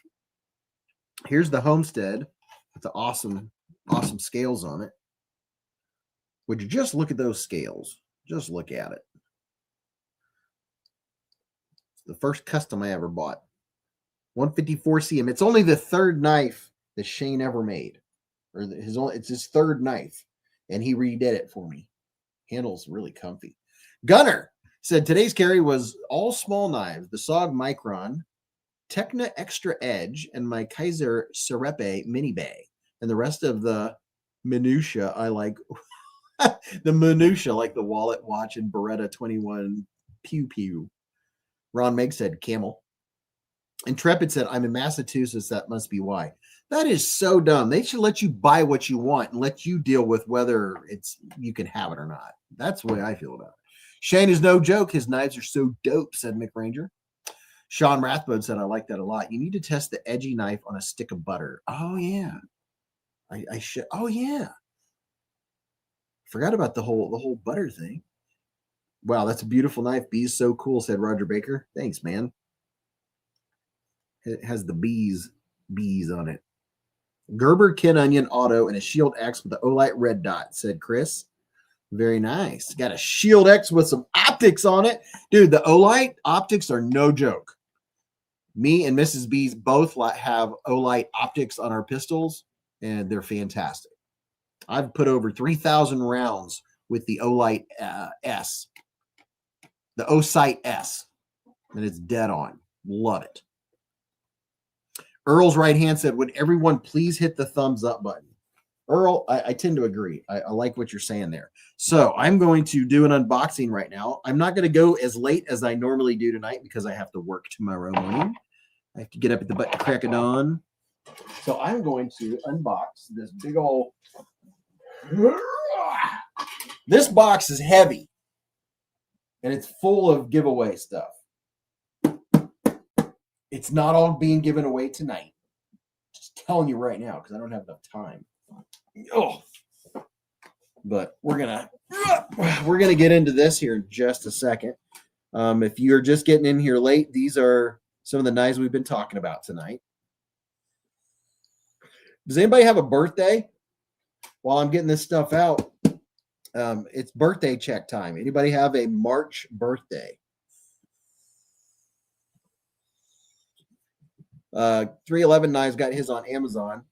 Here's the Homestead with the awesome scales on it. Would you just look at those scales? Just look at it. It's the first custom I ever bought. 154 cm. It's only the 3rd knife that Shane ever made. It's his 3rd knife. And he redid it for me. Handle's really comfy. Gunner said today's carry was all small knives. The SOG Micron, Techna Extra Edge, and my Kaiser Cerepe Mini Bay. And the rest of the minutia I like. The minutia like the wallet, watch, and Beretta 21 Pew Pew. Ron Meg said camel. Intrepid said, I'm in Massachusetts. That must be why. That is so dumb. They should let you buy what you want and let you deal with whether you can have it or not. That's the way I feel about it. Shane is no joke. His knives are so dope, said Mick Ranger. Sean Rathbone said, I like that a lot. You need to test the edgy knife on a stick of butter. Oh, yeah. I should. Oh, yeah. Forgot about the whole butter thing. Wow, that's a beautiful knife. Beez so cool, said Roger Baker. Thanks, man. It has the bees on it. Gerber Ken Onion Auto and a Shield X with the Olight red dot, said Chris. Very nice. Got a Shield X with some optics on it. Dude, the Olight optics are no joke. Me and Mrs. Beez both have Olight optics on our pistols, and they're fantastic. I've put over 3,000 rounds with the Olight S. The O-Sight S. And it's dead on. Love it. Earl's right hand said, would everyone please hit the thumbs up button? Earl, I tend to agree. I like what you're saying there. So I'm going to do an unboxing right now. I'm not going to go as late as I normally do tonight because I have to work tomorrow morning. I have to get up at the crack of dawn. So I'm going to unbox this big old... This box is heavy. And it's full of giveaway stuff. It's not all being given away tonight. Just telling you right now because I don't have enough time. Oh, but we're gonna get into this here in just a second. If you're just getting in here late, these are some of the knives we've been talking about tonight. Does anybody have a birthday? While I'm getting this stuff out, it's birthday check time. Anybody have a March birthday? 311 Knives got his on Amazon.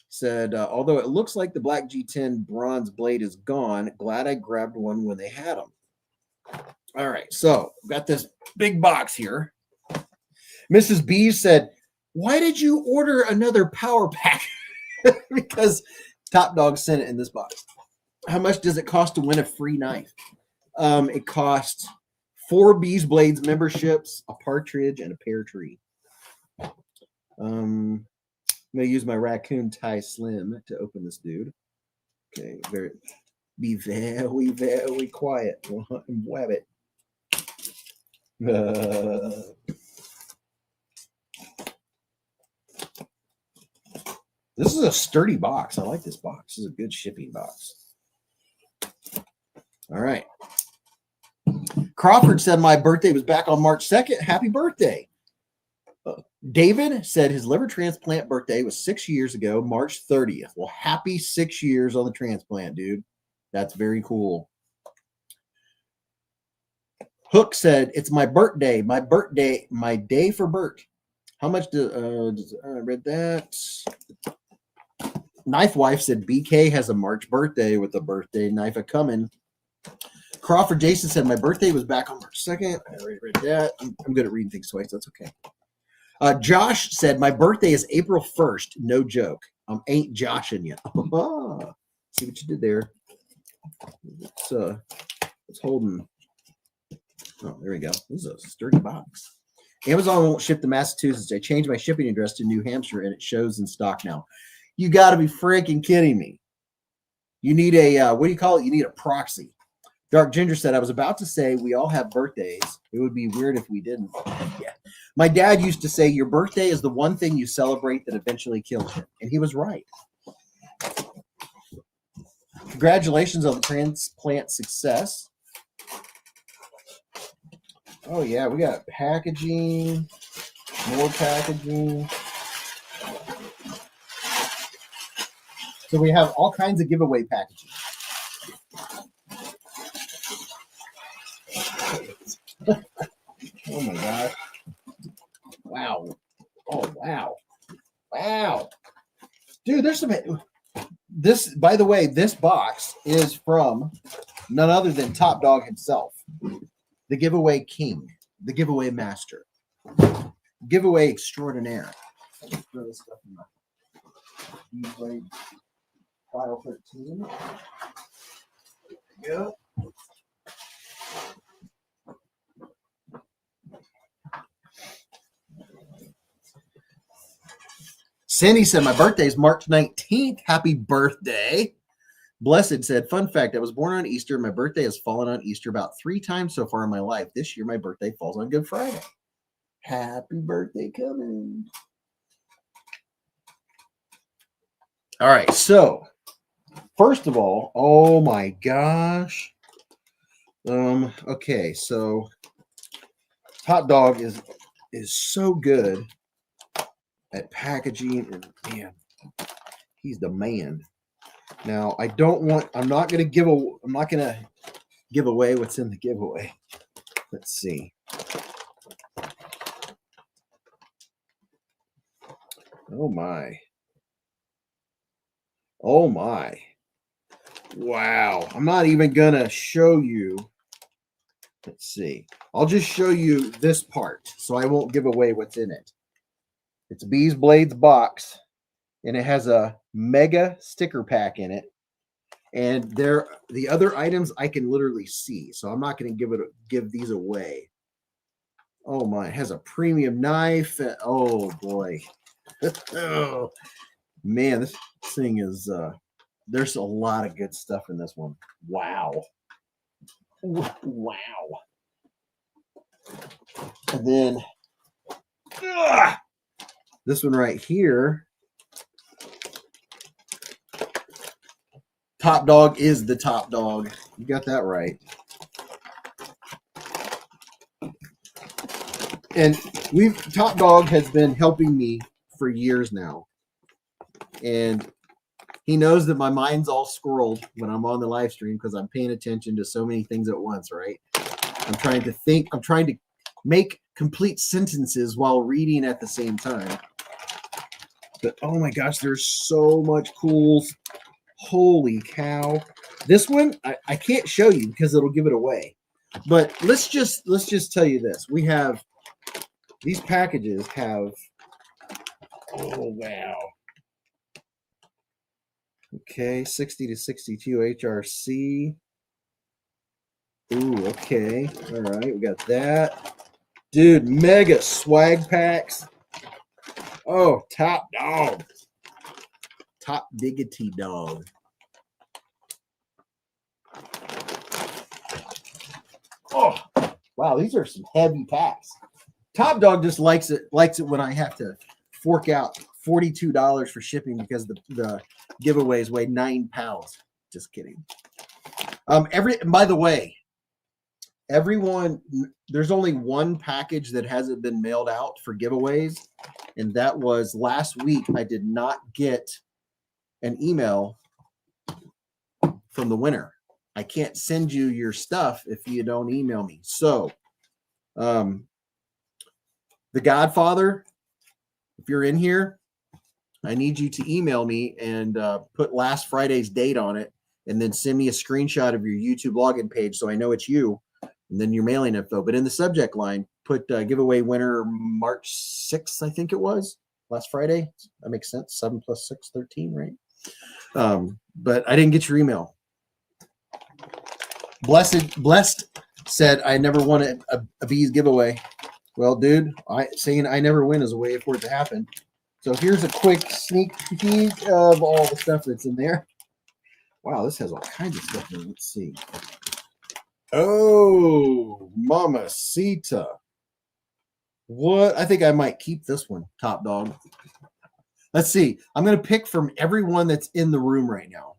Said, although it looks like the black G10 bronze blade is gone, glad I grabbed one when they had them. All right, so got this big box here. Mrs. B said, why did you order another power pack? Because Top Dog sent it in this box. How much does it cost to win a free knife? It costs 4 Beez Blades memberships, a partridge, and a pear tree. I'm going to use my raccoon tie slim to open this dude. Okay, be very, very quiet. Web it. This is a sturdy box. I like this box. This is a good shipping box. All right. Crawford said my birthday was back on March 2nd. Happy birthday. David said his liver transplant birthday was 6 years ago, March 30th. Well, happy 6 years on the transplant, dude. That's very cool. Hook said, it's my birthday, my day for Bert. How much I read that. Knife Wife said BK has a March birthday with a birthday knife coming. Crawford Jason said my birthday was back on March 2nd. I already read that. I'm good at reading things twice. That's okay. Josh said my birthday is April 1st. No joke. Ain't joshing you. See what you did there. It's holding. Oh, there we go. This is a sturdy box. Amazon won't ship to Massachusetts. I changed my shipping address to New Hampshire, and it shows in stock now. You got to be freaking kidding me. You need a, what do you call it? You need a proxy. Dark Ginger said, I was about to say we all have birthdays. It would be weird if we didn't. Yeah. My dad used to say your birthday is the one thing you celebrate that eventually kills you. And he was right. Congratulations on the transplant success. Oh, yeah, we got packaging, more packaging. So we have all kinds of giveaway packaging. Oh, my God. Wow. Oh, wow. Wow. Dude, there's some... This, by the way, this box is from none other than Top Dog himself. The giveaway king, the giveaway master, giveaway extraordinaire. Throw this stuff in my file 13. There we go. Sandy said, my birthday is March 19th. Happy birthday. Blessed said, fun fact, I was born on Easter. My birthday has fallen on Easter about 3 times so far in my life. This year, my birthday falls on Good Friday. Happy birthday coming. All right, so first of all, oh my gosh. Okay, so Top Dog is so good at packaging, and man, he's the man. Now, I'm not gonna give away what's in the giveaway. Let's see. Oh my. Oh my. Wow. I'm not even gonna show you. Let's see. I'll just show you this part, so I won't give away what's in it. It's a Beez Blades box, and it has a mega sticker pack in it. And the other items I can literally see, so I'm not going to give these away. Oh my! It has a premium knife. Oh boy! Oh man, this thing is. There's a lot of good stuff in this one. Wow! Wow! And then this one right here. Top Dog is the top dog. You got that right. And Top Dog has been helping me for years now. And he knows that my mind's all squirreled when I'm on the live stream because I'm paying attention to so many things at once, right? I'm trying to think. I'm trying to make complete sentences while reading at the same time. But oh my gosh, there's so much cool. Holy cow. This one, I can't show you because it'll give it away. But let's just tell you this. We have these packages have, oh wow. Okay, 60 to 62 HRC. Ooh, okay. All right, we got that. Dude, mega swag packs. Oh, Top Dog. Top Diggity Dog. Oh, wow, these are some heavy packs. Top Dog just likes it when I have to fork out $42 for shipping because the giveaways weigh 9 pounds. Just kidding. By the way, everyone, there's only one package that hasn't been mailed out for giveaways, and that was last week. I did not get an email from the winner. I can't send you your stuff if you don't email me. So, The Godfather, if you're in here, I need you to email me and put last Friday's date on it, and then send me a screenshot of your YouTube login page so I know it's you, and then your mailing info. But in the subject line, put giveaway winner March 6th, I think it was, last Friday. That makes sense. 7 plus 6, 13, right? But I didn't get your email. Blessed said, I never won a Beez giveaway. Well, dude, saying I never win is a way for it to happen. So here's a quick sneak peek of all the stuff that's in there. Wow, this has all kinds of stuff in it. Let's see. Oh, mamacita. What? I think I might keep this one, Top Dog. Let's see. I'm going to pick from everyone that's in the room right now.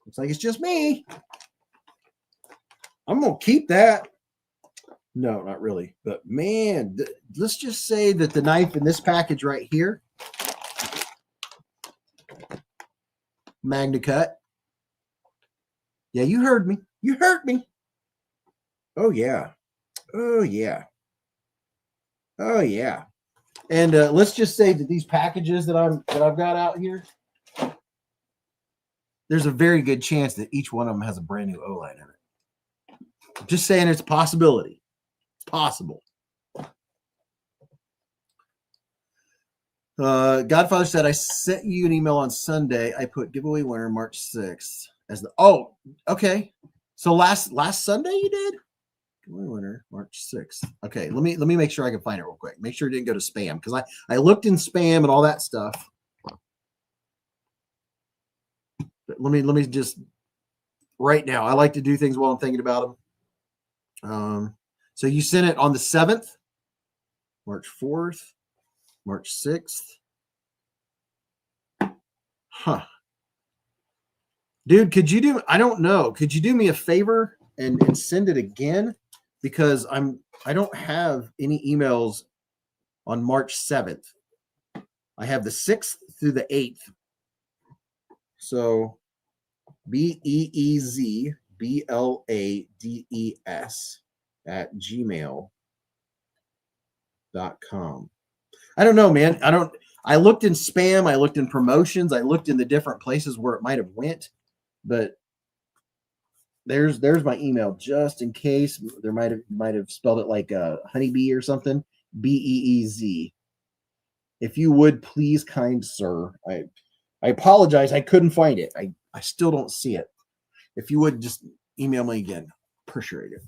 Looks like it's just me. I'm going to keep that. No, not really. But man, let's just say that the knife in this package right here, Magna Cut. Yeah, you heard me. You heard me. Oh, yeah. Oh, yeah. Oh, yeah. And let's just say that these packages that I've got out here, there's a very good chance that each one of them has a brand new O-line in it. Just saying, it's a possibility. It's possible. Godfather said, I sent you an email on Sunday. I put giveaway winner March 6th as the. Oh, okay. So last Sunday you did? Giveaway winner March 6th. Okay, let me make sure I can find it real quick. Make sure it didn't go to spam, because I looked in spam and all that stuff. But let me just right now. I like to do things while I'm thinking about them. So you sent it on the 7th? March 4th, March 6th. Huh. Dude, could you do, I don't know. Could you do me a favor and send it again? Because I don't have any emails on March 7th. I have the 6th through the 8th. So BEEZBLADES @gmail.com. I don't know, man. I looked in spam, I looked in promotions, I looked in the different places where it might have went, but there's my email just in case. There might have spelled it like honeybee or something. BEEZ. If you would please, kind sir, I apologize. I couldn't find it. I still don't see it. If you would just email me again, appreciate it.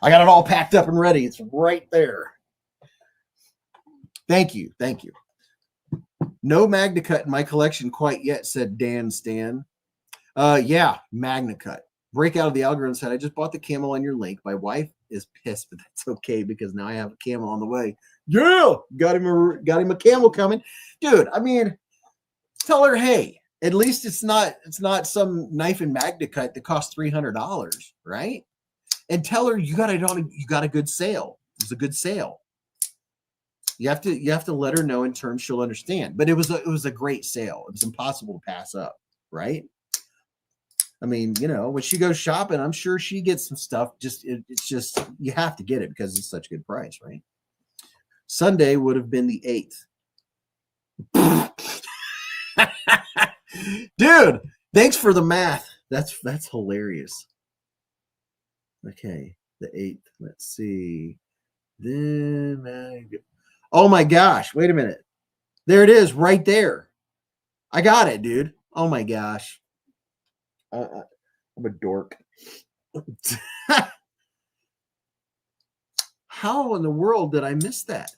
I got it all packed up and ready. It's right there. Thank you. Thank you. No Magna Cut in my collection quite yet, said Dan Stan. Yeah, Magna Cut. Break out of the algorithm said, I just bought the camel on your link. My wife is pissed, but that's okay because now I have a camel on the way. Yeah, got him a camel coming. Dude, I mean, tell her, hey, at least it's not some knife and Magna Cut that costs $300, right? And tell her you got a good sale. It was a good sale. You have to let her know in turn she'll understand. But it was a great sale. It was impossible to pass up, right? I mean, you know, when she goes shopping, I'm sure she gets some stuff. It's just you have to get it because it's such a good price, right? Sunday would have been the 8th. Dude, thanks for the math. That's hilarious. Okay, the 8th. Let's see. Then oh my gosh, wait a minute. There it is right there. I got it, dude. Oh my gosh. I'm a dork. How in the world did I miss that?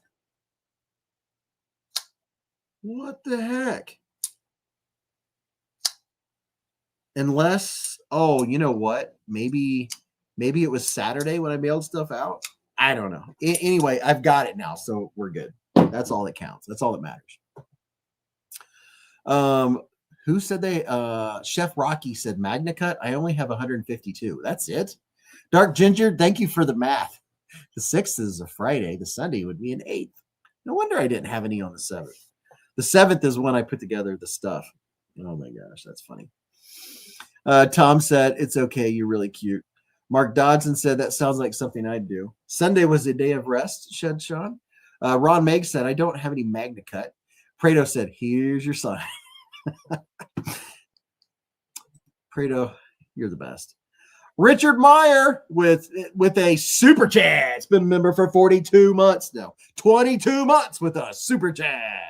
What the heck? Unless, oh, you know what? Maybe it was Saturday when I mailed stuff out. I don't know. Anyway, I've got it now, so we're good. That's all that counts. That's all that matters. Who said they? Chef Rocky said Magna Cut. I only have 152. That's it. Dark Ginger, thank you for the math. The 6th is a Friday. The Sunday would be an 8th. No wonder I didn't have any on the 7th. The 7th is when I put together the stuff. Oh my gosh, that's funny. Tom said, it's okay. You're really cute. Mark Dodson said, that sounds like something I'd do. Sunday was a day of rest, said Sean. Ron Meg said, I don't have any Magna Cut. Prado said, here's your sign. Prado, you're the best. Richard Meyer with a super chat. It's been a member for 42 months now. 22 months with us. Super chat.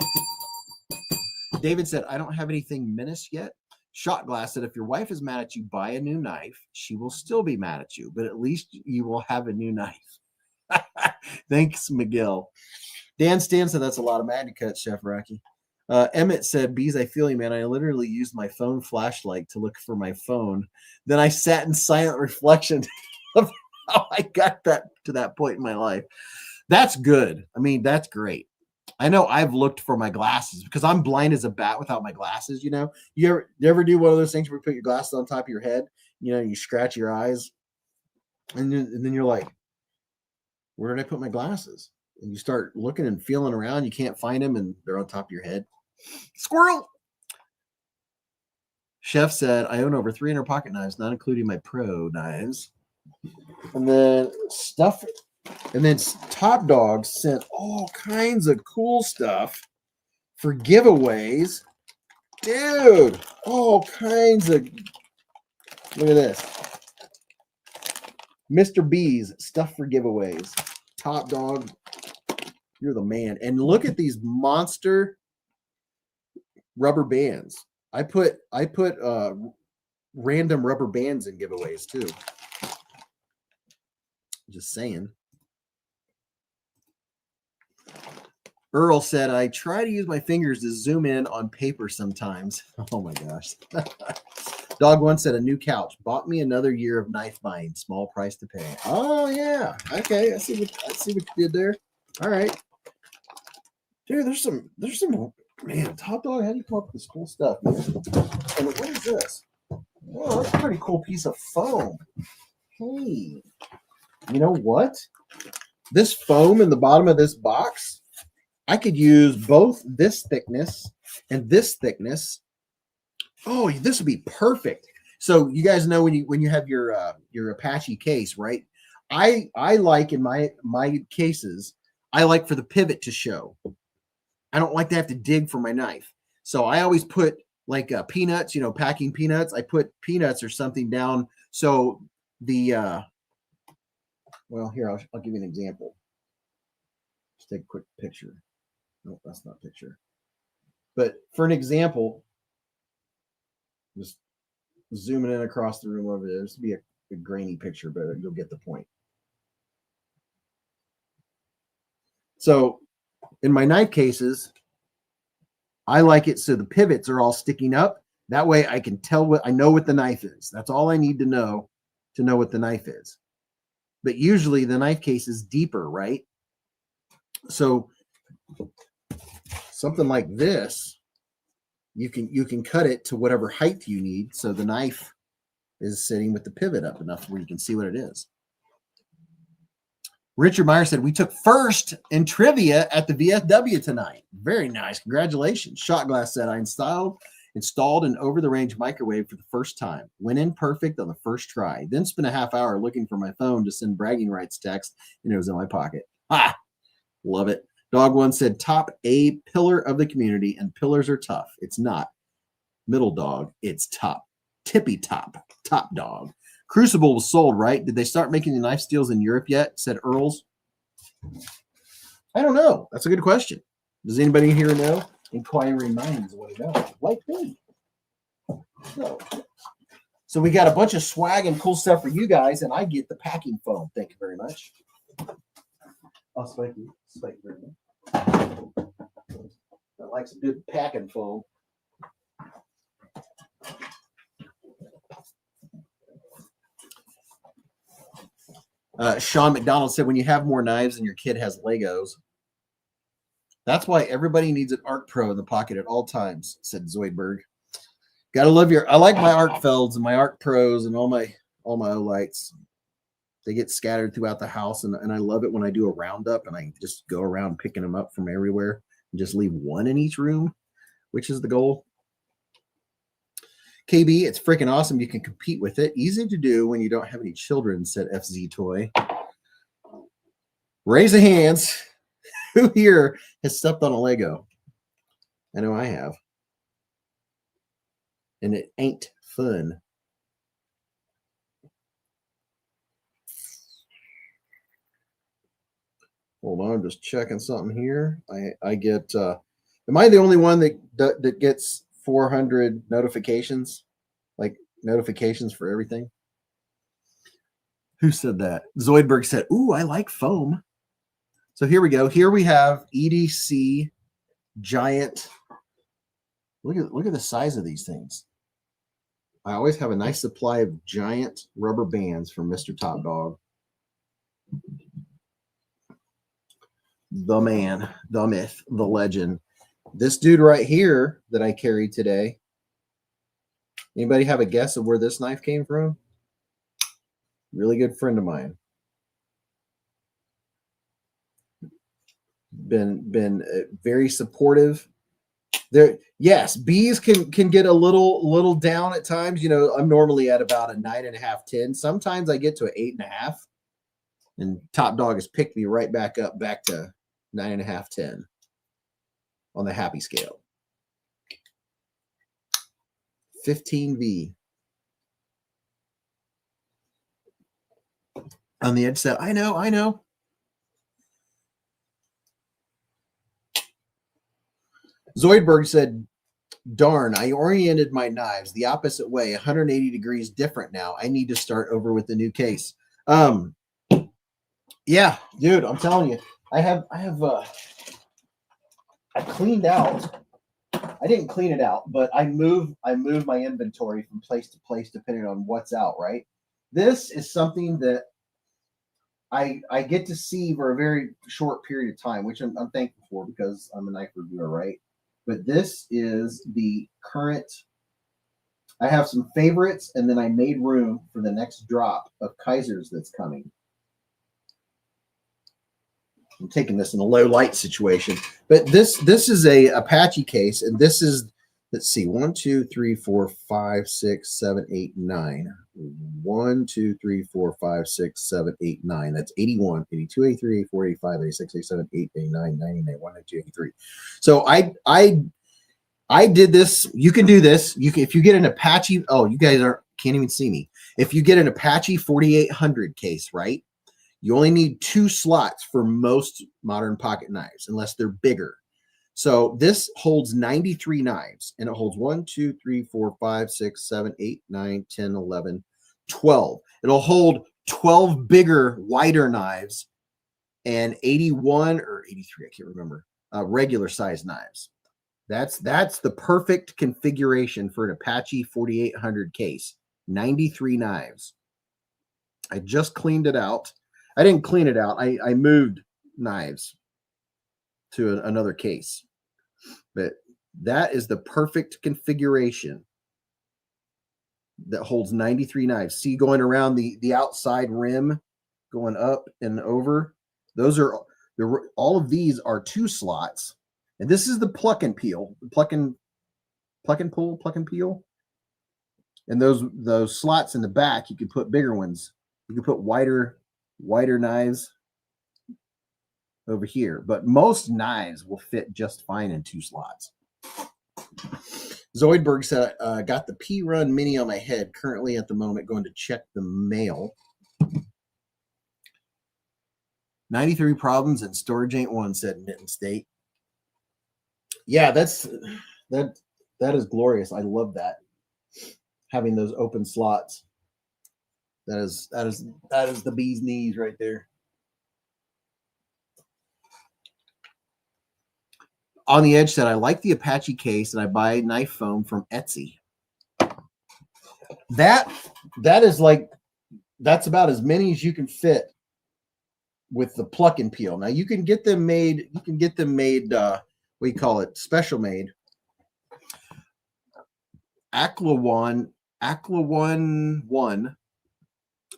David said, I don't have anything menace yet. Shot Glass said, if your wife is mad at you, buy a new knife. She will still be mad at you, but at least you will have a new knife. Thanks, Miguel. Dan Stan said, that's a lot of Magna Cut, Chef Rocky. Emmett said, Beez, I feel you, man. I literally used my phone flashlight to look for my phone. Then I sat in silent reflection of how I got to that point in my life. That's good. I mean, that's great. I know I've looked for my glasses because I'm blind as a bat without my glasses. You know, you ever do one of those things where you put your glasses on top of your head, you know, you scratch your eyes and then you're like, where did I put my glasses? And you start looking and feeling around. You can't find them and they're on top of your head. Squirrel. Chef said, I own over 300 pocket knives, not including my pro knives. And then Top Dog sent all kinds of cool stuff for giveaways. Dude, all kinds of, look at this. Mr. Beez, stuff for giveaways. Top Dog, you're the man. And look at these monster rubber bands. I put random rubber bands in giveaways too. Just saying. Earl said, I try to use my fingers to zoom in on paper sometimes. Oh my gosh. Dog One said a new couch. Bought me another year of knife buying. Small price to pay. Oh yeah. Okay. I see what you did there. All right. Dude, there's some man, Top Dog, how do you come up with this cool stuff? Man? And what is this? Oh, that's a pretty cool piece of foam. Hey. You know what? This foam in the bottom of this box, I could use both this thickness and this thickness. Oh, this would be perfect. So you guys know when you have your Apache case, right? I like in my cases, I like for the pivot to show. I don't like to have to dig for my knife. So I always put like peanuts, packing peanuts. I put peanuts or something down. So the well, here I'll give you an example. Just take a quick picture. No, that's not a picture. But for an example, just zooming in across the room over there. This would be a grainy picture, but you'll get the point. So in my knife cases, I like it so the pivots are all sticking up. That way I can tell I know what the knife is. That's all I need to know what the knife is. But usually the knife case is deeper, right? So something like this, you can cut it to whatever height you need, so the knife is sitting with the pivot up enough where you can see what it is. Richard Meyer said, we took first in trivia at the VFW tonight. Very nice. Congratulations. Shot Glass said, I installed an over-the-range microwave for the first time. Went in perfect on the first try. Then spent a half hour looking for my phone to send bragging rights text, and it was in my pocket. Ah, love it. Dog One said, top A pillar of the community, and pillars are tough. It's not middle dog. It's top. Tippy top. Top dog. Crucible was sold, right? Did they start making the knife steels in Europe yet? Said Earls. I don't know. That's a good question. Does anybody here know? Inquiring minds want to know. Like me. So we got a bunch of swag and cool stuff for you guys, and I get the packing foam. Thank you very much. Oh, Spike you very much. I like some good packing foam. Sean McDonald said, when you have more knives and your kid has Legos, that's why everybody needs an Arc Pro in the pocket at all times, said Zoidberg. Gotta love I like my Arc Felds and my Arc Pros and all my Olights. They get scattered throughout the house, and I love it when I do a roundup and I just go around picking them up from everywhere and just leave one in each room, which is the goal. KB, it's freaking awesome. You can compete with it. Easy to do when you don't have any children, said FZ Toy. Raise the hands. Who here has stepped on a Lego? I know I have. And it ain't fun. Hold on, I'm just checking something here. I get, am I the only one that gets 400 notifications? Like notifications for everything? Who said that? Zoidberg said, ooh, I like foam. So here we go. Here we have EDC giant. Look at the size of these things. I always have a nice supply of giant rubber bands from Mr. Top Dog. The man, the myth, the legend. This dude right here that I carried today. Anybody have a guess of where this knife came from? Really good friend of mine. Been very supportive. There, yes, Beez can get a little down at times. I'm normally at about a 9.5, 10. Sometimes I get to an 8.5, and Top Dog has picked me right back to 9.5, 10 on the happy scale. 15V. On the edge said, I know. Zoidberg said, darn, I oriented my knives the opposite way, 180 degrees different now. I need to start over with the new case. Yeah, dude, I'm telling you, I cleaned out I didn't clean it out, but I move my inventory from place to place depending on what's out, right? This is something that I get to see for a very short period of time, which I'm thankful for because I'm a knife reviewer, right? But this is the current. I have some favorites, and then I made room for the next drop of Kaiser's that's coming. I'm taking this in a low light situation, but this is a Apache case, and this is, let's see, 1, 2, 3, 4, 5, 6, 7, 8, 9. 1, 2, 3, 4, 5, 6, 7, 8, 9. That's 81, 82, 83, 84, 85, 86, 87, 88, 89, 90, 91, 92, 83. So I did this. You can do this. You can, if you get an Apache. Oh, you guys can't even see me. If you get an Apache 4800 case, right? You only need 2 slots for most modern pocket knives, unless they're bigger. So this holds 93 knives, and it holds 1, 2, 3, 4, 5, 6, 7, 8, 9, 10, 11, 12. It'll hold 12 bigger, wider knives and 81 or 83, I can't remember, regular size knives. That's the perfect configuration for an Apache 4800 case. 93 knives. I just cleaned it out. I didn't clean it out. I moved knives to another case. But that is the perfect configuration that holds 93 knives. See, going around the outside rim, going up and over. Those are all of these are 2 slots. And this is the pluck and peel, pluck and pull, pluck and peel. And those slots in the back, you can put bigger ones. You can put wider knives over here. But most knives will fit just fine in 2 slots. Zoidberg said, got the P-Run Mini on my head. Currently at the moment going to check the mail. 93 problems and storage ain't one, said Mitten State. Yeah, that is glorious. I love that. Having those open slots. That is the bee's knees right there. On the Edge said, I like the Apache case and I buy knife foam from Etsy. That is like, that's about as many as you can fit with the pluck and peel. Now you can get them made, what do you call it? Special made. Aclawan 1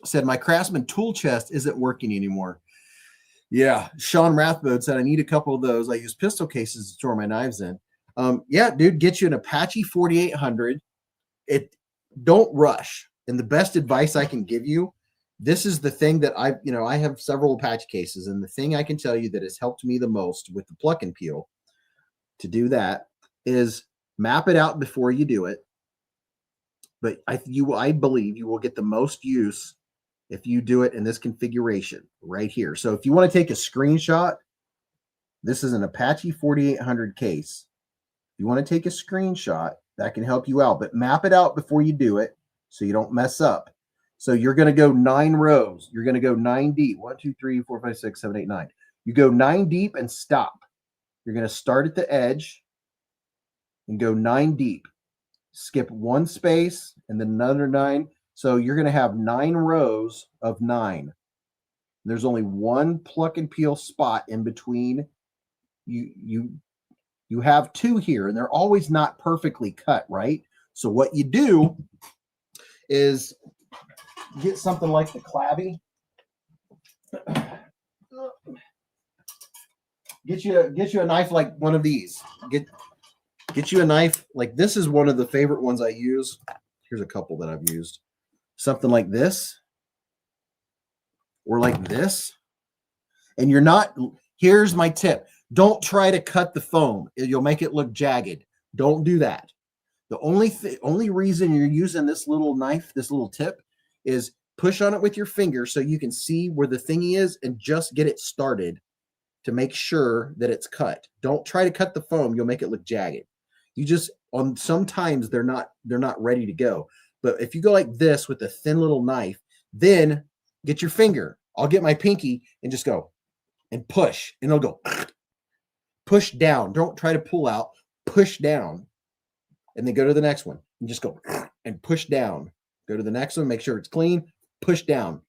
said, my Craftsman tool chest isn't working anymore. Yeah, Sean Rathbode said, I need a couple of those. I use pistol cases to store my knives in. Yeah, dude, get you an Apache 4800. Don't rush. And the best advice I can give you, this is the thing that I have several Apache cases, and the thing I can tell you that has helped me the most with the pluck and peel to do that is map it out before you do it. But I believe you will get the most use if you do it in this configuration right here. So if you want to take a screenshot, this is an Apache 4800 case. If you want to take a screenshot, that can help you out. But map it out before you do it so you don't mess up. So you're going to go 9 rows. You're going to go 9 deep. 1, 2, 3, 4, 5, 6, 7, 8, 9. You go 9 deep and stop. You're going to start at the edge and go 9 deep. Skip 1 space and then another 9. So you're going to have 9 rows of 9. There's only 1 pluck and peel spot in between. You have 2 here, and they're always not perfectly cut, right? So what you do is get something like the clavy. Get you a knife like one of these. Get you a knife like this is one of the favorite ones I use. Here's a couple that I've used. Something like this or like this. And you're not, here's my tip. Don't try to cut the foam. You'll make it look jagged. Don't do that. The only reason you're using this little knife, this little tip, is push on it with your finger so you can see where the thingy is and just get it started to make sure that it's cut. Don't try to cut the foam. You'll make it look jagged. You just, sometimes they're not ready to go. But if you go like this with a thin little knife, then get your finger. I'll get my pinky and just go and push, and it'll go push down. Don't try to pull out, push down, and then go to the next one and just go and push down. Go to the next one, make sure it's clean, push down.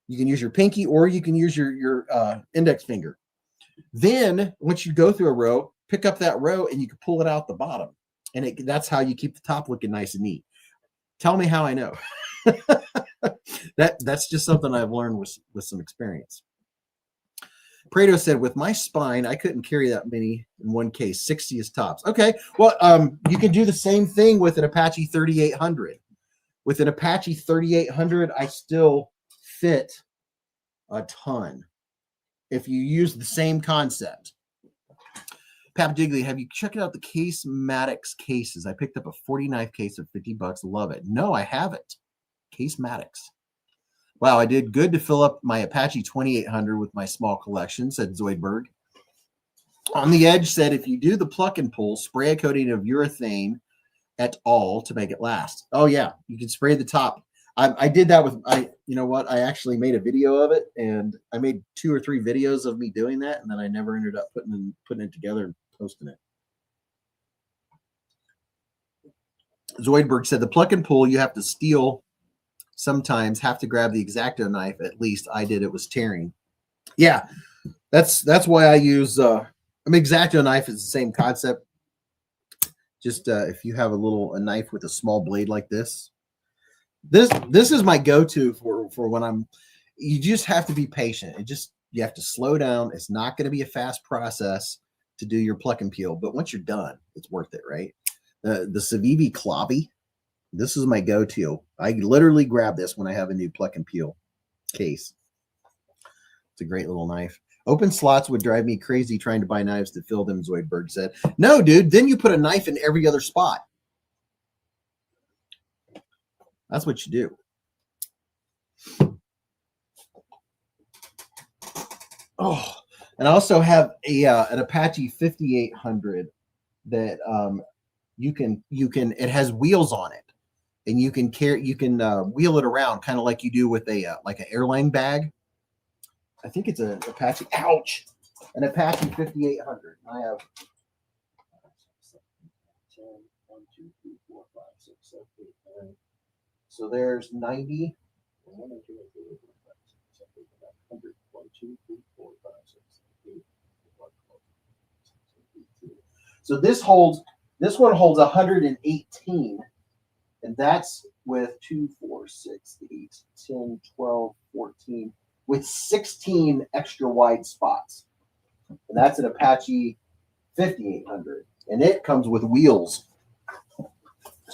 You can use your pinky or you can use your index finger. Then once you go through a row, pick up that row and you can pull it out the bottom. And that's how you keep the top looking nice and neat. Tell me how I know. That's just something I've learned with some experience. Prado said, with my spine, I couldn't carry that many in one case. 60 is tops. Okay. Well, you can do the same thing with an Apache 3800. With an Apache 3800, I still fit a ton if you use the same concept. Pap Digley, have you checked out the Case Maddox cases? I picked up a 40 knife case for $50. Love it. No, I haven't. Case Maddox. Wow, I did good to fill up my Apache 2800 with my small collection, said Zoidberg. On the Edge said, if you do the pluck and pull, spray a coating of urethane et al. To make it last. Oh, yeah, you can spray the top. I did that with, you know what? I actually made a video of it, and I made 2 or 3 videos of me doing that, and then I never ended up putting it together and posting it. Zoidberg said, the pluck and pull, you have to steal sometimes, have to grab the X-Acto knife. At least I did. It was tearing. Yeah, that's why I use X-Acto knife is the same concept. Just if you have a knife with a small blade like this is my go-to for when you just have to be patient. You have to slow down. It's not going to be a fast process to do your pluck and peel, but once you're done, it's worth it, right? The Civivi Clavy, this is my go-to. I literally grab this when I have a new pluck and peel case. It's a great little knife. Open slots would drive me crazy trying to buy knives to fill them, Zoidberg said. No, dude, then you put a knife in every other spot. That's what you do. Oh, and I also have an Apache 5800 that you can it has wheels on it, and you can wheel it around kind of like you do with like an airline bag. I think it's an Apache. Ouch! An Apache 5800. I have 10, 1, 2, 3, 4, 5, 6, 7, 8, 9. So there's 90. 1, 2, 3, 4, 5, 6, 7, 8. So this one holds 118, and that's with 2, 4, 6, 8, 10, 12, 14, with 16 extra wide spots. And that's an Apache 5800, and it comes with wheels, so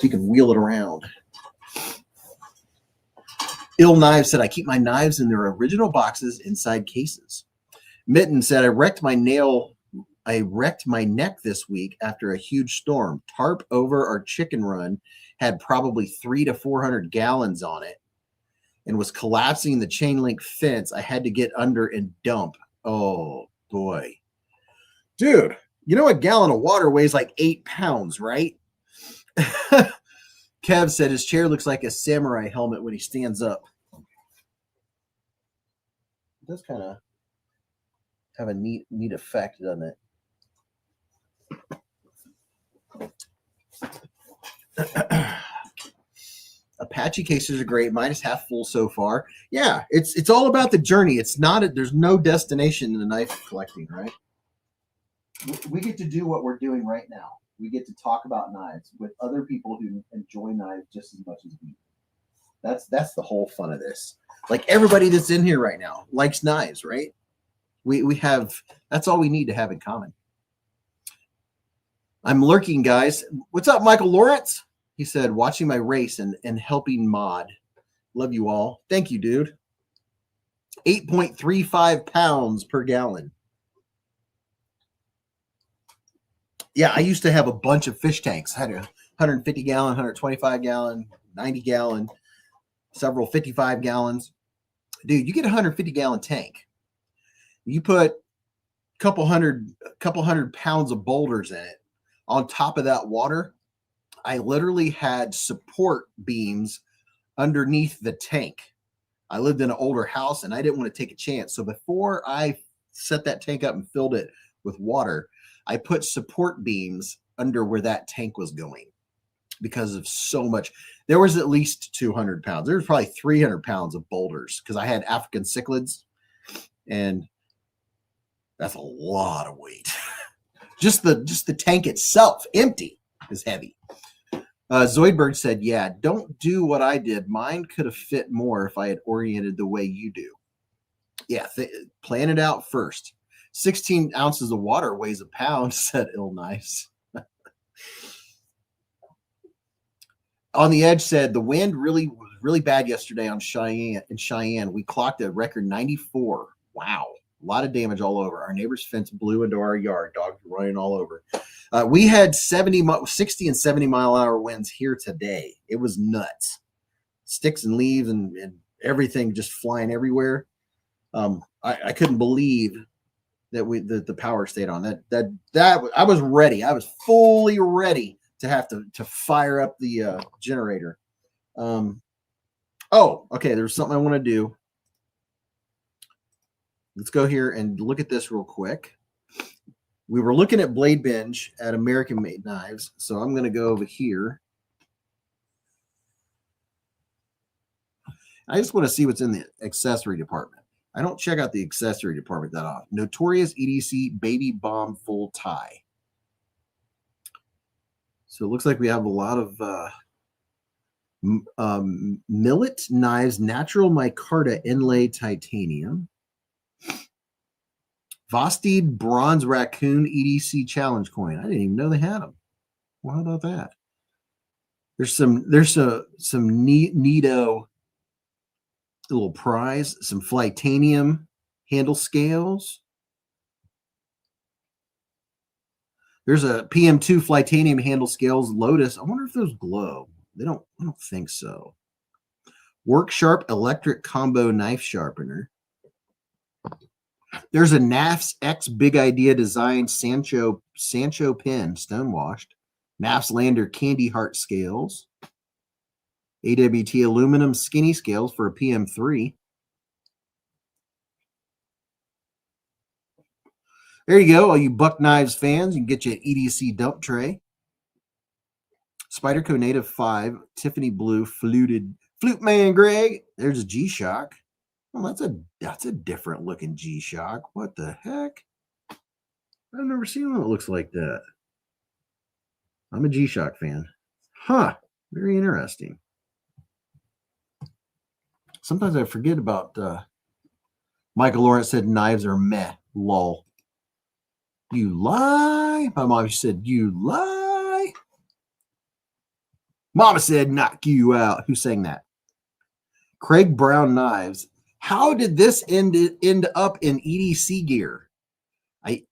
you can wheel it around. Ill Knives said, I keep my knives in their original boxes inside cases. Mitten said, I wrecked my neck this week after a huge storm. Tarp over our chicken run had probably 300 to 400 gallons on it and was collapsing the chain link fence. I had to get under and dump. Oh, boy. Dude, you know a gallon of water weighs like 8 pounds, right? Kev said his chair looks like a samurai helmet when he stands up. It does kind of have a neat effect, doesn't it? Apache cases are great. Mine is half full so far. Yeah, it's all about the journey. There's no destination in the knife collecting, right? We get to do what we're doing right now. We get to talk about knives with other people who enjoy knives just as much as we do. That's the whole fun of this. Like everybody that's in here right now likes knives, right? We have, that's all we need to have in common. I'm lurking, guys. What's up, Michael Lawrence? He said, watching my race and helping mod. Love you all. Thank you, dude. 8.35 pounds per gallon. Yeah, I used to have a bunch of fish tanks. I had a 150 gallon, 125 gallon, 90 gallon, several 55 gallons. Dude, you get a 150 gallon tank. You put a couple hundred pounds of boulders in it. On top of that water, I literally had support beams underneath the tank. I lived in an older house and I didn't want to take a chance. So before I set that tank up and filled it with water, I put support beams under where that tank was going. because of so much. There was at least 200 pounds. There was probably 300 pounds of boulders because I had African cichlids, and that's a lot of weight. just the tank itself, empty, is heavy. Zoidberg said, yeah, don't do what I did. Mine could have fit more if I had oriented the way you do. Yeah, plan it out first. 16 ounces of water weighs a pound, said Ill Nice. On the Edge said, the wind was really bad yesterday in Cheyenne. We clocked a record 94. Wow. A lot of damage all over. Our neighbor's fence blew into our yard. Dogs were running all over. We had 60 and 70 mile an hour winds here today. It was nuts. Sticks and leaves and everything just flying everywhere. I couldn't believe that the power stayed on. That I was ready. I was fully ready to have to fire up the generator. Oh, okay. There's something I want to do. Let's go here and look at this real quick. We were looking at Blade Binge at American Made Knives. So I'm going to go over here. I just want to see what's in the accessory department. I don't check out the accessory department that often. Notorious EDC Baby Bomb Full Tie. So it looks like we have a lot of Millet Knives, Natural Micarta Inlay Titanium. Vosteed Bronze Raccoon EDC Challenge Coin. I didn't even know they had them. Well, how about that? There's some neato little prize, some Flightanium handle scales. There's a PM2 Flightanium handle scales Lotus. I wonder if those glow. I don't think so. Work Sharp Electric Combo Knife Sharpener. There's a NAFS X Big Idea Design Sancho pen, stonewashed. NAFS Lander Candy Heart scales. AWT aluminum skinny scales for a PM3. There you go, all you Buck Knives fans. You can get you an EDC dump tray. Spyderco Native 5, Tiffany Blue Flute Man Greg. There's a G-Shock. Well, that's a different looking G-Shock. What the heck? I've never seen one that looks like that. I'm a G-Shock fan. Huh. Very interesting. Sometimes I forget about Michael Lawrence said knives are meh. Lol. You lie. My mom said, you lie. Mama said, knock you out. Who sang that? Craig Brown Knives. How did this end up in EDC gear? I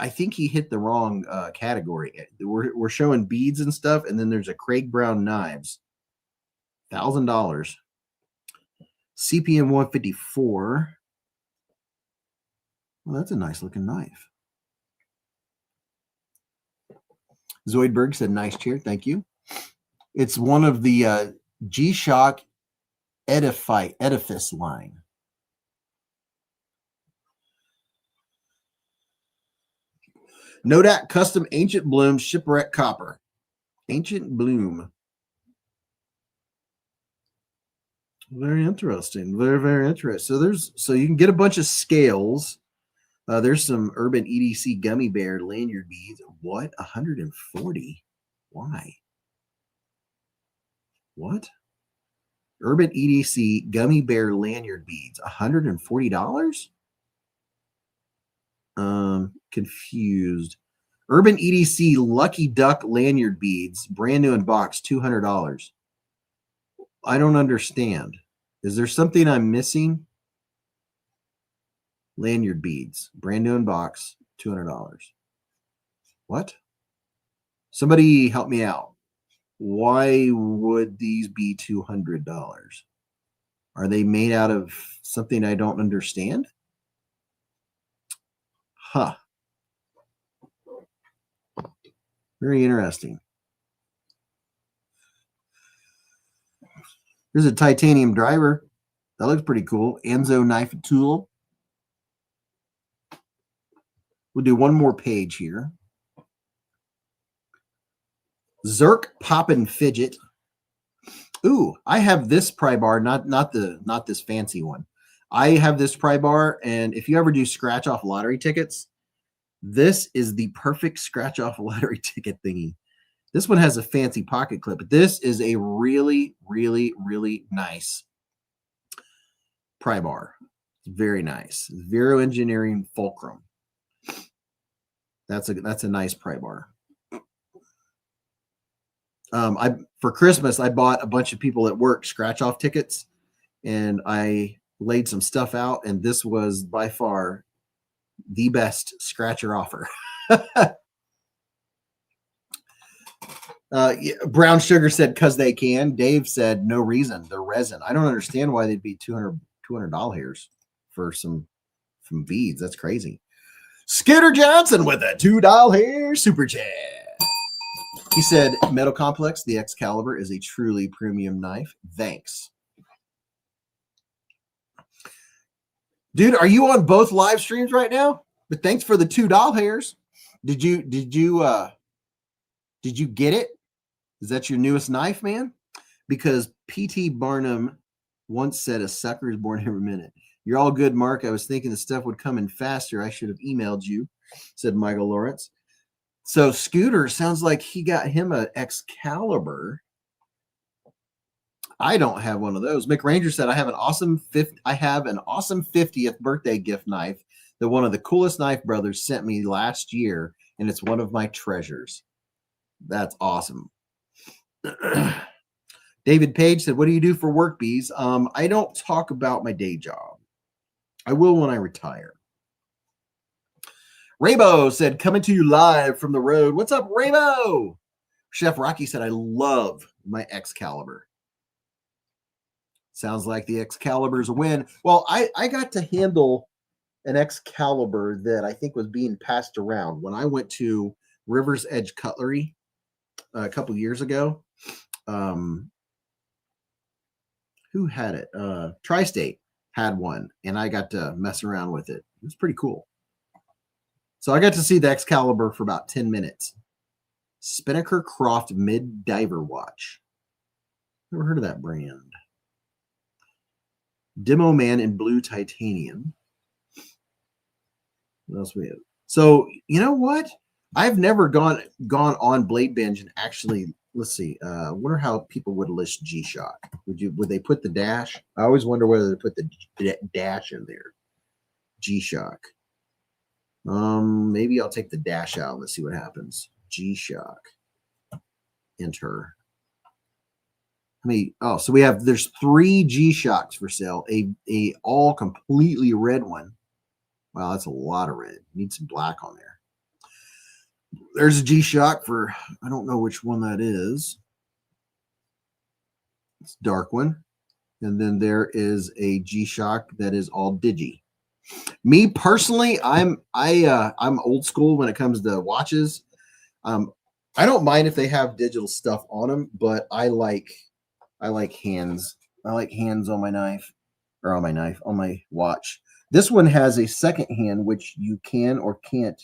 think he hit the wrong category. We're showing beads and stuff, and then there's a Craig Brown Knives. $1,000. CPM 154. Well, that's a nice looking knife. Zoidberg said, nice chair. Thank you. It's one of the G-Shock Edifice line. Nodak Custom Ancient Bloom Shipwreck Copper. Ancient Bloom. Very interesting. Very, very interesting. So you can get a bunch of scales. There's some Urban EDC Gummy Bear lanyard beads. What? 140? Why? What? Urban EDC Gummy Bear lanyard beads. $140? Confused. Urban EDC Lucky Duck lanyard beads, brand new in box, $200. I don't understand. Is there something I'm missing? Lanyard beads, brand new in box, $200. What? Somebody help me out. Why would these be $200? Are they made out of something I don't understand? Huh. Very interesting. There's a titanium driver. That looks pretty cool. Anzo knife and tool. We'll do one more page here. Zerk Poppin' Fidget. Ooh, I have this pry bar, not this fancy one. I have this pry bar, and if you ever do scratch off lottery tickets, this is the perfect scratch off lottery ticket thingy. This one has a fancy pocket clip, but this is a really, really, really nice pry bar. It's very nice. Vero Engineering Fulcrum. That's a nice pry bar. For Christmas, I bought a bunch of people at work scratch off tickets, and I laid some stuff out, and this was by far the best scratcher offer. Brown Sugar said, because they can. Dave said, no reason. They're resin. I don't understand why they'd be $200 for some beads. That's crazy. Skidder Johnson with a $2 super chat. He said, Metal Complex, the Excalibur is a truly premium knife. Thanks. Dude, are you on both live streams right now? But thanks for the $2. Did you get it? Is that your newest knife, man? Because P.T. Barnum once said a sucker is born every minute. You're all good, Mark. I was thinking the stuff would come in faster. I should have emailed you, said Michael Lawrence. So Scooter sounds like he got him an Excalibur. I don't have one of those. Mick Ranger said, I have an awesome 50th birthday gift knife that one of the coolest knife brothers sent me last year, and it's one of my treasures. That's awesome. David Page said, what do you do for work, Beez? I don't talk about my day job. I will when I retire. Raybo said, coming to you live from the road. What's up, Raybo? Chef Rocky said, I love my Excalibur. Sounds like the Excalibur's a win. Well, I got to handle an Excalibur that I think was being passed around when I went to River's Edge Cutlery a couple years ago. Who had it? Tri-State had one, and I got to mess around with it. It was pretty cool. So I got to see the Excalibur for about 10 minutes. Spinnaker Croft Mid Diver Watch. Never heard of that brand. Demo Man in Blue Titanium. What else we have? So you know what? I've never gone on Blade Binge and actually, let's see. I wonder how people would list G-Shock. Would they put the dash? I always wonder whether they put the dash in there. G-Shock. Maybe I'll take the dash out. Let's see what happens. G-Shock. Enter. So there's 3 G-Shocks for sale. A all completely red one. Wow, that's a lot of red. Need some black on there. There's a G-Shock for, I don't know which one that is. It's a dark one. And then there is a G-Shock that is all digi. Me personally, I'm old school when it comes to watches. I don't mind if they have digital stuff on them, but I like hands. I like hands on my knife, or on my watch. This one has a second hand, which you can or can't,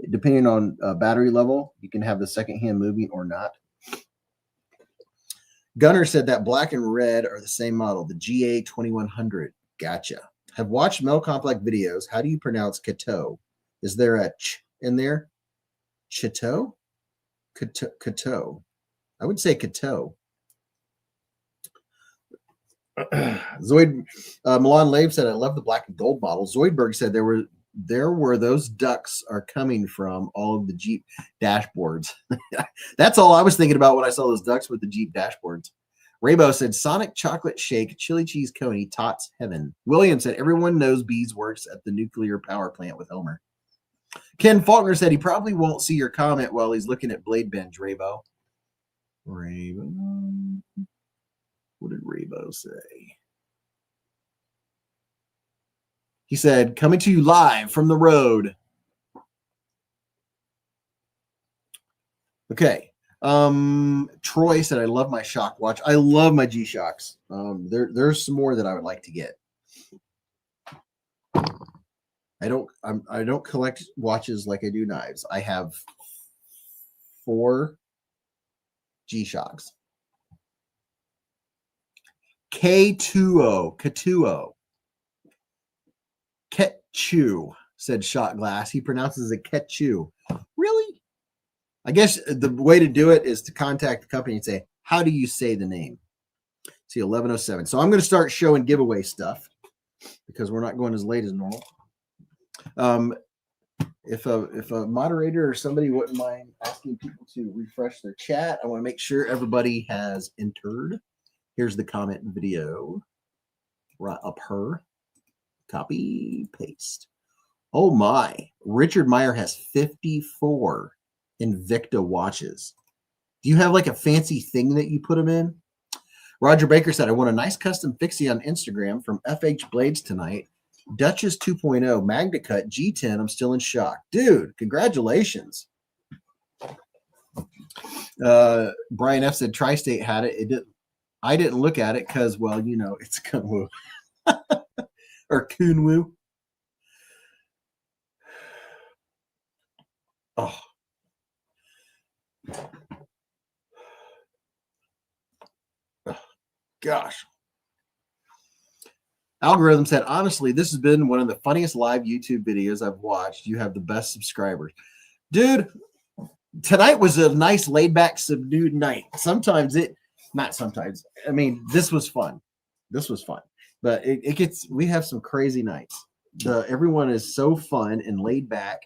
depending on battery level. You can have the second hand moving or not. Gunner said that black and red are the same model, the GA 2100. Gotcha. Have watched Mel Complex videos. How do you pronounce Cateau? Is there a ch in there? Chateau? Cateau. I would say Cateau. Zoid Milan Lave said, I love the black and gold model. Zoidberg said there were those ducks are coming from all of the Jeep dashboards. That's all I was thinking about when I saw those ducks with the Jeep dashboards. Raybo said, Sonic Chocolate Shake, Chili Cheese Coney, Tots Heaven. William said, everyone knows Beez works at the nuclear power plant with Homer. Ken Faulkner said he probably won't see your comment while he's looking at Blade Binge, Raybo. What did Raybo say? He said, coming to you live from the road. Okay. Troy said, I love my Shock watch. I love my G-Shocks. There's some more that I would like to get. I don't collect watches like I do knives. I have 4 G-Shocks. K2O. Katuo. Ketchu, said Shot Glass. He pronounces it Ketchu. Really? I guess the way to do it is to contact the company and say, how do you say the name? See, 11:07. So I'm going to start showing giveaway stuff because we're not going as late as normal. If a moderator or somebody wouldn't mind asking people to refresh their chat, I want to make sure everybody has entered. Here's the comment video. Right up her. Copy, paste. Oh my. Richard Meyer has 54 Invicta watches. Do you have like a fancy thing that you put them in? Roger Baker said, I won a nice custom fixie on Instagram from FH Blades tonight. Duchess 2.0, Magna Cut, G10. I'm still in shock. Dude, congratulations. Brian F. said Tri-State had it. I didn't look at it because, well, you know, it's Kunwu. Or Kunwu. Oh. Gosh. Algorithm said, honestly, this has been one of the funniest live YouTube videos I've watched. You have the best subscribers. Dude, tonight was a nice laid-back, subdued night. Not sometimes. I mean, this was fun. This was fun. But we have some crazy nights. Everyone is so fun and laid back.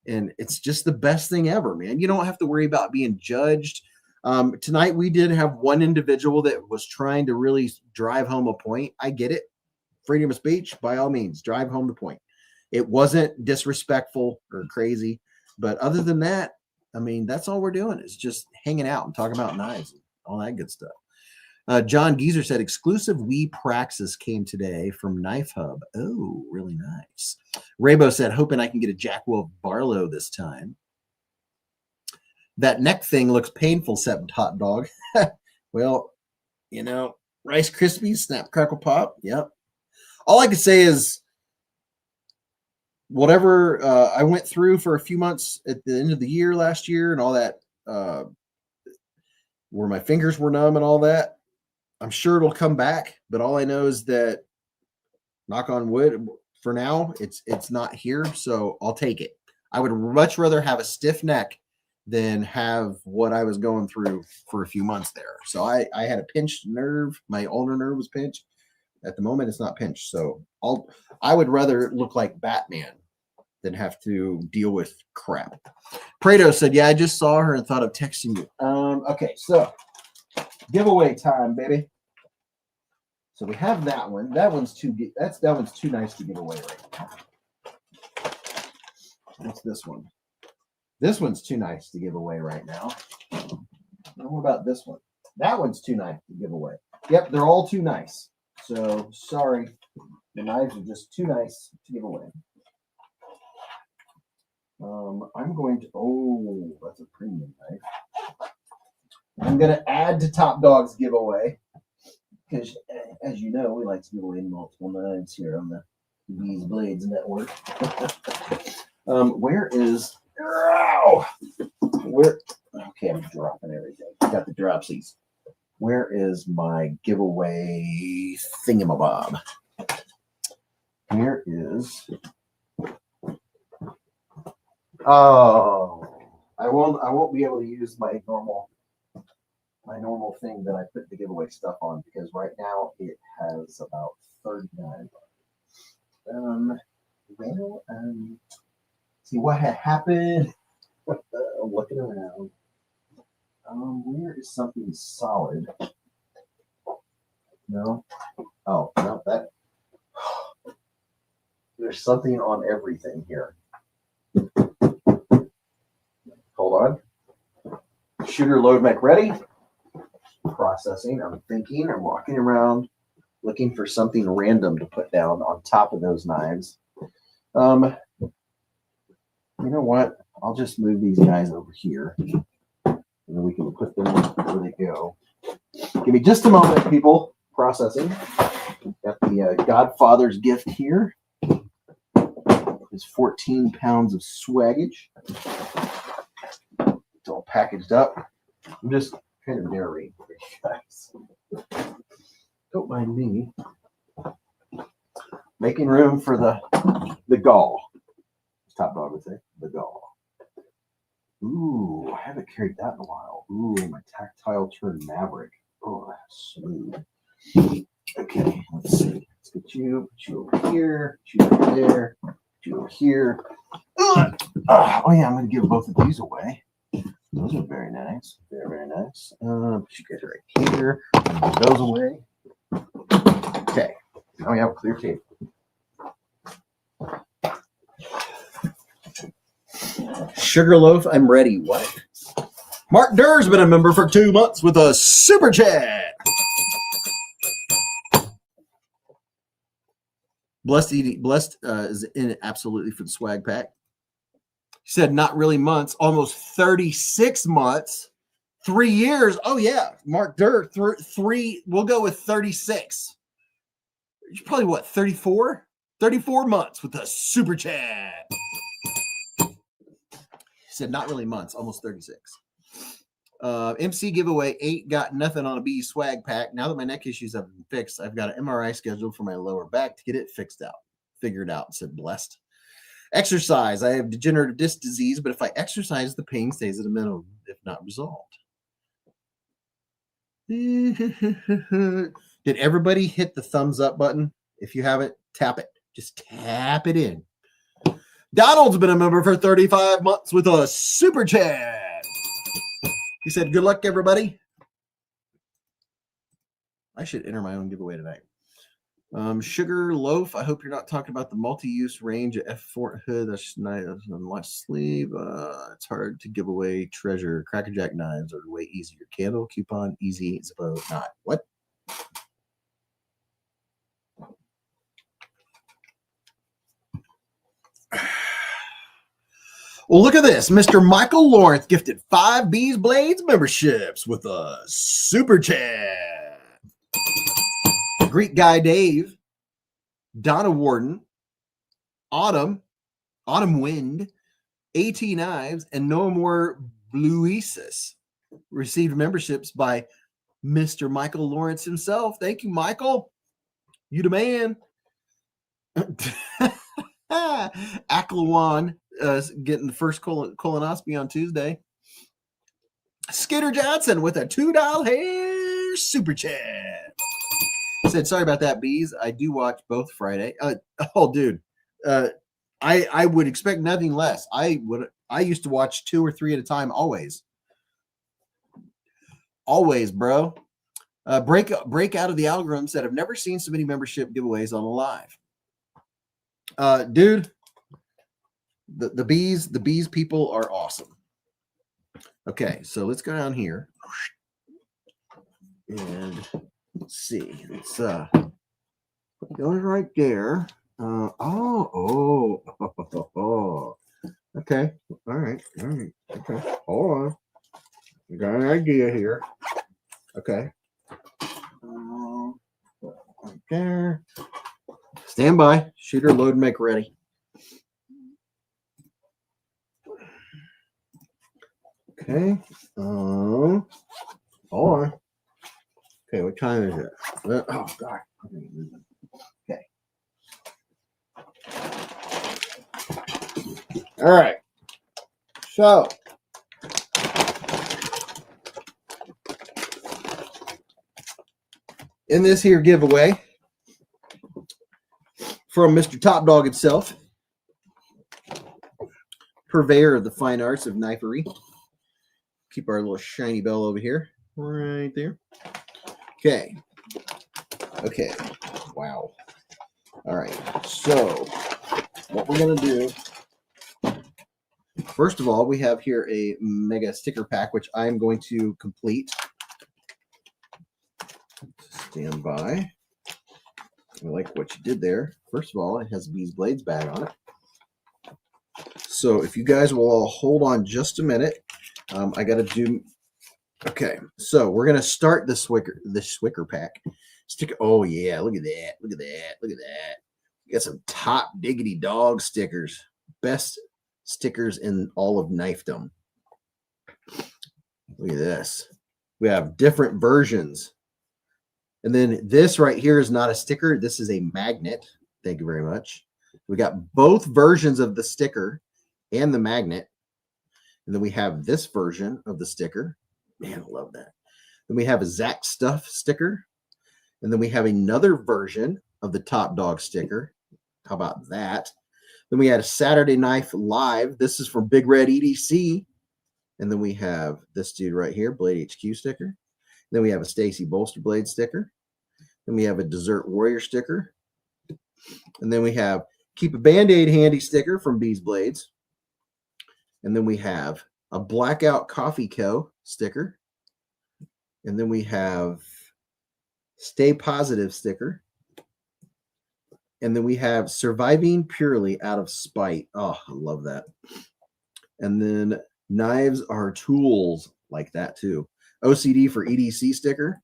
And it's just the best thing ever, man. You don't have to worry about being judged. Tonight, we did have one individual that was trying to really drive home a point. I get it. Freedom of speech, by all means, drive home the point. It wasn't disrespectful or crazy. But other than that, I mean, that's all we're doing is just hanging out and talking about knives and all that good stuff. John Geezer said, exclusive Wii Praxis came today from Knife Hub. Oh, really nice. Raybo said, hoping I can get a Jack Wolf Barlow this time. That neck thing looks painful, said Hot Dog. Well, you know, Rice Krispies, Snap, Crackle, Pop. Yep. All I can say is whatever I went through for a few months at the end of the year last year and all that, where my fingers were numb and all that, I'm sure it'll come back. But all I know is that, knock on wood, for now, it's not here. So I'll take it. I would much rather have a stiff neck than have what I was going through for a few months there. So I had a pinched nerve. My ulnar nerve was pinched. At the moment, it's not pinched. So I would rather look like Batman than have to deal with crap. Prado said, yeah, I just saw her and thought of texting you. Okay, so giveaway time, baby. So we have that one. That one's too nice to give away right now. What's this one? This one's too nice to give away right now. What about this one? That one's too nice to give away. Yep, they're all too nice. So sorry, the knives are just too nice to give away. I'm going to, oh, that's a premium knife. I'm going to add to Top Dog's giveaway because, as you know, we like to give away multiple knives here on the Beez Blades Network. Okay, I'm dropping everything. I got the dropsies. Where is my giveaway thingamabob? Here is. Oh, I won't be able to use my normal thing that I put the giveaway stuff on because right now it has about 39. See what had happened. Looking around. Where is something solid? No. Oh, no, that. There's something on everything here. Hold on. Shooter load mech ready. Processing. I'm thinking. I'm walking around looking for something random to put down on top of those knives. You know what? I'll just move these guys over here. And then we can put them where they go. Give me just a moment, people. Processing. Got the Godfather's gift here. It's 14 pounds of swaggage. It's all packaged up. I'm just kind of narrate for you guys. Don't mind me. Making room for the gall. Top dog would say the gall. Ooh, I haven't carried that in a while. Ooh, my tactile turn Maverick. Oh, that's smooth. Okay, let's see. Let's get you. Put you over here. Put you over there. Put you over here. Oh yeah, I'm going to give both of these away. Those are very nice. Very, very nice. Put you guys right here. Give those away. Okay, now we have a clear table. Sugarloaf, I'm ready. What? Mark Durr's been a member for 2 months with a super chat. Blessed is in it absolutely for the swag pack. He said not really months, almost 36 months, 3 years. Oh yeah, Mark Durr, three. We'll go with 36. You're probably what, 34? 34 months with a super chat. He said not really months, almost 36. MC giveaway 8 got nothing on a Beez swag pack. Now that my neck issues have been fixed, I've got an MRI scheduled for my lower back to get it figured out, said Blessed. Exercise. I have degenerative disc disease, but if I exercise, the pain stays at a minimum, if not resolved. Did everybody hit the thumbs up button? If you haven't, tap it. Just tap it in. Donald's been a member for 35 months with a super chat. He said, good luck, everybody. I should enter my own giveaway tonight. Sugar Loaf. I hope you're not talking about the multi-use range of F4 hood. That's nice on my sleeve. It's hard to give away treasure. Crackerjack knives are way easier. Candle, coupon, easy, Zippo, not. What? Well, look at this. Mr. Michael Lawrence gifted 5 Beez Blades memberships with a super chat. Greek Guy Dave, Donna Warden, Autumn Wind, AT Knives, and No More Bluesis received memberships by Mr. Michael Lawrence himself. Thank you, Michael. You the man. Aclawan getting the first colonoscopy on Tuesday. Skitter Johnson with a $2 super chat. Said, sorry about that, Beez. I do watch both Friday. Dude. I would expect nothing less. I used to watch 2 or 3 at a time, always. Always, bro. Break out of the algorithm said, I've never seen so many membership giveaways on a live. Dude, the Beez people are awesome. Okay, so let's go down here and let's see. It's going right there. Okay. All right. Okay. Hold on. I got an idea here. Okay. Right there. Stand by. Shooter, load, and make ready. Okay. Hold on. Okay, what time is it? Oh, God. Okay. All right. So, in this here giveaway from Mr. Top Dog himself, purveyor of the fine arts of knifery. Keep our little shiny bell over here. Right there. Okay. Okay. Wow. All right. So, what we're going to do, first of all, we have here a mega sticker pack, which I'm going to complete. Stand by. I like what you did there. First of all, it has a Beez Blades bag on it. So if you guys will all hold on just a minute, I got to do. Okay, so we're gonna start the Swicker pack. Sticker. Oh yeah, look at that! Look at that! Look at that! We got some top diggity dog stickers. Best stickers in all of knifedom. Look at this. We have different versions. And then this right here is not a sticker. This is a magnet. Thank you very much. We got both versions of the sticker and the magnet. And then we have this version of the sticker. Man, I love that. Then we have a Zach Stuff sticker. And then we have another version of the Top Dog sticker. How about that? Then we had a Saturday Knife Live. This is from Big Red EDC. And then we have this dude right here, Blade HQ sticker. Then we have a Stacy Bolster Blade sticker. Then we have a Desert Warrior sticker. And then we have Keep a Band-Aid Handy sticker from Beez Blades. And then we have a Blackout Coffee Co. sticker. And then we have Stay Positive sticker. And then we have Surviving Purely Out of Spite. Oh, I love that. And then Knives Are Tools, like that too. OCD for EDC sticker.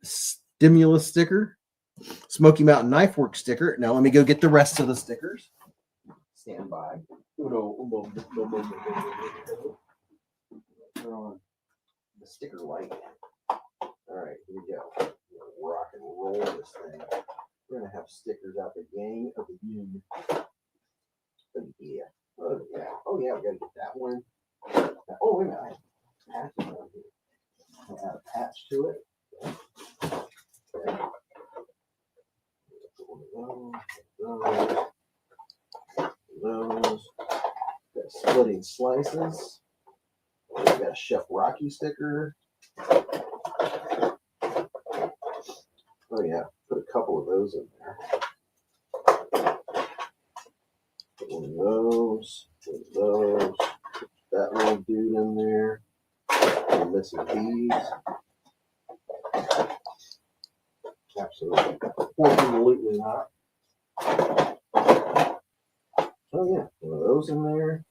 Stimulus sticker. Smoky Mountain Knife Work sticker. Now let me go get the rest of the stickers. Stand by. Turn on the sticker light. All right, here we go. Rock and roll this thing. We're gonna have stickers out the gang of the union. Oh yeah. Oh yeah. Oh yeah, we gotta get that one. Oh wait a minute. I have patches on here. I'll add a patch to it. Okay. Those. Got splitting slices. We got a Chef Rocky sticker. Oh yeah, put a couple of those in there. Put one of those, that little dude in there. We're missing these. Absolutely not. Oh yeah, one of those in there.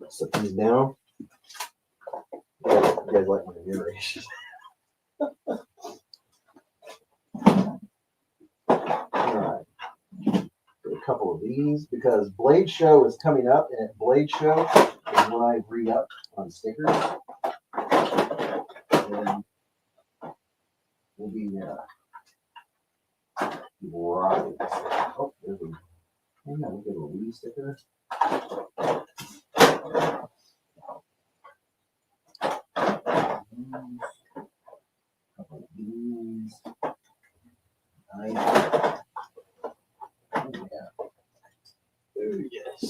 Set these down. You guys like my narration. Alright. A couple of these because Blade Show is coming up, and at Blade Show is when I re-up on stickers. And we'll be rocking this thing. Oh, there's a we'll get a Louise sticker. Couple of these. Nice. Oh, yeah. Oh, yes.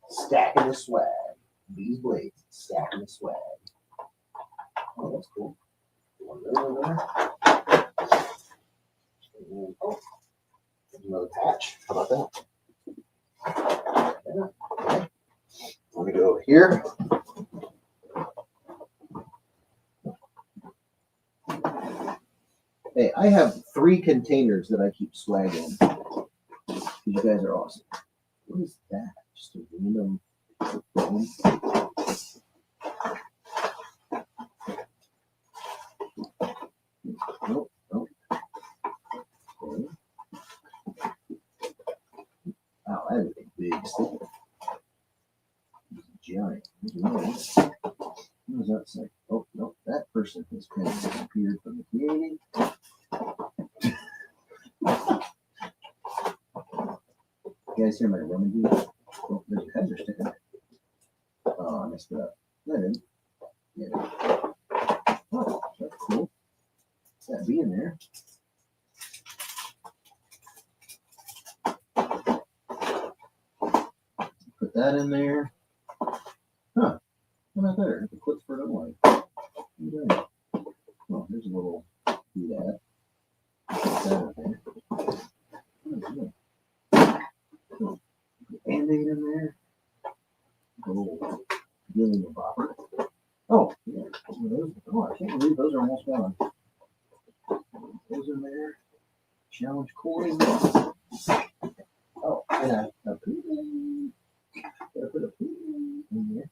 Stacking the swag. These blades. Stacking the swag. Oh, that's cool. One of those over there. And, oh, there's another patch. How about that? Yeah. Okay. Let me go over here. Hey, I have 3 containers that I keep swag in. You guys are awesome. What is that? Just a random. Nope, nope. Okay. Wow, that is a big sticker. Giant. What does that say? Oh, no, that person has kind of disappeared from the community. You guys hear my rummaging? Oh, there's a header sticker. Oh, I messed it up. That didn't. Yeah. Oh, that's cool. That be in there. Put that in there. Huh. How about there? The clip for the light. Oh, there's a little doodad. Put that in there. Oh, Band-Aid in there. A little dealing with bopper. Oh, yeah. Oh, I can't believe those are almost gone. Those in there. Challenge coin. Oh, and a poo. Gotta put a poo in there.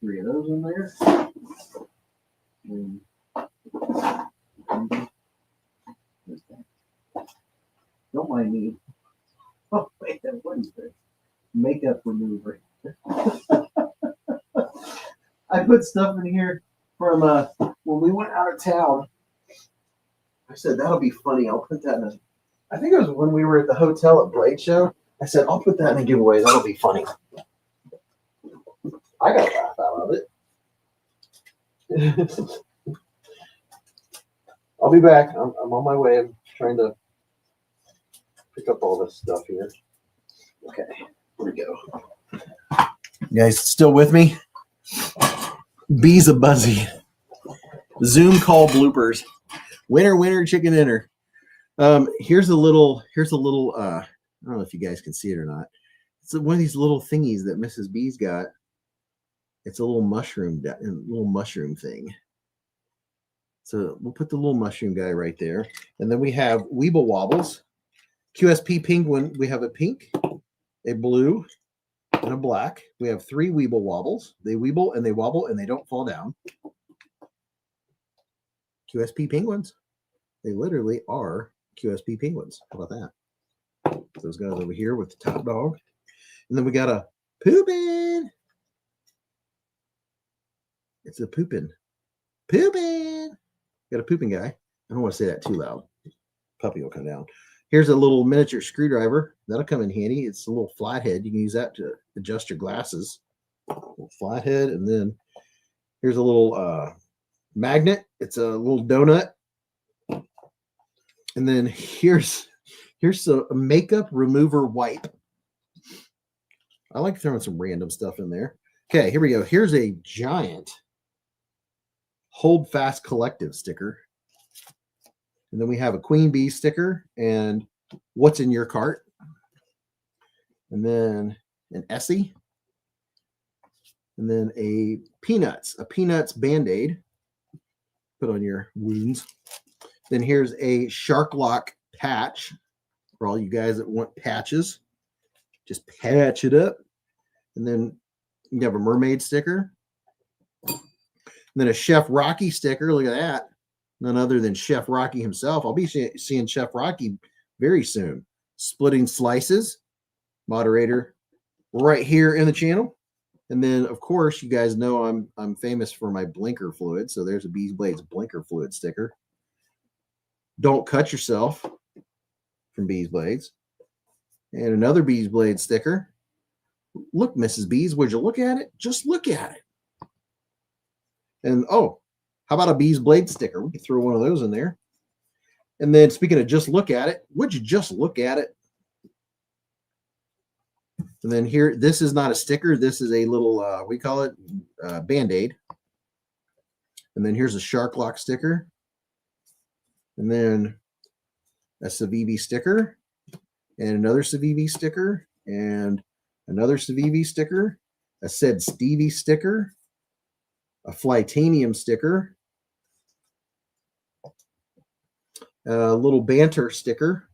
3 of those in there. And need. Oh, wait, what is this? Makeup remover. I put stuff in here from when we went out of town. I said, that'll be funny. I'll put that in a... I think it was when we were at the hotel at Blade Show. I said, I'll put that in a giveaway. That'll be funny. I got a laugh out of it. I'll be back. I'm on my way. I'm trying to pick up all this stuff here. Okay, here we go. You guys still with me? Beez a buzzy. Zoom call bloopers. Winner, chicken dinner. Here's a little, I don't know if you guys can see it or not. It's one of these little thingies that Mrs. B's got. It's a little mushroom thing. So we'll put the little mushroom guy right there. And then we have Weeble Wobbles. QSP Penguin, we have a pink, a blue, and a black. We have 3 Weeble Wobbles. They weeble and they wobble and they don't fall down. QSP Penguins. They literally are QSP Penguins. How about that? Those guys over here with the top dog. And then we got a Poopin'. It's a Poopin'. Poopin'. Got a Poopin' guy. I don't want to say that too loud. Puppy will come down. Here's a little miniature screwdriver. That'll come in handy. It's a little flathead. You can use that to adjust your glasses. A little flathead. And then here's a little magnet. It's a little donut. And then here's a makeup remover wipe. I like throwing some random stuff in there. Okay, here we go. Here's a giant Hold Fast Collective sticker. And then we have a Queen Bee sticker and What's in Your Cart. And then an Essie. And then a Peanuts Band-Aid. Put on your wounds. Then here's a Shark Lock patch for all you guys that want patches. Just patch it up. And then you have a mermaid sticker. And then a Chef Rocky sticker. Look at that. None other than Chef Rocky himself. I'll be seeing Chef Rocky very soon. Splitting Slices. Moderator right here in the channel. And then, of course, you guys know I'm famous for my blinker fluid. So there's a Beez Blades blinker fluid sticker. Don't Cut Yourself from Beez Blades. And another Beez Blades sticker. Look, Mrs. Beez, would you look at it? Just look at it. And, oh, how about a Beez Blades sticker? We could throw one of those in there. And then, speaking of just look at it, would you just look at it? And then here, this is not a sticker. This is a little, we call it Band-Aid. And then here's a Shark Lock sticker. And then a Civivi sticker. And another Civivi sticker. And another Civivi sticker. A Said Stevie sticker. A Flytanium sticker. A little Banter sticker.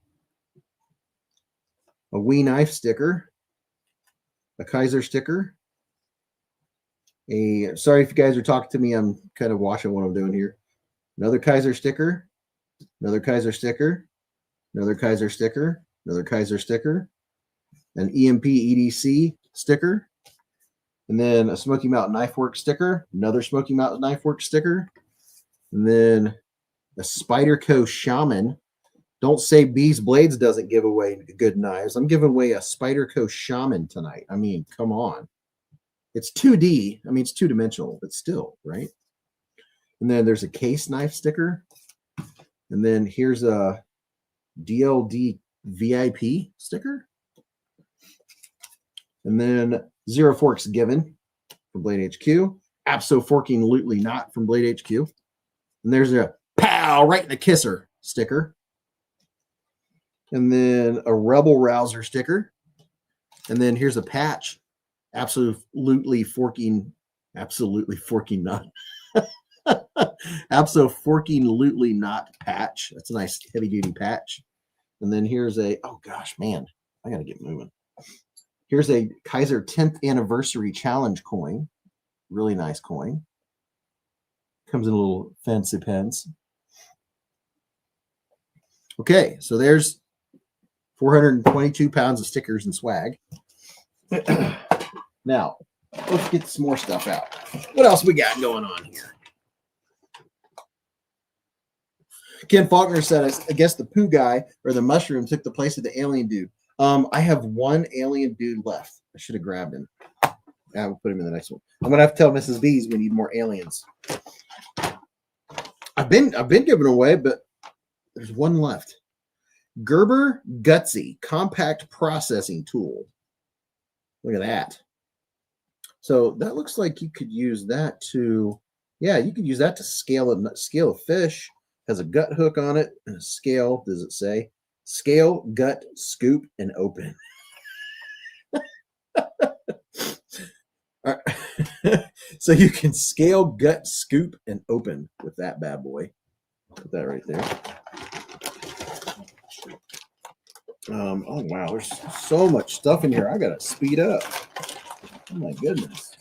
A Wee Knife sticker. A Kaiser sticker. Sorry if you guys are talking to me, I'm kind of watching what I'm doing here. Another Kaiser sticker. Another Kaiser sticker. Another Kaiser sticker. Another Kaiser sticker. An EMP EDC sticker. And then a Smoky Mountain Knife Work sticker. Another Smoky Mountain Knife Work sticker. And then a Spyderco Shaman. Don't say Beez Blades doesn't give away good knives. I'm giving away a Spyderco Shaman tonight. I mean, come on. It's 2D. I mean, it's two-dimensional, but still, right? And then there's a Case Knife sticker. And then here's a DLD VIP sticker. And then Zero Forks Given from Blade HQ. Abso-Forking-Lutely Not from Blade HQ. And there's a Pow! Right in the Kisser sticker. And then a Rebel Rouser sticker. And then here's a patch. Absolutely forking not. Abso-Forking-Lutely Not patch. That's a nice heavy-duty patch. And then here's a, oh gosh, man, I got to get moving. Here's a Kaiser 10th Anniversary Challenge coin. Really nice coin. Comes in a little fancy pants. Okay, so there's 422 pounds of stickers and swag. Now, let's get some more stuff out. What else we got going on here? Ken Faulkner said, I guess the poo guy or the mushroom took the place of the alien dude. I have one alien dude left. I should have grabbed him. I will put him in the next one. I'm gonna have to tell Mrs. Beez we need more aliens. I've been giving away, but there's one left. Gerber Gutsy compact processing tool. Look at that. So that looks like you could use that to, yeah, you could use that to scale a fish. Has a gut hook on it and a scale. Does it say scale, gut, scoop, and open? So you can scale, gut, scoop, and open with that bad boy. Put that right there. Oh wow, there's so much stuff in here. I gotta speed up. Oh my goodness.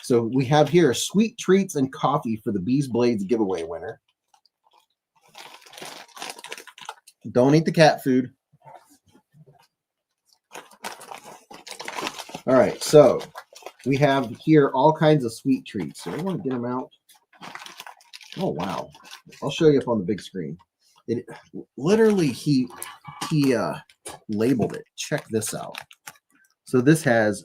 So we have here sweet treats and coffee for the Beez Blades giveaway winner. Don't eat the cat food. All right, so we have here all kinds of sweet treats. So I want to get them out. Oh wow! I'll show you up on the big screen. It literally he labeled it. Check this out. So this has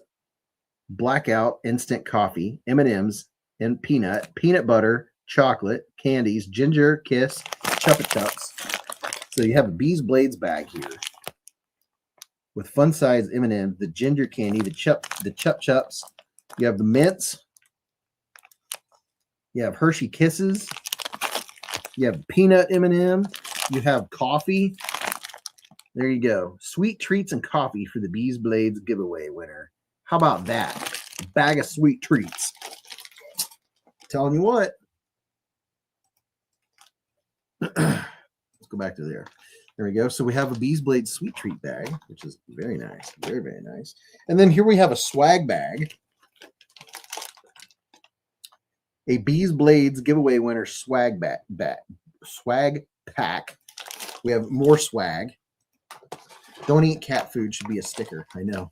blackout instant coffee, M&Ms, and peanut butter, chocolate, candies, ginger kiss, Chupa Chups. So you have a Beez Blades bag here with fun size M&M, the ginger candy, the Chup Chups. You have the mints. You have Hershey Kisses. You have peanut M&M. You have coffee. There you go. Sweet treats and coffee for the Beez Blades giveaway winner. How about that? A bag of sweet treats. Telling you what. Let's go back to there. There we go. So we have a Beez Blades sweet treat bag, which is very nice. Very, very nice. And then here we have a swag bag. A Beez Blades giveaway winner swag pack. We have more swag. Don't eat cat food should be a sticker. I know.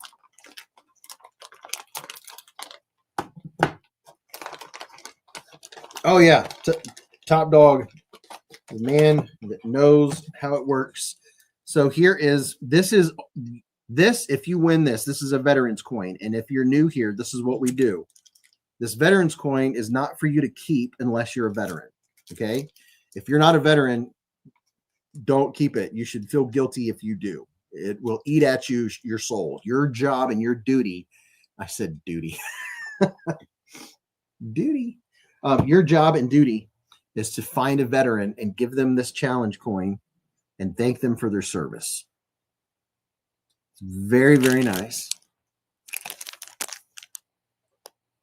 Oh yeah, Top Dog, the man that knows how it works. So here is this. If you win this is a veteran's coin, and if you're new here, this is what we do. This veteran's coin is not for you to keep unless you're a veteran. Okay, if you're not a veteran, don't keep it. You should feel guilty if you do. It will eat at you, your soul. Your job and your duty. I said duty. Duty. Your job and duty is to find a veteran and give them this challenge coin and thank them for their service. It's very, very nice.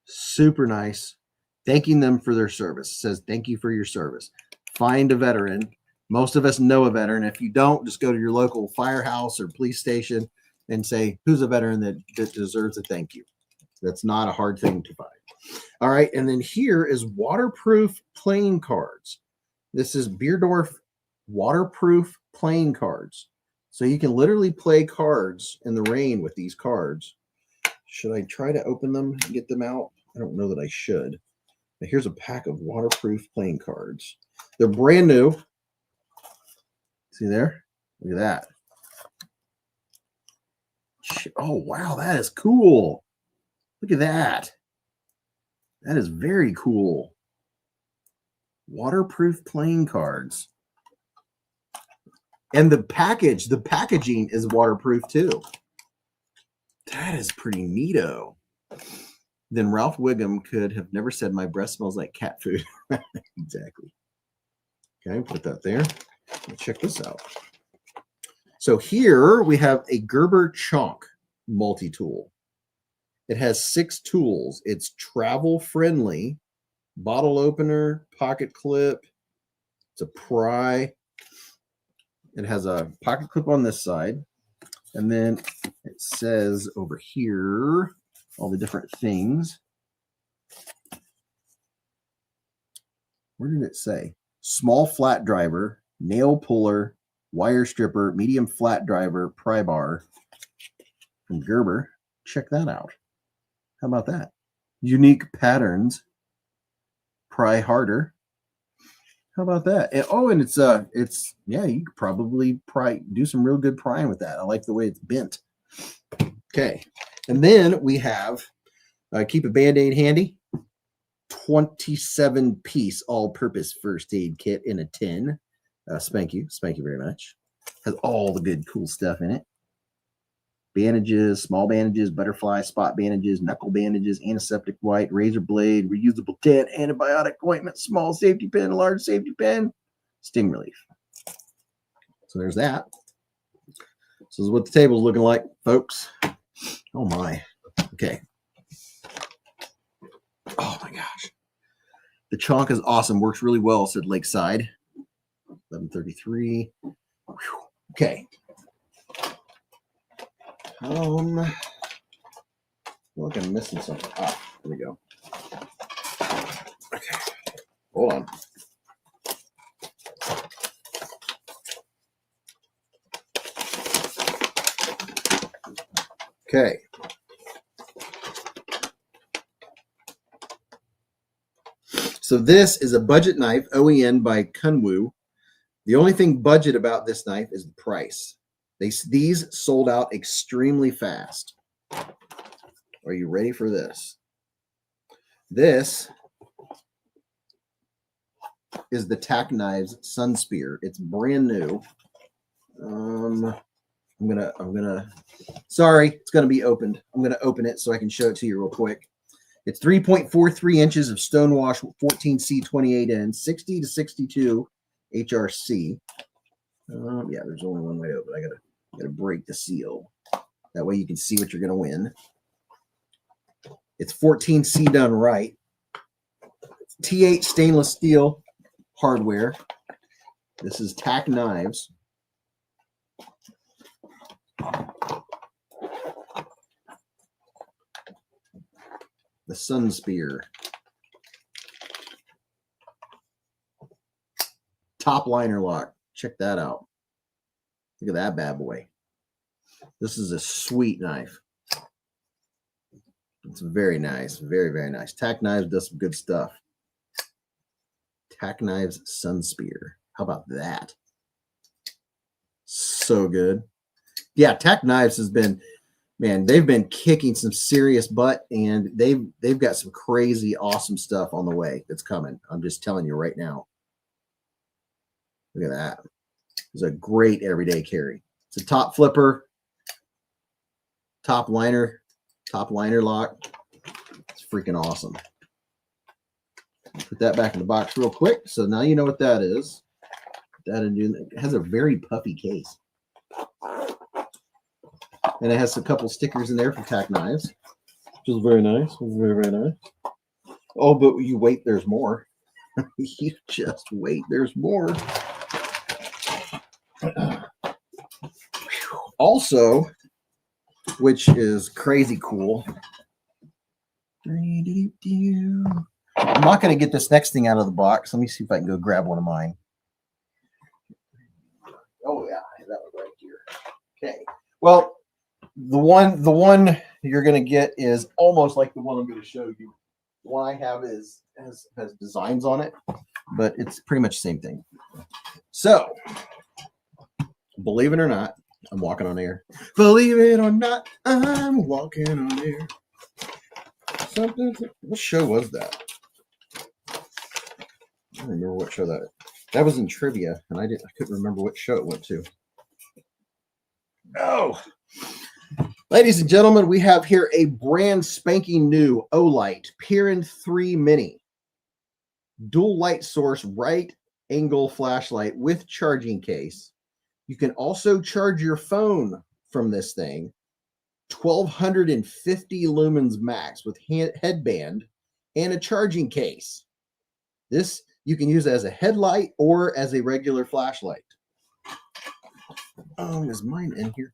Super nice. Thanking them for their service. It says, thank you for your service. Find a veteran. Most of us know a veteran. If you don't, just go to your local firehouse or police station and say, who's a veteran that deserves a thank you? That's not a hard thing to find. All right. And then here is waterproof playing cards. This is Beardorf waterproof playing cards. So you can literally play cards in the rain with these cards. Should I try to open them and get them out? I don't know that I should. But here's a pack of waterproof playing cards. They're brand new. See there? Look at that. Oh, wow. That is cool. Look at that. That is very cool. Waterproof playing cards. And the packaging is waterproof too. That is pretty neato. Then Ralph Wiggum could have never said my breath smells like cat food. Exactly. Okay, put that there. Let's check this out. So here we have a Gerber Chonk multi-tool. It has 6 tools. It's travel friendly, bottle opener, pocket clip. It's a pry. It has a pocket clip on this side. And then it says over here, all the different things. Where did it say? Small flat driver, nail puller, wire stripper, medium flat driver, pry bar from Gerber. Check that out. How about that? Unique patterns, pry harder. How about that? And it's yeah, you could probably do some real good prying with that. I like the way it's bent. Okay, and then we have keep a Band-Aid handy. 27-piece all-purpose first aid kit in a tin. Spank you very much. Has all the good cool stuff in it. Bandages, small bandages, butterfly spot bandages, knuckle bandages, antiseptic wipe, razor blade, reusable tent, antibiotic ointment, small safety pin, large safety pin, sting relief. So there's that. This is what the table's looking like, folks. Oh my. Okay. Oh my gosh. The chalk is awesome. Works really well, said Lakeside. 1133. Whew. Okay. Look, I'm missing something. Ah, here we go. Okay. Hold on. Okay. So this is a budget knife, OEN by Kunwu. The only thing budget about this knife is the price. These sold out extremely fast. Are you ready for this? This is the Tack Knives Sun Spear. It's brand new. I'm gonna sorry, it's gonna be opened. I'm gonna open it so I can show it to you real quick. It's 3.43 inches of stonewash 14C28N, 60 to 62 HRC. Yeah, there's only one way to open it. I gotta break the seal. That way you can see what you're gonna win. It's 14C done right. T8 stainless steel hardware. This is Tack Knives. The Sun Spear. Top liner lock. Check that out. Look at that bad boy. This is a sweet knife. It's very nice. Very, very nice. Tack Knives does some good stuff. Tack Knives Sun Spear. How about that? So good. Yeah, Tack Knives has been, man, they've been kicking some serious butt, and they've got some crazy awesome stuff on the way that's coming. I'm just telling you right now. Look at that. It's a great everyday carry. It's a top flipper, top liner lock. It's freaking awesome. Put that back in the box real quick. So now you know what that is. It has a very puffy case. And it has a couple stickers in there for Tack Knives, which is very nice. Very, very nice. Oh, but you wait, there's more. You just wait, there's more. Also, which is crazy cool. I'm not going to get this next thing out of the box. Let me see if I can go grab one of mine. Oh, yeah, that was right here. Okay. Well, the one you're going to get is almost like the one I'm going to show you. The one I have has designs on it, but it's pretty much the same thing. So, believe it or not, I'm walking on air. Believe it or not, I'm walking on air. What show was that? I don't remember what show that was in trivia, and I couldn't remember what show it went to. Oh, ladies and gentlemen, we have here a brand spanking new Olight Piran 3 Mini dual light source right angle flashlight with charging case. You can also charge your phone from this thing. 1250 lumens max with headband and a charging case. This you can use as a headlight or as a regular flashlight. Oh, is mine in here?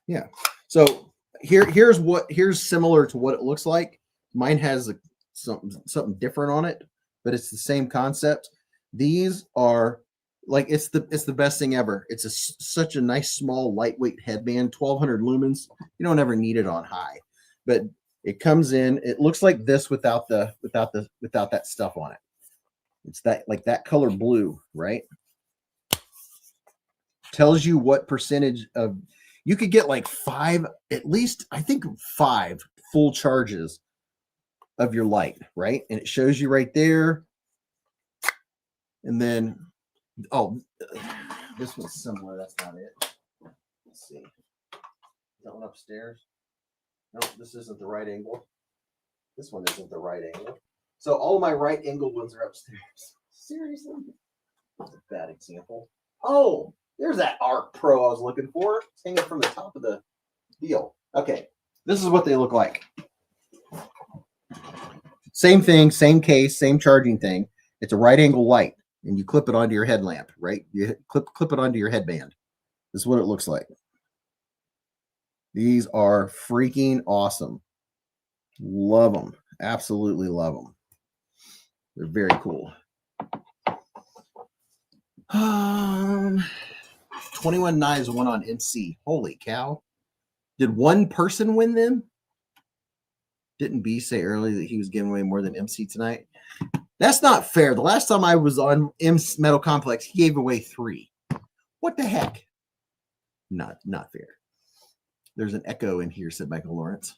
Yeah. So here's similar to what it looks like. Mine has something different on it, but it's the same concept. These are Like it's the best thing ever. It's such a nice small lightweight headband, 1200 lumens. You don't ever need it on high, but it comes in. It looks like this without that stuff on it. It's that like that color blue, right? Tells you what percentage of you could get like 5, at least I think 5 full charges of your light, right? And it shows you right there. And then oh, this one's similar. That's not it. Let's see. That one upstairs. No, this isn't the right angle. This one isn't the right angle. So all my right angle ones are upstairs. Seriously? That's a bad example. Oh, there's that Arc Pro I was looking for. It's hanging from the top of the deal. Okay, this is what they look like. Same thing, same case, same charging thing. It's a right angle light, and you clip it onto your headlamp, right? You clip it onto your headband. This is what it looks like. These are freaking awesome. Love them. Absolutely love them. They're very cool. 21 knives won on MC. Holy cow. Did one person win them? Didn't B say earlier that he was giving away more than MC tonight? That's not fair. The last time I was on MC Metal Complex, he gave away 3. What the heck? Not fair. There's an echo in here, said Michael Lawrence.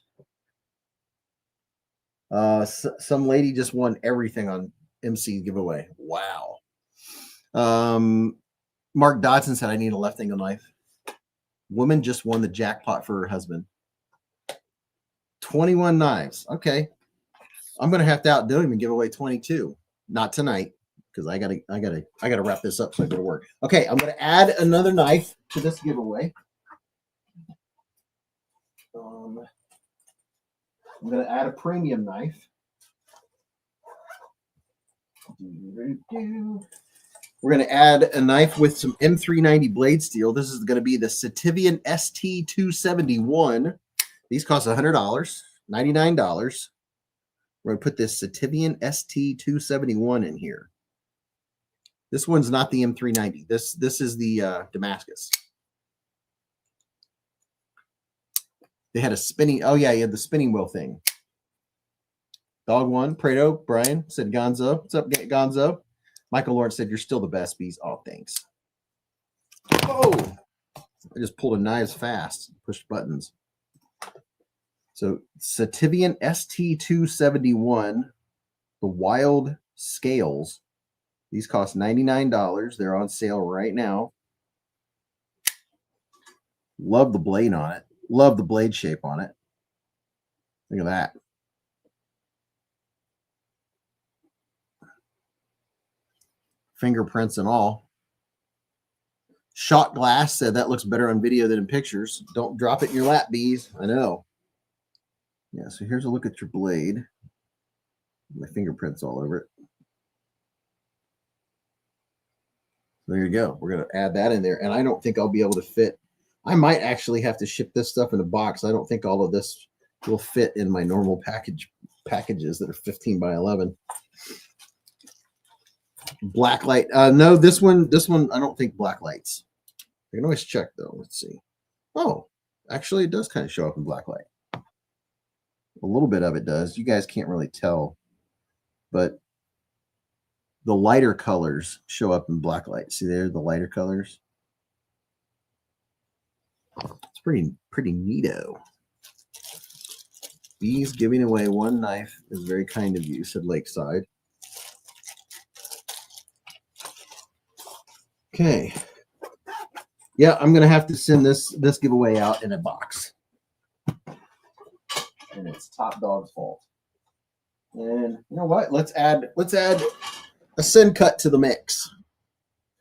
Some lady just won everything on MC giveaway. Wow. Mark Dodson said, I need a left angle knife. Woman just won the jackpot for her husband. 21 knives. Okay. I'm going to have to outdo him and give away 22. Not tonight, because I gotta wrap this up so I go to work. Okay. I'm going to add another knife to this giveaway. I'm going to add a premium knife. We're going to add a knife with some M390 blade steel. This is going to be the Sativian ST271. These cost $100, $99. We're going to put this Sativian ST271 in here. This one's not the M390. This is the Damascus. They had a spinning. Oh, yeah, you had the spinning wheel thing. Dog one. Prado, Brian said Gonzo. What's up, Gonzo? Michael Lawrence said, you're still the best, Beez. Oh, thanks. Oh, I just pulled a knives fast. Pushed buttons. So, Sativian ST271, the Wild Scales. These cost $99. They're on sale right now. Love the blade on it. Love the blade shape on it. Look at that. Fingerprints and all. Shot Glass said that looks better on video than in pictures. Don't drop it in your lap, Beez. I know. Yeah, so here's a look at your blade. My fingerprints all over it. There you go. We're going to add that in there. And I don't think I'll be able to fit. I might actually have to ship this stuff in a box. I don't think all of this will fit in my normal packages that are 15 by 11. Blacklight. No, this one, I don't think blacklights. I can always check though. Let's see. Oh, actually it does kind of show up in blacklight. A little bit of it does. You guys can't really tell, but the lighter colors show up in blacklight. See there, the lighter colors. It's pretty neato. Beez giving away one knife is very kind of you, said Lakeside. Okay. Yeah, I'm gonna have to send this giveaway out in a box. And it's Top Dog's fault. And you know what? Let's add a send cut to the mix.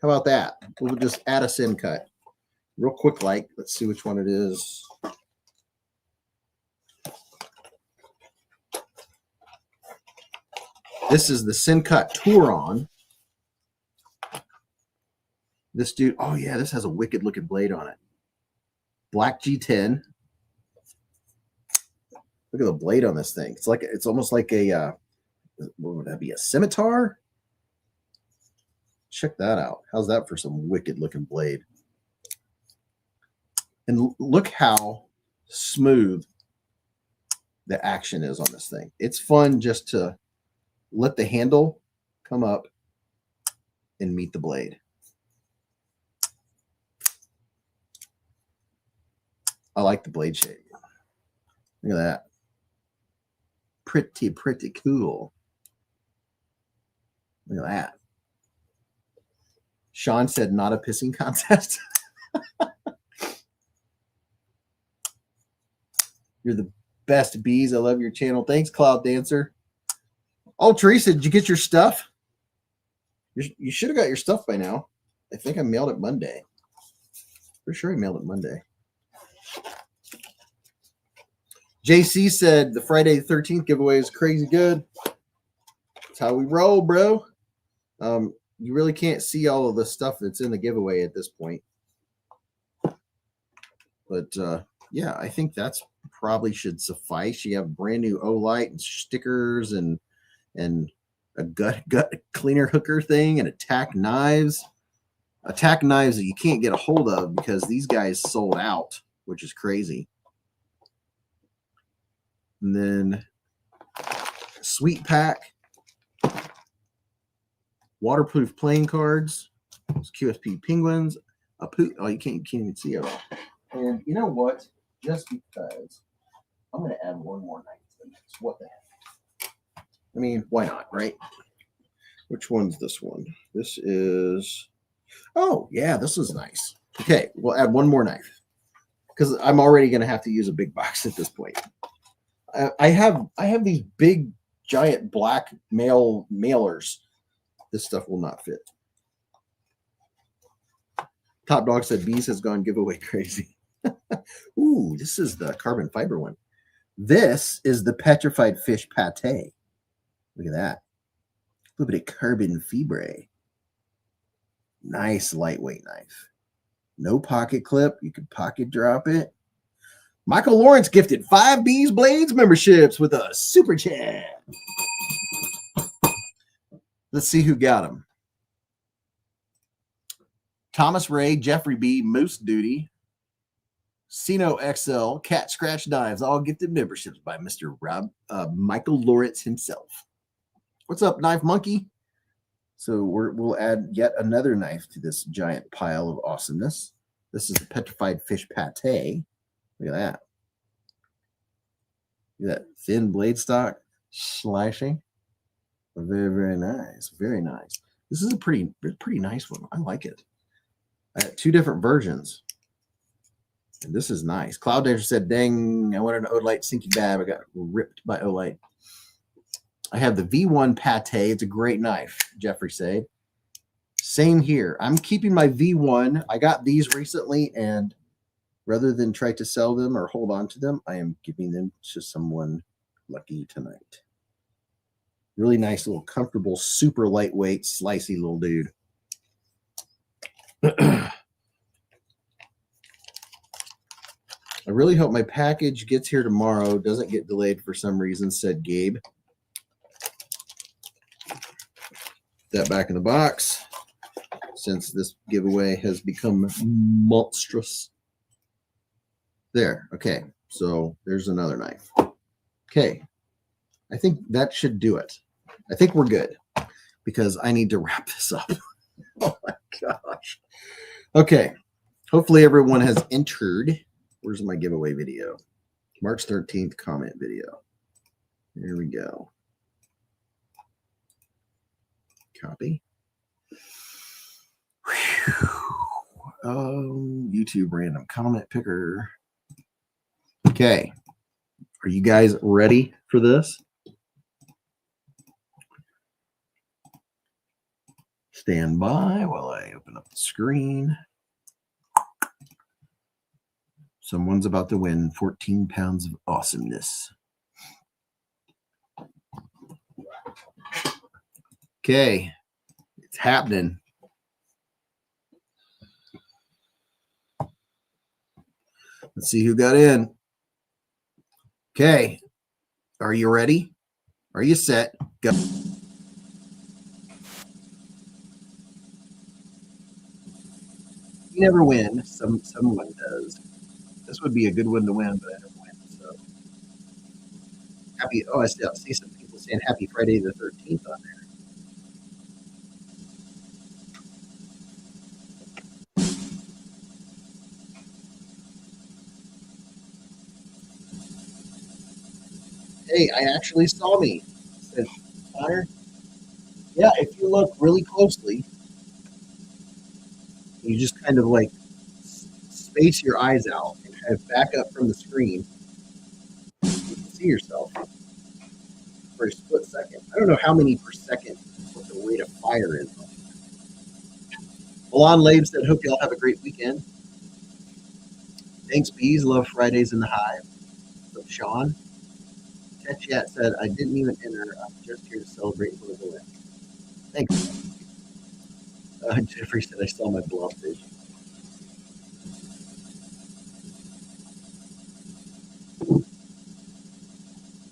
How about that? We'll just add a send cut. Real quick, like, let's see which one it is. This is the Syncut Touron. This dude, oh yeah, this has a wicked looking blade on it. Black G10. Look at the blade on this thing. It's almost like a what would that be? A scimitar? Check that out. How's that for some wicked looking blade? And look how smooth the action is on this thing. It's fun just to let the handle come up and meet the blade. I like the blade shape. Look at that. Pretty cool. Look at that. Sean said not a pissing contest. You're the best, Beez. I love your channel. Thanks, Cloud Dancer. Oh, Teresa, did you get your stuff? You should have got your stuff by now. I think I mailed it Monday. Pretty sure I mailed it Monday. JC said the Friday the 13th giveaway is crazy good. That's how we roll, bro. You really can't see all of the stuff that's in the giveaway at this point. But yeah, I think that's probably should suffice. You have brand new Olight and stickers and a gut cleaner hooker thing and attack knives that you can't get a hold of because these guys sold out, which is crazy. And then sweet pack, waterproof playing cards, QSP penguins, oh, you can't even see it all. And you know what? Just because I'm going to add one more knife to the mix. What the heck? I mean, why not, right? Which one's this one? This is, oh, yeah, this is nice. Okay, we'll add one more knife because I'm already going to have to use a big box at this point. I have these big, giant black mailers. This stuff will not fit. Top Dog said Beez has gone giveaway crazy. Ooh, this is the carbon fiber one. This is the petrified fish pate. Look at that. A little bit of carbon fibre. Nice lightweight knife. No pocket clip. You can pocket drop it. Michael Lawrence gifted 5 Beez Blades memberships with a super chat. Let's see who got them. Thomas Ray, Jeffrey B, Moose Duty, Sino XL, Cat Scratch Knives, all gifted memberships by Mr. Michael Lawrence himself. What's up, Knife Monkey? So we'll add yet another knife to this giant pile of awesomeness. This is the petrified fish pate. Look at that. Look at that thin blade stock slashing. Very, very nice. Very nice. This is a pretty nice one. I like it. I got 2 different versions. And this is nice. Cloud Danger said, dang, I wanted an Olight Sinky Bab. I got ripped by Olight. I have the V1 Pate. It's a great knife, Jeffrey said. Same here. I'm keeping my V1. I got these recently, and rather than try to sell them or hold on to them, I am giving them to someone lucky tonight. Really nice little comfortable, super lightweight, slicey little dude. I really hope my package gets here tomorrow. Doesn't get delayed for some reason, said Gabe. Put that back in the box since this giveaway has become monstrous. There. Okay. So there's another knife. Okay. I think that should do it. I think we're good because I need to wrap this up. Oh my gosh. Okay. Hopefully everyone has entered. Where's my giveaway video? March 13th comment video. There we go. Copy. YouTube random comment picker. Okay. Are you guys ready for this? Stand by while I open up the screen. Someone's about to win 14 pounds of awesomeness. Okay, it's happening. Let's see who got in. Okay, are you ready? Are you set? Go. You never win. Someone does. This would be a good one to win, but I never win. So happy. Oh, I see some people saying Happy Friday the 13th on there. Hey, I actually saw me. Said Connor. Yeah, if you look really closely, you just kind of like space your eyes out and kind of back up from the screen. You can see yourself for a split second. I don't know how many per second what the rate of fire is. Milan Labe said, hope y'all have a great weekend. Thanks, Beez. Love Fridays in the Hive. So, Sean. Chat said, I didn't even enter. I'm just here to celebrate for the win. Thanks. Jeffrey said, I saw my blobfish.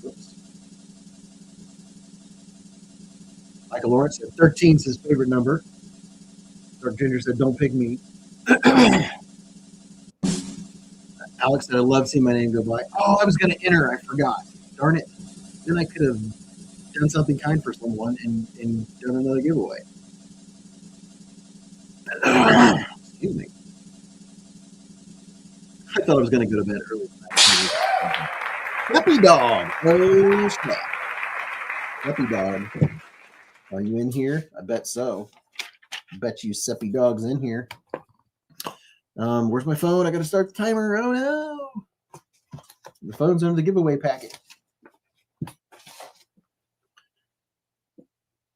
Oops. Michael Lawrence said, 13 is his favorite number. Dark Ginger said, don't pick me. Alex said, I love seeing my name go by. Oh, I was going to enter. I forgot. Darn it. Then I could have done something kind for someone and done another giveaway. Excuse me. I thought I was going to go to bed early tonight. Puppy dog. Oh, snap. Puppy dog. Are you in here? I bet so. I bet you Seppy dog's in here. Where's my phone? I got to start the timer. Oh, no. The phone's under the giveaway packet.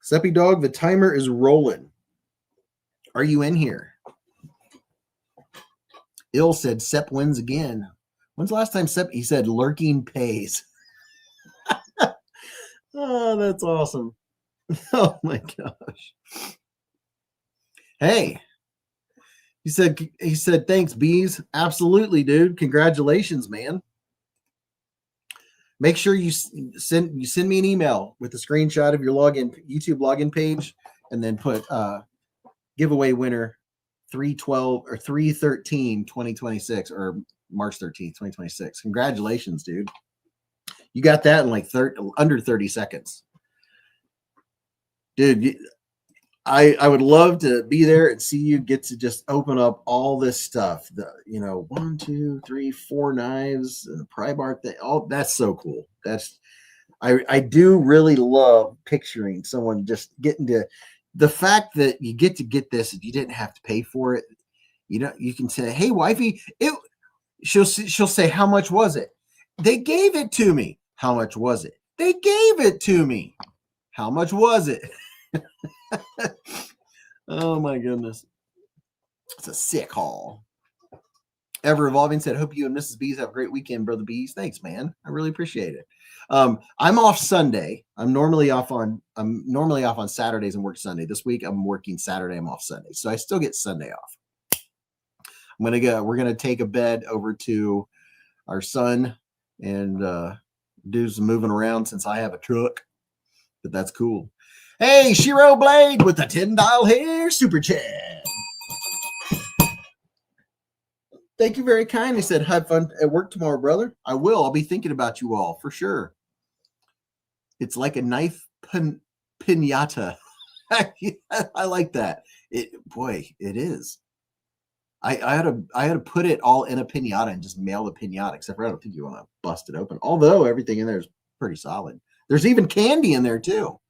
Seppy dog, the timer is rolling. Are you in here? Ill said Sepp wins again. When's the last time Sepp? He said lurking pays. Oh, that's awesome. Oh my gosh. Hey. He said thanks, Beez. Absolutely, dude. Congratulations, man. Make sure you send me an email with a screenshot of your YouTube login page, and then put giveaway winner 3/12 or 3/13 2026 or March 13th 2026. Congratulations, dude. You got that in like under 30 seconds. Dude, I would love to be there and see you get to just open up all this stuff. 1, 2, 3, 4 knives, and a pry bar thing. Oh, that's so cool. I do really love picturing someone just getting to the fact that you get to get this and you didn't have to pay for it. You can say, hey, wifey, she'll say, how much was it? They gave it to me. How much was it? They gave it to me. How much was it? Oh my goodness. It's a sick haul. Ever Evolving said, hope you and Mrs. Beez have a great weekend, Brother Beez. Thanks, man. I really appreciate it. I'm off Sunday. I'm normally off on Saturdays and work Sunday. This week I'm working Saturday, I'm off Sunday. So I still get Sunday off. We're gonna take a bed over to our son and do some moving around since I have a truck. But that's cool. Hey, Shiro Blade with the $10 hair super chat. Thank you very kindly. Said, have fun at work tomorrow, brother. I will. I'll be thinking about you all for sure. It's like a knife pinata. I like that. It is. I had to put it all in a pinata and just mail the pinata, except for I don't think you want to bust it open. Although everything in there is pretty solid. There's even candy in there too.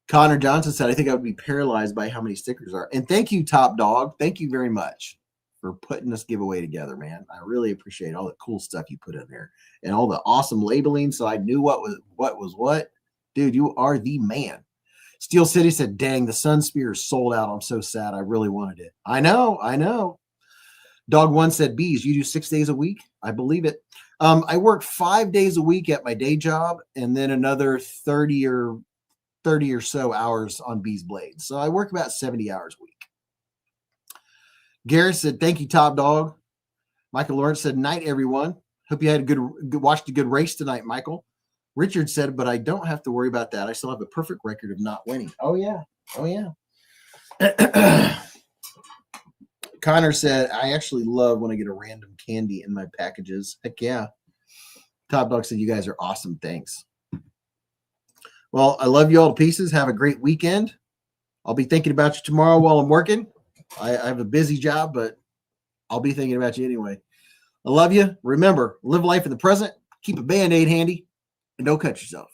Connor Johnson said, I think I would be paralyzed by how many stickers are. And thank you, Top Dog. Thank you very much for putting this giveaway together, man. I really appreciate all the cool stuff you put in there and all the awesome labeling. So I knew what was what. Dude, you are the man. Steel City said, dang, the Sun Spear is sold out. I'm so sad. I really wanted it. I know. Dog One said, Beez, you do 6 days a week? I believe it. I work 5 days a week at my day job and then another 30 or so hours on Beez Blades. So I work about 70 hours a week. Garrett said, thank you, Top Dog. Michael Lawrence said, night, everyone. Hope you had watched a good race tonight, Michael. Richard said, but I don't have to worry about that. I still have a perfect record of not winning. Oh, yeah. Connor said, I actually love when I get a random candy in my packages. Heck yeah. Top Dog said, you guys are awesome. Thanks. Well, I love you all to pieces. Have a great weekend. I'll be thinking about you tomorrow while I'm working. I have a busy job, but I'll be thinking about you anyway. I love you. Remember, live life in the present. Keep a Band-Aid handy, and don't cut yourself.